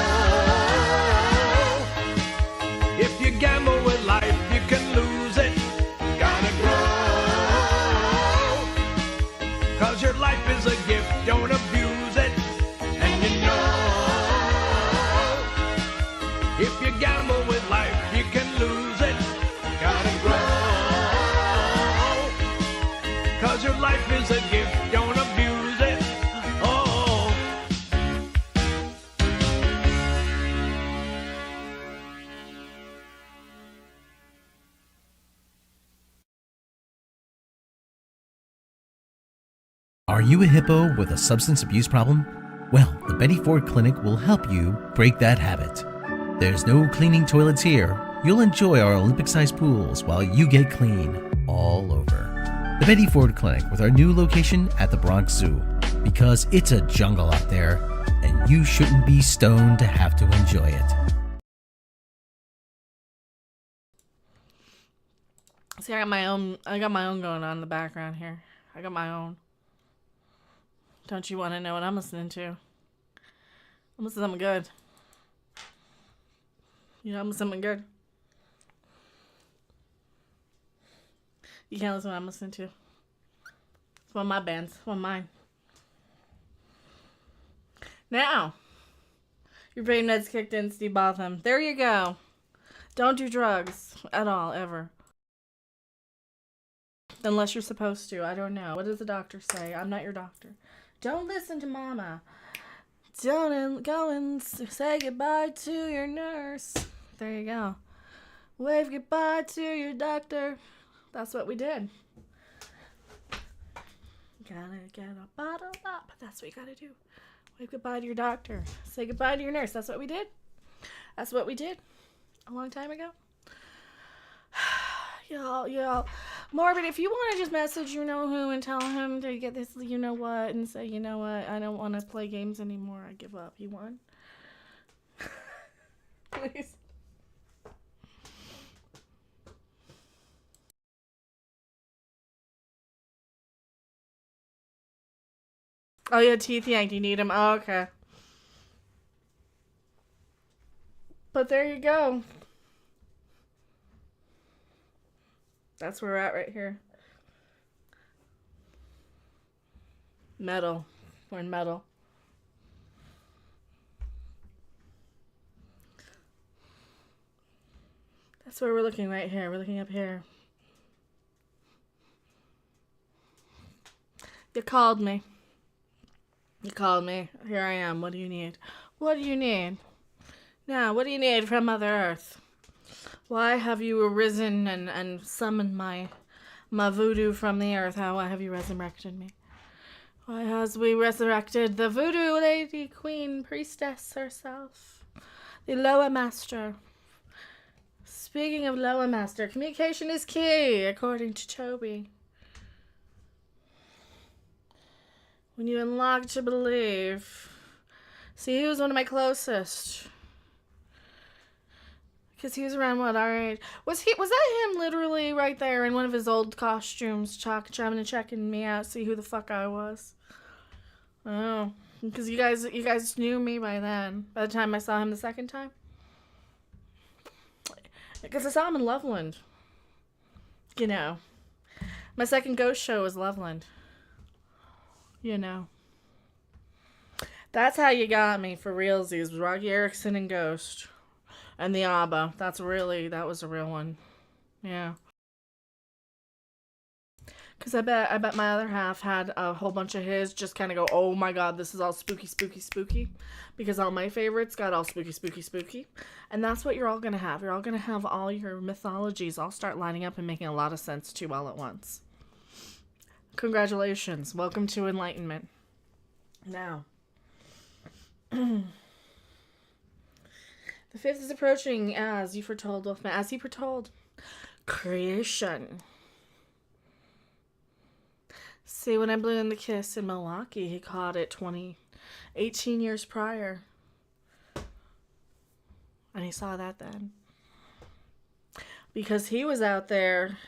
if you gamble with life, you can lose it. Gotta grow, 'cause your life is a gift, don't abuse it. And you know, if you gamble with life, you can lose it. Gotta grow, 'cause your life is a gift, don't abuse it. Oh. Are you a hippo with a substance abuse problem? Well, the Betty Ford Clinic will help you break that habit. There's no cleaning toilets here, You'll enjoy our Olympic-sized pools while you get clean all over. The Betty Ford Clinic with our new location at the Bronx Zoo. Because it's a jungle out there, and you shouldn't be stoned to have to enjoy it. See, I got my own going on in the background here. I got my own. Don't you want to know what I'm listening to? I'm listening to something good. You know, I'm listening to something good. You can't listen to what I'm listening to. It's one of my bands. It's one of mine. Now, your brain meds kicked in, Steve Botham. There you go. Don't do drugs at all, ever. Unless you're supposed to. I don't know. What does the doctor say? I'm not your doctor. Don't listen to mama. Don't go and say goodbye to your nurse. There you go. Wave goodbye to your doctor. That's what we did. Gotta get a bottle up. That's what you gotta do. Wave goodbye to your doctor. Say goodbye to your nurse. That's what we did. That's what we did a long time ago. Y'all. Morbid, if you want to just message you know who and tell him to get this you know what and say, you know what, I don't want to play games anymore. I give up. You won? Please. Oh, yeah, teeth yanked. You need them. Oh, okay. But there you go. That's where we're at right here. Metal. We're in metal. That's where we're looking right here. We're looking up here. You called me. You called me. Here I am. What do you need? What do you need? Now, what do you need from Mother Earth? Why have you arisen and summoned my voodoo from the earth? Why have you resurrected me? Why has we resurrected the voodoo lady, queen, priestess herself? The Loa Master. Speaking of Loa Master, communication is key, according to Toby. When you unlock to believe. See, he was one of my closest. Because he was around what, our age? Was that him literally right there in one of his old costumes, trying to checking me out, see who the fuck I was? Oh, because you guys knew me by then. By the time I saw him the second time. Because I saw him in Loveland. You know. My second ghost show was Loveland. You know. That's how you got me for realsies. Rocky Erickson and Ghost. And the ABBA. That was a real one. Yeah. Because I bet my other half had a whole bunch of his just kind of go, oh my god, this is all spooky, spooky, spooky. Because all my favorites got all spooky, spooky, spooky. And that's what you're all going to have. You're all going to have all your mythologies all start lining up and making a lot of sense too all at once. Congratulations. Welcome to enlightenment. Now. The fifth is approaching, as you foretold, Wolfman. As he foretold. Creation. See, when I blew in the kiss in Milwaukee, he caught it 18 years prior. And he saw that then. Because he was out there.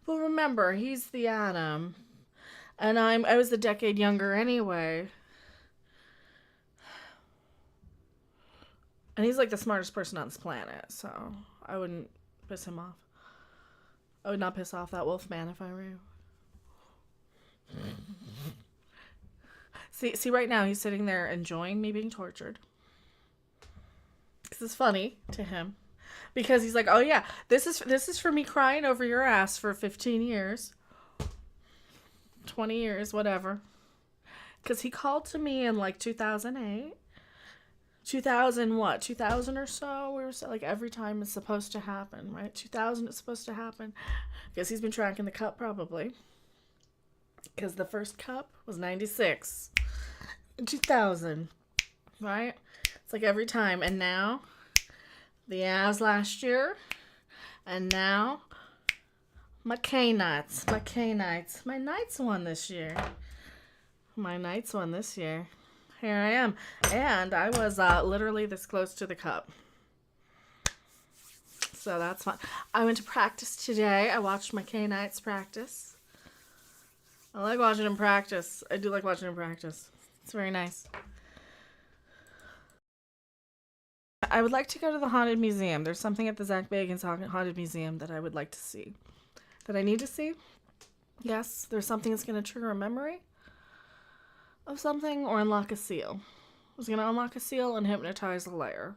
Well, remember, he's the atom. And I was a decade younger anyway. And he's like the smartest person on this planet, so I wouldn't piss him off. I would not piss off that Wolfman if I were you. See, right now he's sitting there enjoying me being tortured. This is funny to him. Because he's like, oh yeah, this is for me crying over your ass for 15 years. 20 years, whatever. Because he called to me in like 2008. 2000 what? 2000 or so? We were like every time it's supposed to happen, right? 2000 it's supposed to happen. Guess he's been tracking the cup probably. Because the first cup was 96. In 2000. right? It's like every time. And now, the Avs last year, and now, my K-Knights. My K-Knights. My Knights won this year. My Knights won this year. Here I am. And I was literally this close to the cup. So that's fun. I went to practice today. I watched my K-Knights practice. I like watching them practice. I do like watching them practice. It's very nice. I would like to go to the Haunted Museum. There's something at the Zach Bagans Haunted Museum that I would like to see. That I need to see. Yes, there's something that's going to trigger a memory of something or unlock a seal. I was going to unlock a seal and hypnotize a layer.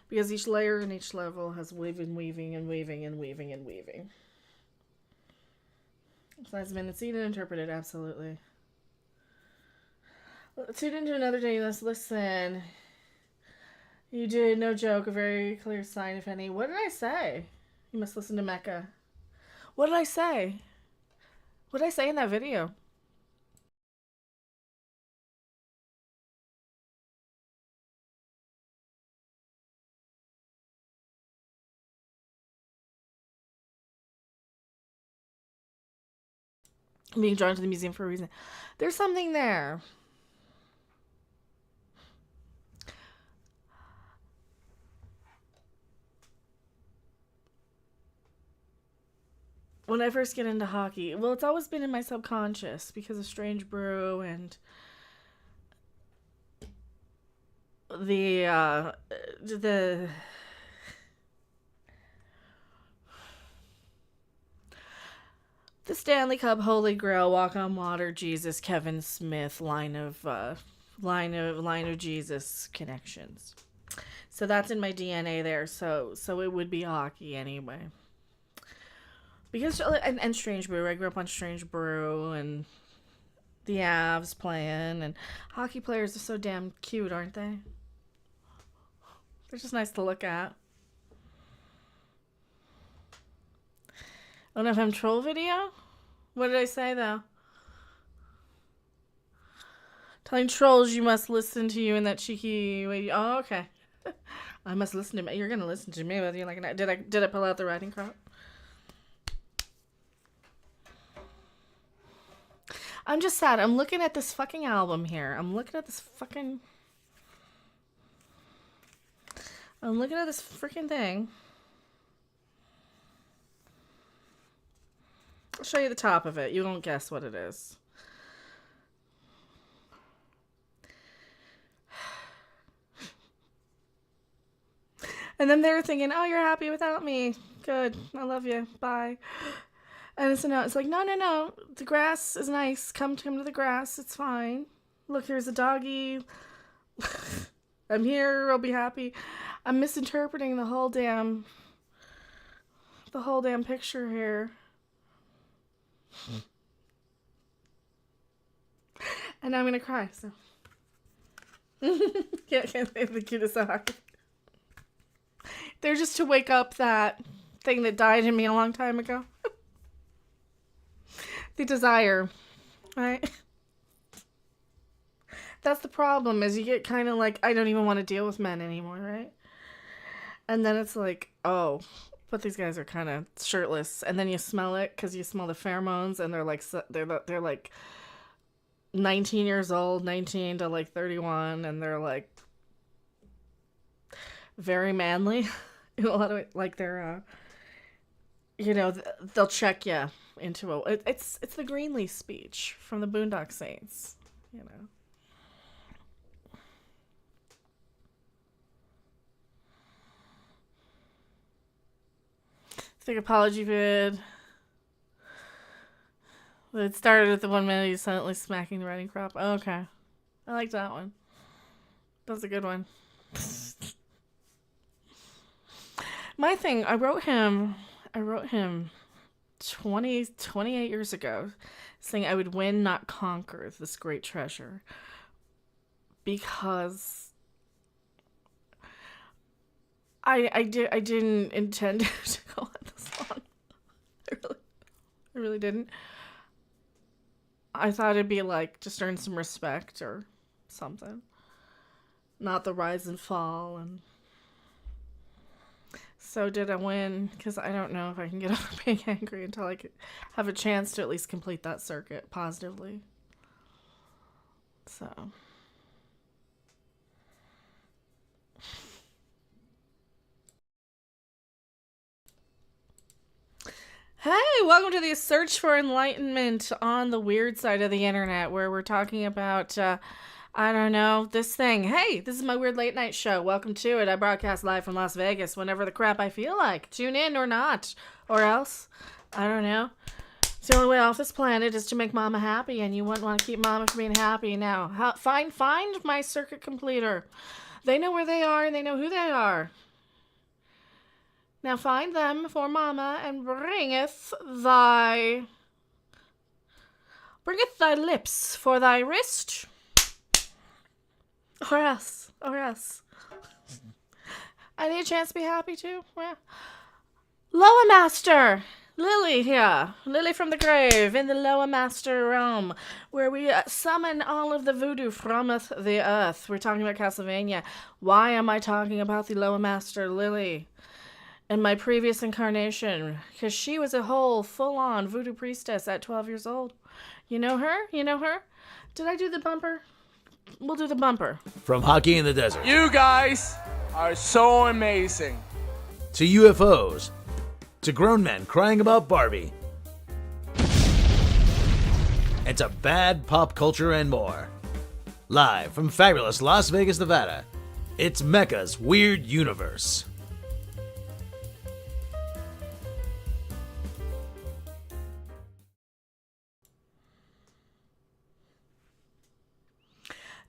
Because each layer in each level has weaving, weaving, and weaving, and weaving, and weaving. Besides been seen and interpreted, absolutely. Tune into another day. Let's listen. You did, no joke, a very clear sign, if any. What did I say? You must listen to Mecha. What did I say? What did I say in that video? I'm being drawn to the museum for a reason. There's something there. When I first get into hockey, well, it's always been in my subconscious because of Strange Brew and the Stanley Cup, Holy Grail, Walk on Water, Jesus, Kevin Smith line of Jesus connections. So that's in my DNA there. So it would be hockey anyway. Because and Strange Brew, I grew up on Strange Brew and the Avs playing, and hockey players are so damn cute, aren't they? They're just nice to look at. Oh, FM troll video? What did I say though? Telling trolls you must listen to you in that cheeky way. Oh, okay. I must listen to me. You're gonna listen to me whether you like it or not. Did I pull out the writing crop? I'm just sad. I'm looking at this fucking album here. I'm looking at this freaking thing. I'll show you the top of it. You won't guess what it is. And then they're thinking, oh, you're happy without me. Good. I love you. Bye. And it's like, no. The grass is nice. Come to the grass. It's fine. Look, here's a doggy. I'm here. I'll be happy. I'm misinterpreting the whole damn picture here. And now I'm gonna cry. So can't say the cutest song. They're just to wake up that thing that died in me a long time ago. The desire, right? That's the problem, is you get kind of like, I don't even want to deal with men anymore, right? And then it's like, oh, but these guys are kind of shirtless, and then you smell it because you smell the pheromones, and they're like 19 years old, 19 to like 31, and they're like very manly in a lot of like they're they'll check you into it's the Greenleaf speech from the Boondock Saints, Big apology vid. It started with the 1 minute he's silently smacking the writing crop. Oh, okay. I like that one. That's a good one. My thing, I wrote him 28 years ago saying I would win, not conquer this great treasure. Because I didn't intend to go on this long. I really didn't. I thought it'd be like just earn some respect or something. not the rise and fall. And so did I win? Because I don't know if I can get over being angry until I could have a chance to at least complete that circuit positively. So. Hey, welcome to the Search for Enlightenment on the weird side of the internet, where we're talking about, I don't know, this thing. Hey, this is my weird late night show. Welcome to it. I broadcast live from Las Vegas whenever the crap I feel like. Tune in or not. Or else, I don't know. It's the only way off this planet is to make Mama happy, and you wouldn't want to keep Mama from being happy. Now, find my circuit completer. They know where they are, and they know who they are. Now find them for Mama, and bringeth thy lips for thy wrist, or else. I need a chance to be happy too. Yeah. Lower Master Lily here, Lily from the grave in the Lower Master realm, where we summon all of the voodoo frometh the earth. We're talking about Castlevania. Why am I talking about the Lower Master Lily? In my previous incarnation, because she was a whole full-on voodoo priestess at 12 years old. You know her? Did I do the bumper? We'll do the bumper. From hockey in the desert You guys are so amazing. to UFOs to grown men crying about Barbie and to bad pop culture and more. Live from fabulous Las Vegas, Nevada, it's Mecha's Weird Universe.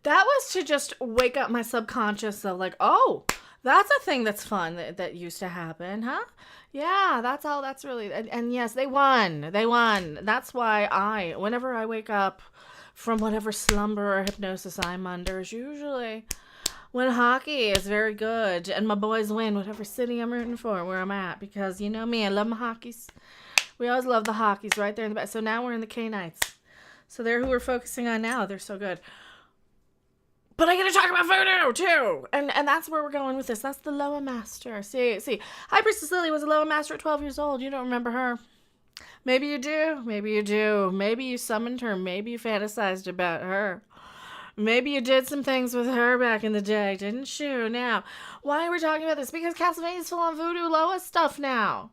That was to just wake up my subconscious of like, oh, that's a thing that's fun that used to happen, huh? Yeah, that's really, and yes, they won. That's why whenever I wake up from whatever slumber or hypnosis I'm under, is usually when hockey is very good and my boys win, whatever city I'm rooting for, where I'm at, because you know me, I love my hockeys. We always love the hockeys right there in the back. So now we're in the K-Knights. So they're who we're focusing on now. They're so good. But I gotta talk about voodoo too, and that's where we're going with this. That's the Lower Master. See, High Priestess Lily was a Lower Master at 12 years old. You don't remember her? Maybe you do. Maybe you summoned her. Maybe you fantasized about her. Maybe you did some things with her back in the day, didn't you? Now, why are we talking about this? Because Castlevania's full on voodoo Loa stuff now.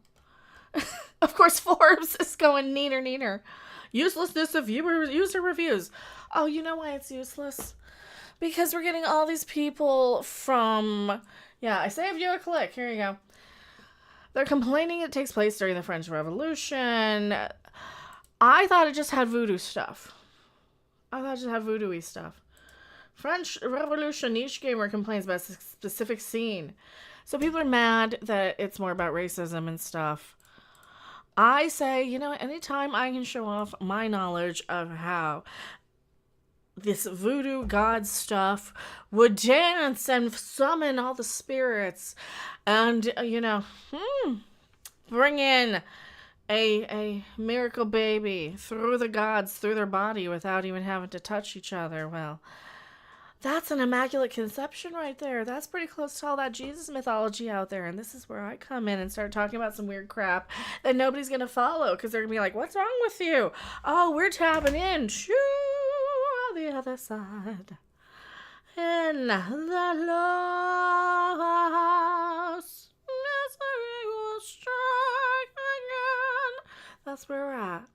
Of course, Forbes is going neater. Uselessness of user reviews. Oh, you know why it's useless? Because we're getting all these people from... Yeah, I saved you a click. Here you go. They're complaining it takes place during the French Revolution. I thought it just had voodoo stuff. I thought it just had voodoo-y stuff. French Revolution, each gamer complains about a specific scene. So people are mad that it's more about racism and stuff. I say, anytime I can show off my knowledge of how this voodoo god stuff would dance and summon all the spirits and, bring in a miracle baby through the gods, through their body without even having to touch each other. Well, that's an immaculate conception right there. That's pretty close to all that Jesus mythology out there. And this is where I come in and start talking about some weird crap that nobody's going to follow because they're going to be like, what's wrong with you? Oh, we're tapping in to the other side. In the lost, misery will strike again. That's where we're at.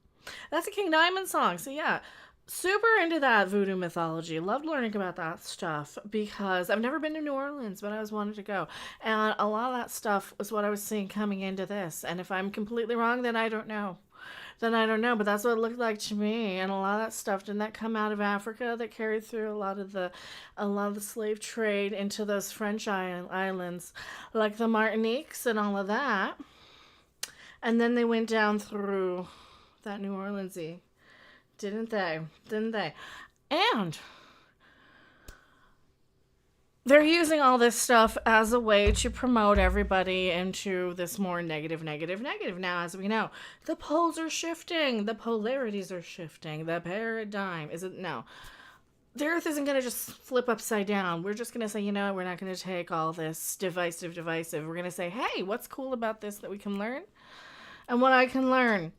That's a King Diamond song. So yeah, super into that voodoo mythology. Loved learning about that stuff because I've never been to New Orleans, but I always wanted to go. And a lot of that stuff was what I was seeing coming into this. And if I'm completely wrong, then I don't know. But that's what it looked like to me. And a lot of that stuff, didn't that come out of Africa that carried through a lot of the slave trade into those French islands, like the Martiniques and all of that. And then they went down through that New Orleans-y. Didn't they? And they're using all this stuff as a way to promote everybody into this more negative. Now, as we know, the poles are shifting. The polarities are shifting. The paradigm isn't. No. the earth isn't going to just flip upside down. We're just going to say, you know, we're not going to take all this divisive. We're going to say, hey, what's cool about this that we can learn? And what I can learn.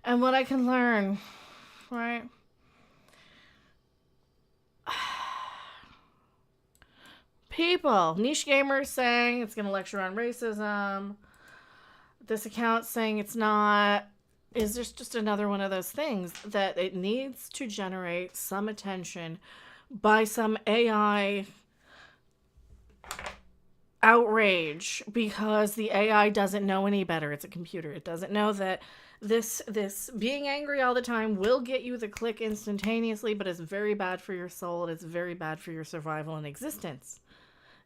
And what I can learn, right? People, niche gamers saying it's going to lecture on racism. This account saying it's not. Is there's just another one of those things that it needs to generate some attention by some AI outrage, because the AI doesn't know any better. It's a computer. It doesn't know that this being angry all the time will get you the click instantaneously, but it's very bad for your soul. It's very bad for your survival and existence,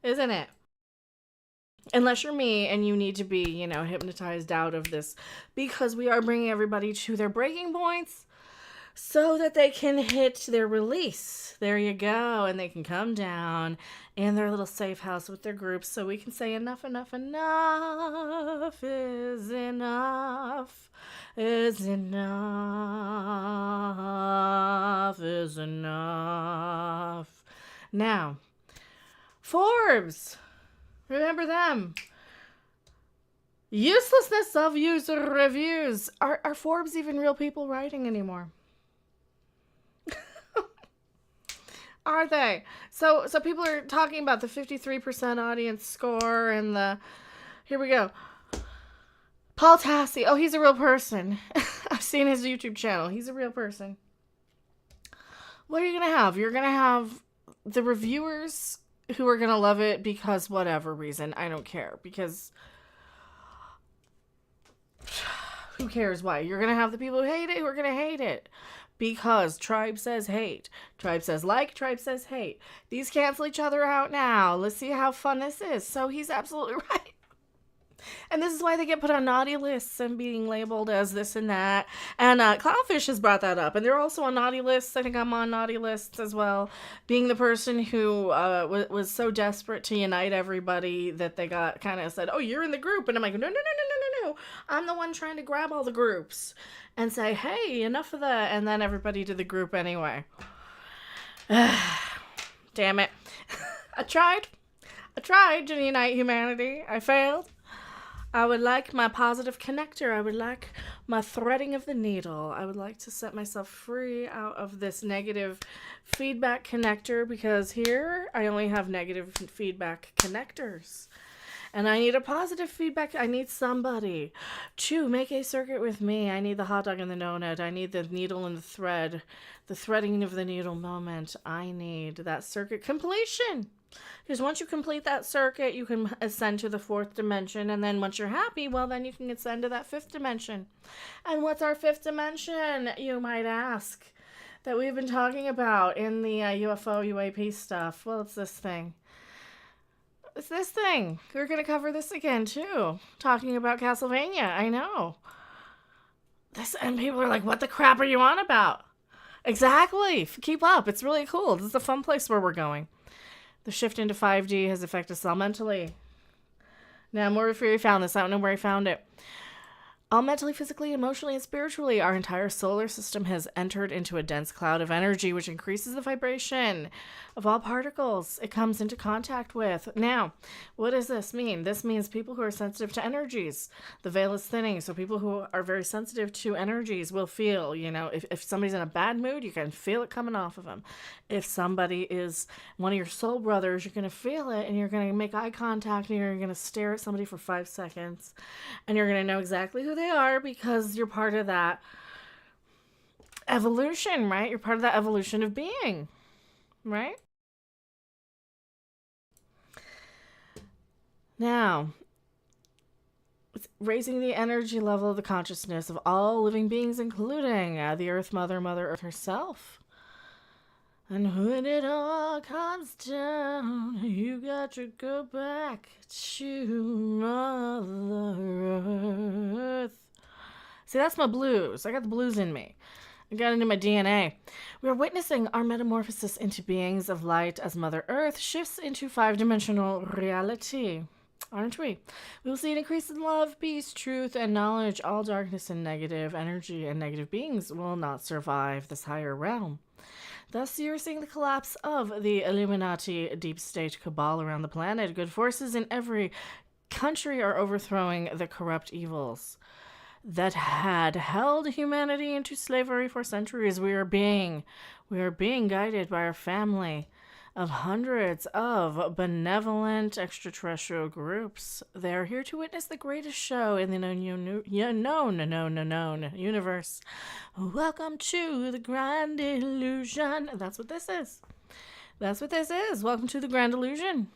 isn't it? Unless you're me and you need to be, you know, hypnotized out of this, because we are bringing everybody to their breaking points so that they can hit their release. There you go. And they can come down in their little safe house with their groups, so we can say enough is enough is enough. Now, Forbes. Remember them. Uselessness of user reviews. Are Forbes even real people writing anymore? Are they? So people are talking about the 53% audience score and the... Here we go. Paul Tassi. Oh, he's a real person. I've seen his YouTube channel. He's a real person. What are you going to have? You're going to have the reviewers who are going to love it because whatever reason. I don't care. Because who cares why? You're going to have the people who hate it who are going to hate it. Because Tribe says hate. Tribe says like. Tribe says hate. These cancel each other out now. Let's see how fun this is. So he's absolutely right. And this is why they get put on naughty lists and being labeled as this and that. And Clownfish has brought that up. And they're also on naughty lists. I think I'm on naughty lists as well. Being the person who was so desperate to unite everybody that they got kind of said, oh, you're in the group. And I'm like, no. I'm the one trying to grab all the groups and say, hey, enough of that. And then everybody did the group anyway. Damn it. I tried to unite humanity. I failed. I would like my positive connector. I would like my threading of the needle. I would like to set myself free out of this negative feedback connector, because here I only have negative feedback connectors. And I need a positive feedback. I need somebody to make a circuit with me. I need the hot dog and the donut. I need the needle and the thread. The threading of the needle moment. I need that circuit completion. Because once you complete that circuit, you can ascend to the 4th dimension. And then once you're happy, well, then you can ascend to that 5th dimension. And what's our 5th dimension, you might ask, that we've been talking about in the UFO, UAP stuff? Well, it's this thing. It's this thing. We're going to cover this again, too. Talking about Castlevania. I know. And people are like, what the crap are you on about? Exactly. Keep up. It's really cool. This is a fun place where we're going. The shift into 5D has affected us all mentally. Now, I'm where he found this. I don't know where he found it. All mentally, physically, emotionally, and spiritually, our entire solar system has entered into a dense cloud of energy, which increases the vibration of all particles it comes into contact with. Now, what does this mean? This means people who are sensitive to energies. The veil is thinning, so people who are very sensitive to energies will feel, you know, if somebody's in a bad mood, you can feel it coming off of them. If somebody is one of your soul brothers, you're going to feel it, and you're going to make eye contact, and you're going to stare at somebody for 5 seconds, and you're going to know exactly who they are, because you're part of that evolution, right? You're part of that evolution of being, right? Now, it's raising the energy level of the consciousness of all living beings, including the Earth Mother, Mother Earth herself. And when it all comes down, you got to go back to Mother Earth. See, that's my blues. I got the blues in me. I got it in my DNA. We are witnessing our metamorphosis into beings of light as Mother Earth shifts into 5-dimensional reality. Aren't we? We will see an increase in love, peace, truth, and knowledge. All darkness and negative energy and negative beings will not survive this higher realm. Thus, you're seeing the collapse of the Illuminati deep state cabal around the planet. Good forces in every country are overthrowing the corrupt evils that had held humanity into slavery for centuries. We are being guided by our family of hundreds of benevolent extraterrestrial groups. They are here to witness the greatest show in the known universe. Welcome to the Grand Illusion. That's what this is. That's what this is. Welcome to the Grand Illusion.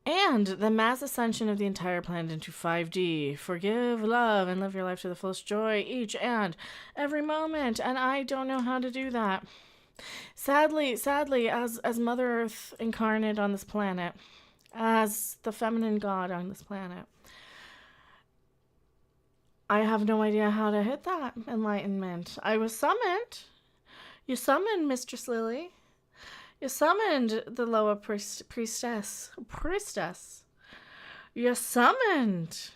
And the mass ascension of the entire planet into 5D. Forgive, love, and live your life to the fullest joy each and every moment. And I don't know how to do that. Sadly, as Mother Earth incarnate on this planet, as the feminine god on this planet, I have no idea how to hit that enlightenment. I was summoned. You summoned Mistress Lily. You summoned the lower priestess. You summoned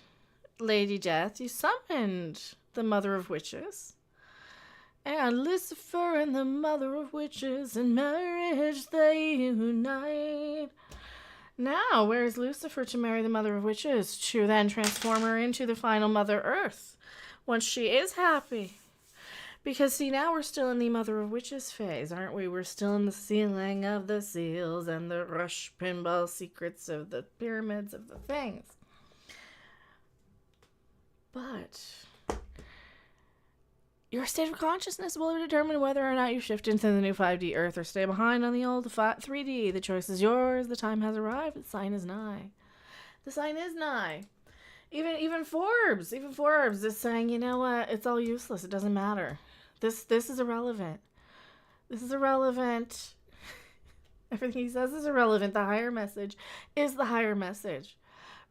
Lady Death. You summoned the Mother of Witches. And Lucifer and the Mother of Witches in marriage they unite. Now, where is Lucifer to marry the Mother of Witches, to then transform her into the final Mother Earth, once she is happy? Because, see, now we're still in the Mother of Witches phase, aren't we? We're still in the sealing of the seals and the rush pinball secrets of the pyramids of the things. But your state of consciousness will determine whether or not you shift into the new 5D Earth or stay behind on the old 3D. The choice is yours. The time has arrived. The sign is nigh. The sign is nigh. Even Forbes is saying, you know what? It's all useless. It doesn't matter. This is irrelevant. This is irrelevant. Everything he says is irrelevant. The higher message is the higher message,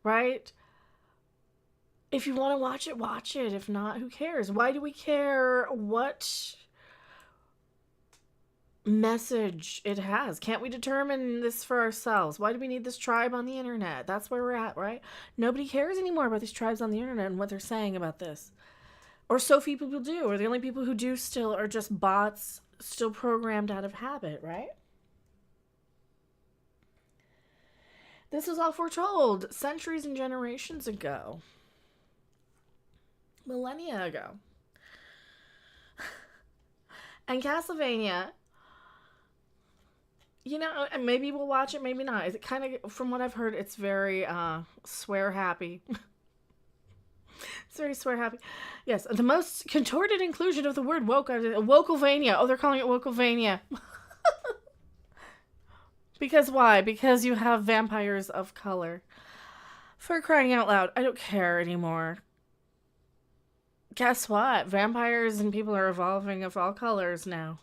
right? If you want to watch it, watch it. If not, who cares? Why do we care what message it has? Can't we determine this for ourselves? Why do we need this tribe on the internet? That's where we're at, right? Nobody cares anymore about these tribes on the internet and what they're saying about this. Or so few people do. Or the only people who do still are just bots, still programmed out of habit, right? This was all foretold centuries and generations ago. Millennia ago. And Castlevania, you know, maybe we'll watch it, maybe not. Is it kind of, from what I've heard, it's very swear happy. It's very swear happy. Yes, the most contorted inclusion of the word woke. Wokelvania. Oh, they're calling it Wokelvania. Because why? Because you have vampires of color. For crying out loud, I don't care anymore. Guess what? Vampires and people are evolving of all colors now.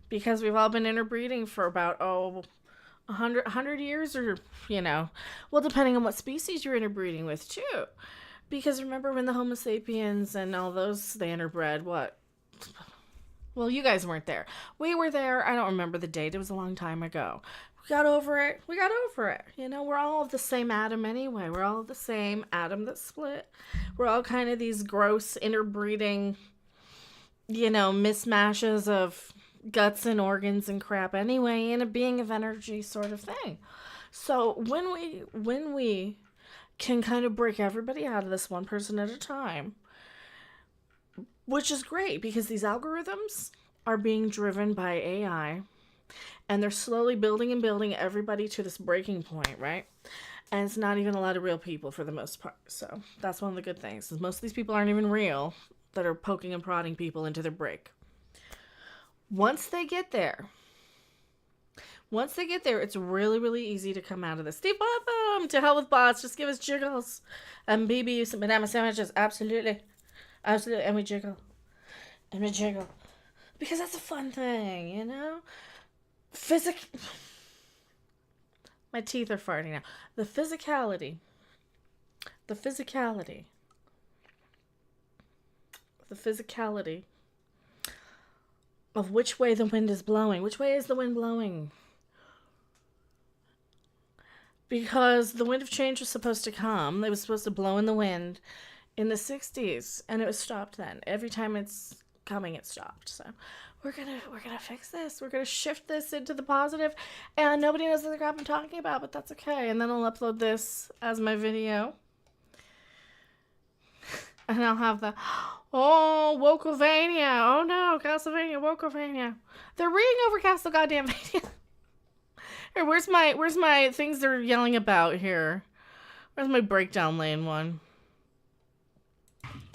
Because we've all been interbreeding for about, 100 years, or, you know. Well, depending on what species you're interbreeding with, too. Because remember when the Homo sapiens and all those, they interbred, what? Well, you guys weren't there. We were there. I don't remember the date. It was a long time ago. We got over it. You know, we're all of the same atom anyway. We're all the same atom that split. We're all kind of these gross interbreeding, you know, mismatches of guts and organs and crap anyway, in a being of energy sort of thing. So when we can kind of break everybody out of this one person at a time, which is great because these algorithms are being driven by AI, and they're slowly building and building everybody to this breaking point, right? And it's not even a lot of real people for the most part. So that's one of the good things, is most of these people aren't even real that are poking and prodding people into their break. Once they get there, it's really, really easy to come out of this. Steve Pappa, to hell with bots, just give us jiggles. And BB, some banana sandwiches, absolutely. Absolutely, and we jiggle. Because that's a fun thing, you know? My teeth are farting now. The physicality of which way the wind is blowing. Which way is the wind blowing? Because the wind of change was supposed to come. It was supposed to blow in the wind in the 60s, and it was stopped then. Every time it's coming, it stopped. So we're gonna fix this. We're gonna shift this into the positive, and nobody knows what the crap I'm talking about, but that's okay. And then I'll upload this as my video, and I'll have the Wokovania. Oh no, Castlevania, Wokovania. They're reading over Castle goddamn Vania. Here, where's my things they're yelling about here? Where's my breakdown lane one?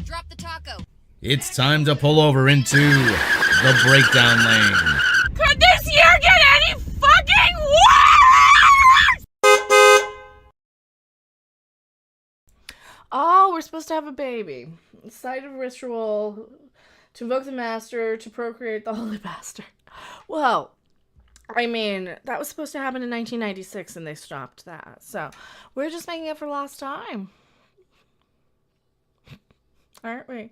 Drop the taco. It's time to pull over into the breakdown lane. Could this year get any fucking worse? Oh, we're supposed to have a baby. Site of ritual to invoke the master to procreate the holy bastard. Well, I mean, that was supposed to happen in 1996 and they stopped that. So we're just making up for lost time. Aren't we?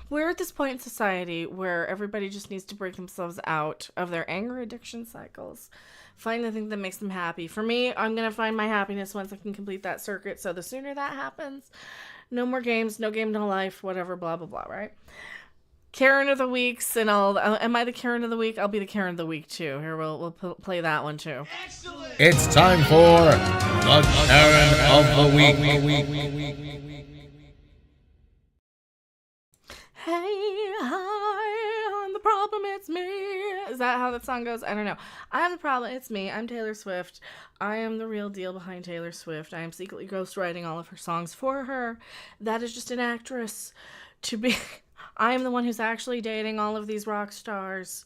We're at this point in society where everybody just needs to break themselves out of their anger addiction cycles. Find the thing that makes them happy. For me, I'm going to find my happiness once I can complete that circuit. So the sooner that happens, no more games, no game, no life, whatever, blah, blah, blah, right? Karen of the weeks and all. Am I the Karen of the week? I'll be the Karen of the week too. Here, we'll play that one too. Excellent. It's time for the Karen of the Week. Hey, hi, I'm the problem, it's me. Is that how that song goes? I don't know. I'm the problem, it's me. I'm Taylor Swift. I am the real deal behind Taylor Swift. I am secretly ghostwriting all of her songs for her. That is just an actress to be. I am the one who's actually dating all of these rock stars.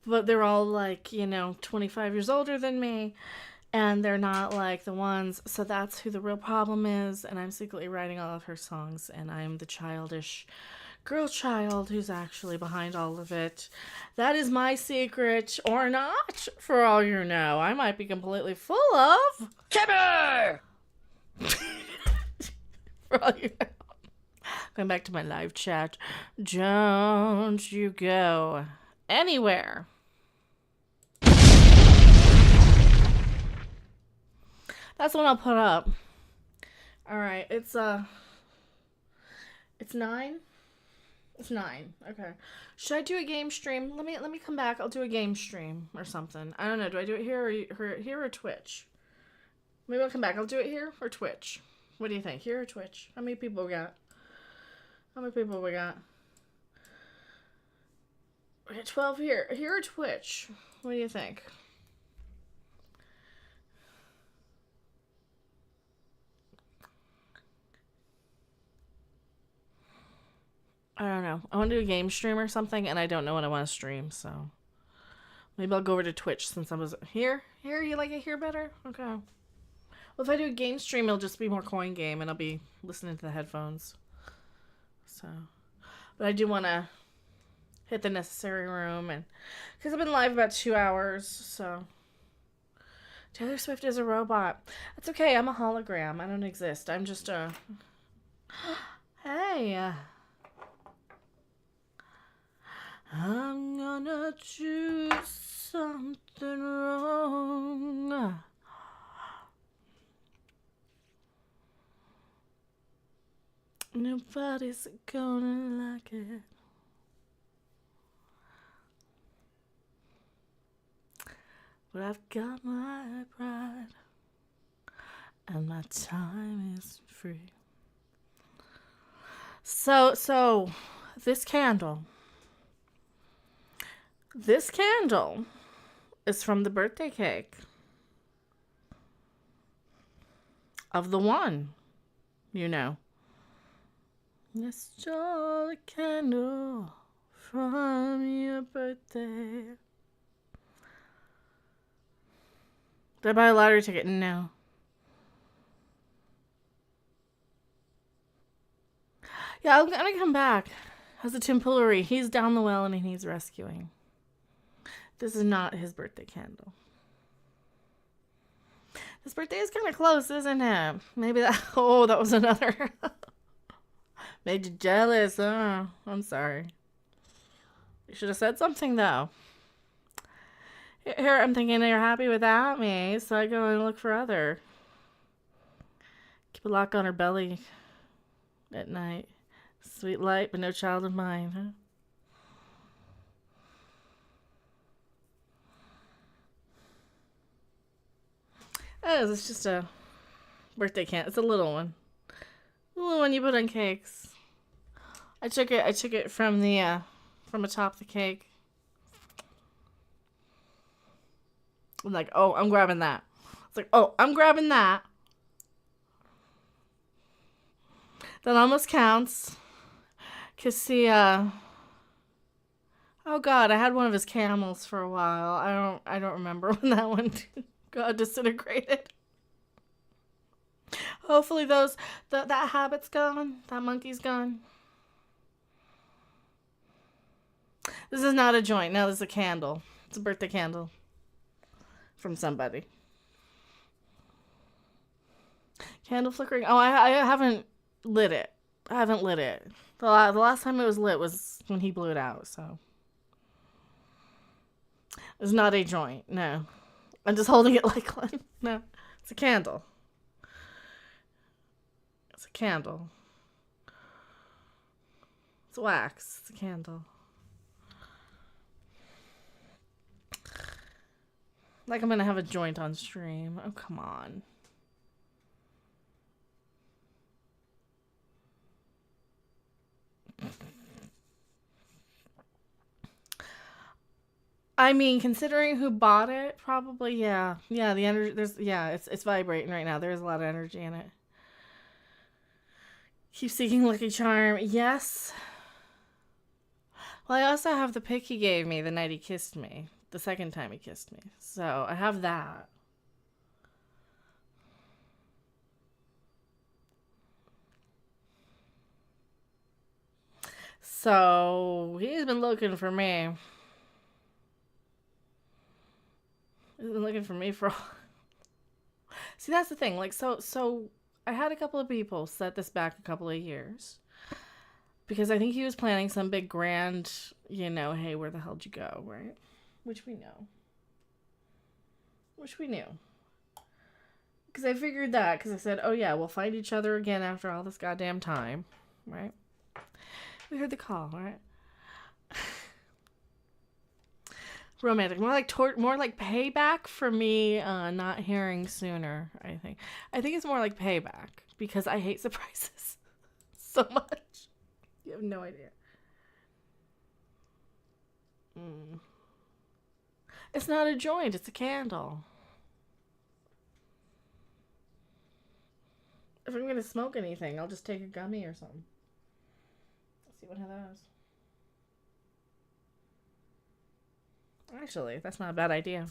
But they're all 25 years older than me. And they're not like the ones, so that's who the real problem is, and I'm secretly writing all of her songs, and I'm the childish girl child who's actually behind all of it. That is my secret, or not, for all you know. I might be completely full of... Kibber! For all you know. Going back to my live chat. Don't you go anywhere. That's the one I'll put up. All right, it's 9. It's 9. Okay. Should I do a game stream? Let me come back. I'll do a game stream or something. I don't know. Do I do it here or Twitch? Maybe I'll come back. I'll do it here or Twitch. What do you think? Here or Twitch? How many people we got? How many people we got? We got 12 here. Here or Twitch? What do you think? I don't know. I want to do a game stream or something, and I don't know what I want to stream, so maybe I'll go over to Twitch since I was here. Here, you like it here better? Okay. Well, if I do a game stream, it'll just be more coin game, and I'll be listening to the headphones. So, but I do want to hit the necessary room, and because I've been live about 2 hours, so Taylor Swift is a robot. That's okay. I'm a hologram. I don't exist. I'm just a. Hey. I'm gonna choose something wrong. Nobody's gonna like it. But I've got my pride, and my time is free. So, this candle. This candle is from the birthday cake of the one, you know. It's just a candle from your birthday. Did I buy a lottery ticket? No. Yeah, I'm gonna come back. How's the Tim Pillery? He's down the well and he needs rescuing. This is not his birthday candle. This birthday is kind of close, isn't it? Maybe that... Oh, that was another... Made you jealous. Oh, I'm sorry. You should have said something, though. Here, I'm thinking you're happy without me, so I go and look for other. Keep a lock on her belly. at night. Sweet light, but no child of mine, huh? Oh, it's just a birthday candle. It's a little one. The little one you put on cakes. I took it from the from atop the cake. I'm like, oh, I'm grabbing that. It's like, oh, I'm grabbing that. That almost counts. Cause see, oh God, I had one of his camels for a while. I don't remember when that one got disintegrated. Hopefully that habit's gone. That monkey's gone. This is not a joint. No, this is a candle. It's a birthday candle from somebody. Candle flickering. Oh, I haven't lit it. I haven't lit it. The last time it was lit was when he blew it out, so. It's not a joint, no. I'm just holding it like one. No, it's a candle. It's a candle. It's wax. It's a candle. Like I'm gonna have a joint on stream. Oh, come on. I mean, considering who bought it, probably, yeah. Yeah, the energy, it's vibrating right now. There's a lot of energy in it. Keep seeking Lucky Charm. Yes. Well, I also have the pic he gave me the night he kissed me. The second time he kissed me. So, I have that. So, he's been looking for me. He's been looking for me for... See, that's the thing. Like, so I had a couple of people set this back a couple of years. Because I think he was planning some big grand, you know, hey, where the hell'd you go, right? Which we know. Which we knew. Because I figured that, because I said, oh yeah, we'll find each other again after all this goddamn time, right? We heard the call, right? Romantic, more like payback for me not hearing sooner. I think it's more like payback because I hate surprises so much. You have no idea. It's not a joint; it's a candle. If I'm gonna smoke anything, I'll just take a gummy or something. Let's see what that is. Actually, that's not a bad idea.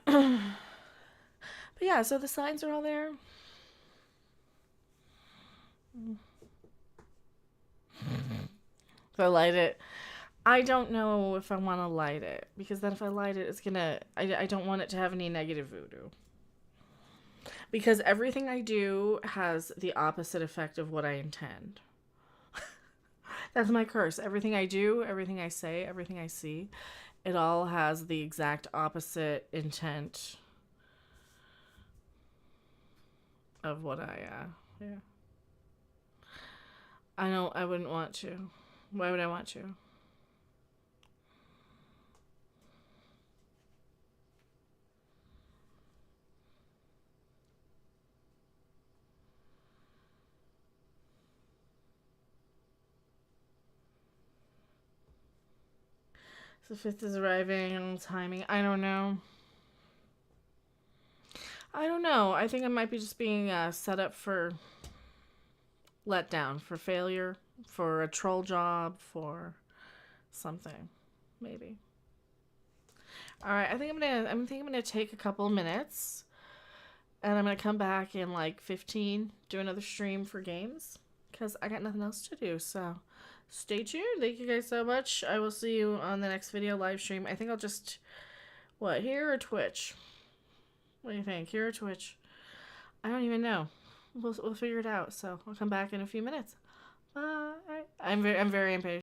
But yeah, so the signs are all there. If I light it, I don't know if I want to light it. Because then if I light it, it's gonna... I don't want it to have any negative voodoo. Because everything I do has the opposite effect of what I intend. That's my curse. Everything I do, everything I say, everything I see, it all has the exact opposite intent of what I, yeah. I wouldn't want to. Why would I want to? So 5th is arriving, timing, I don't know. I think I might be just being set up for letdown, for failure, for a troll job, for something, maybe. All right, I think I'm gonna take a couple of minutes, and I'm gonna come back in like 15, do another stream for games, because I got nothing else to do. So stay tuned. Thank you guys so much. I will see you on the next video live stream. I think I'll just here or Twitch? What do you think? Here or Twitch? I don't even know. We'll figure it out. So I'll come back in a few minutes. Bye. I'm very impatient.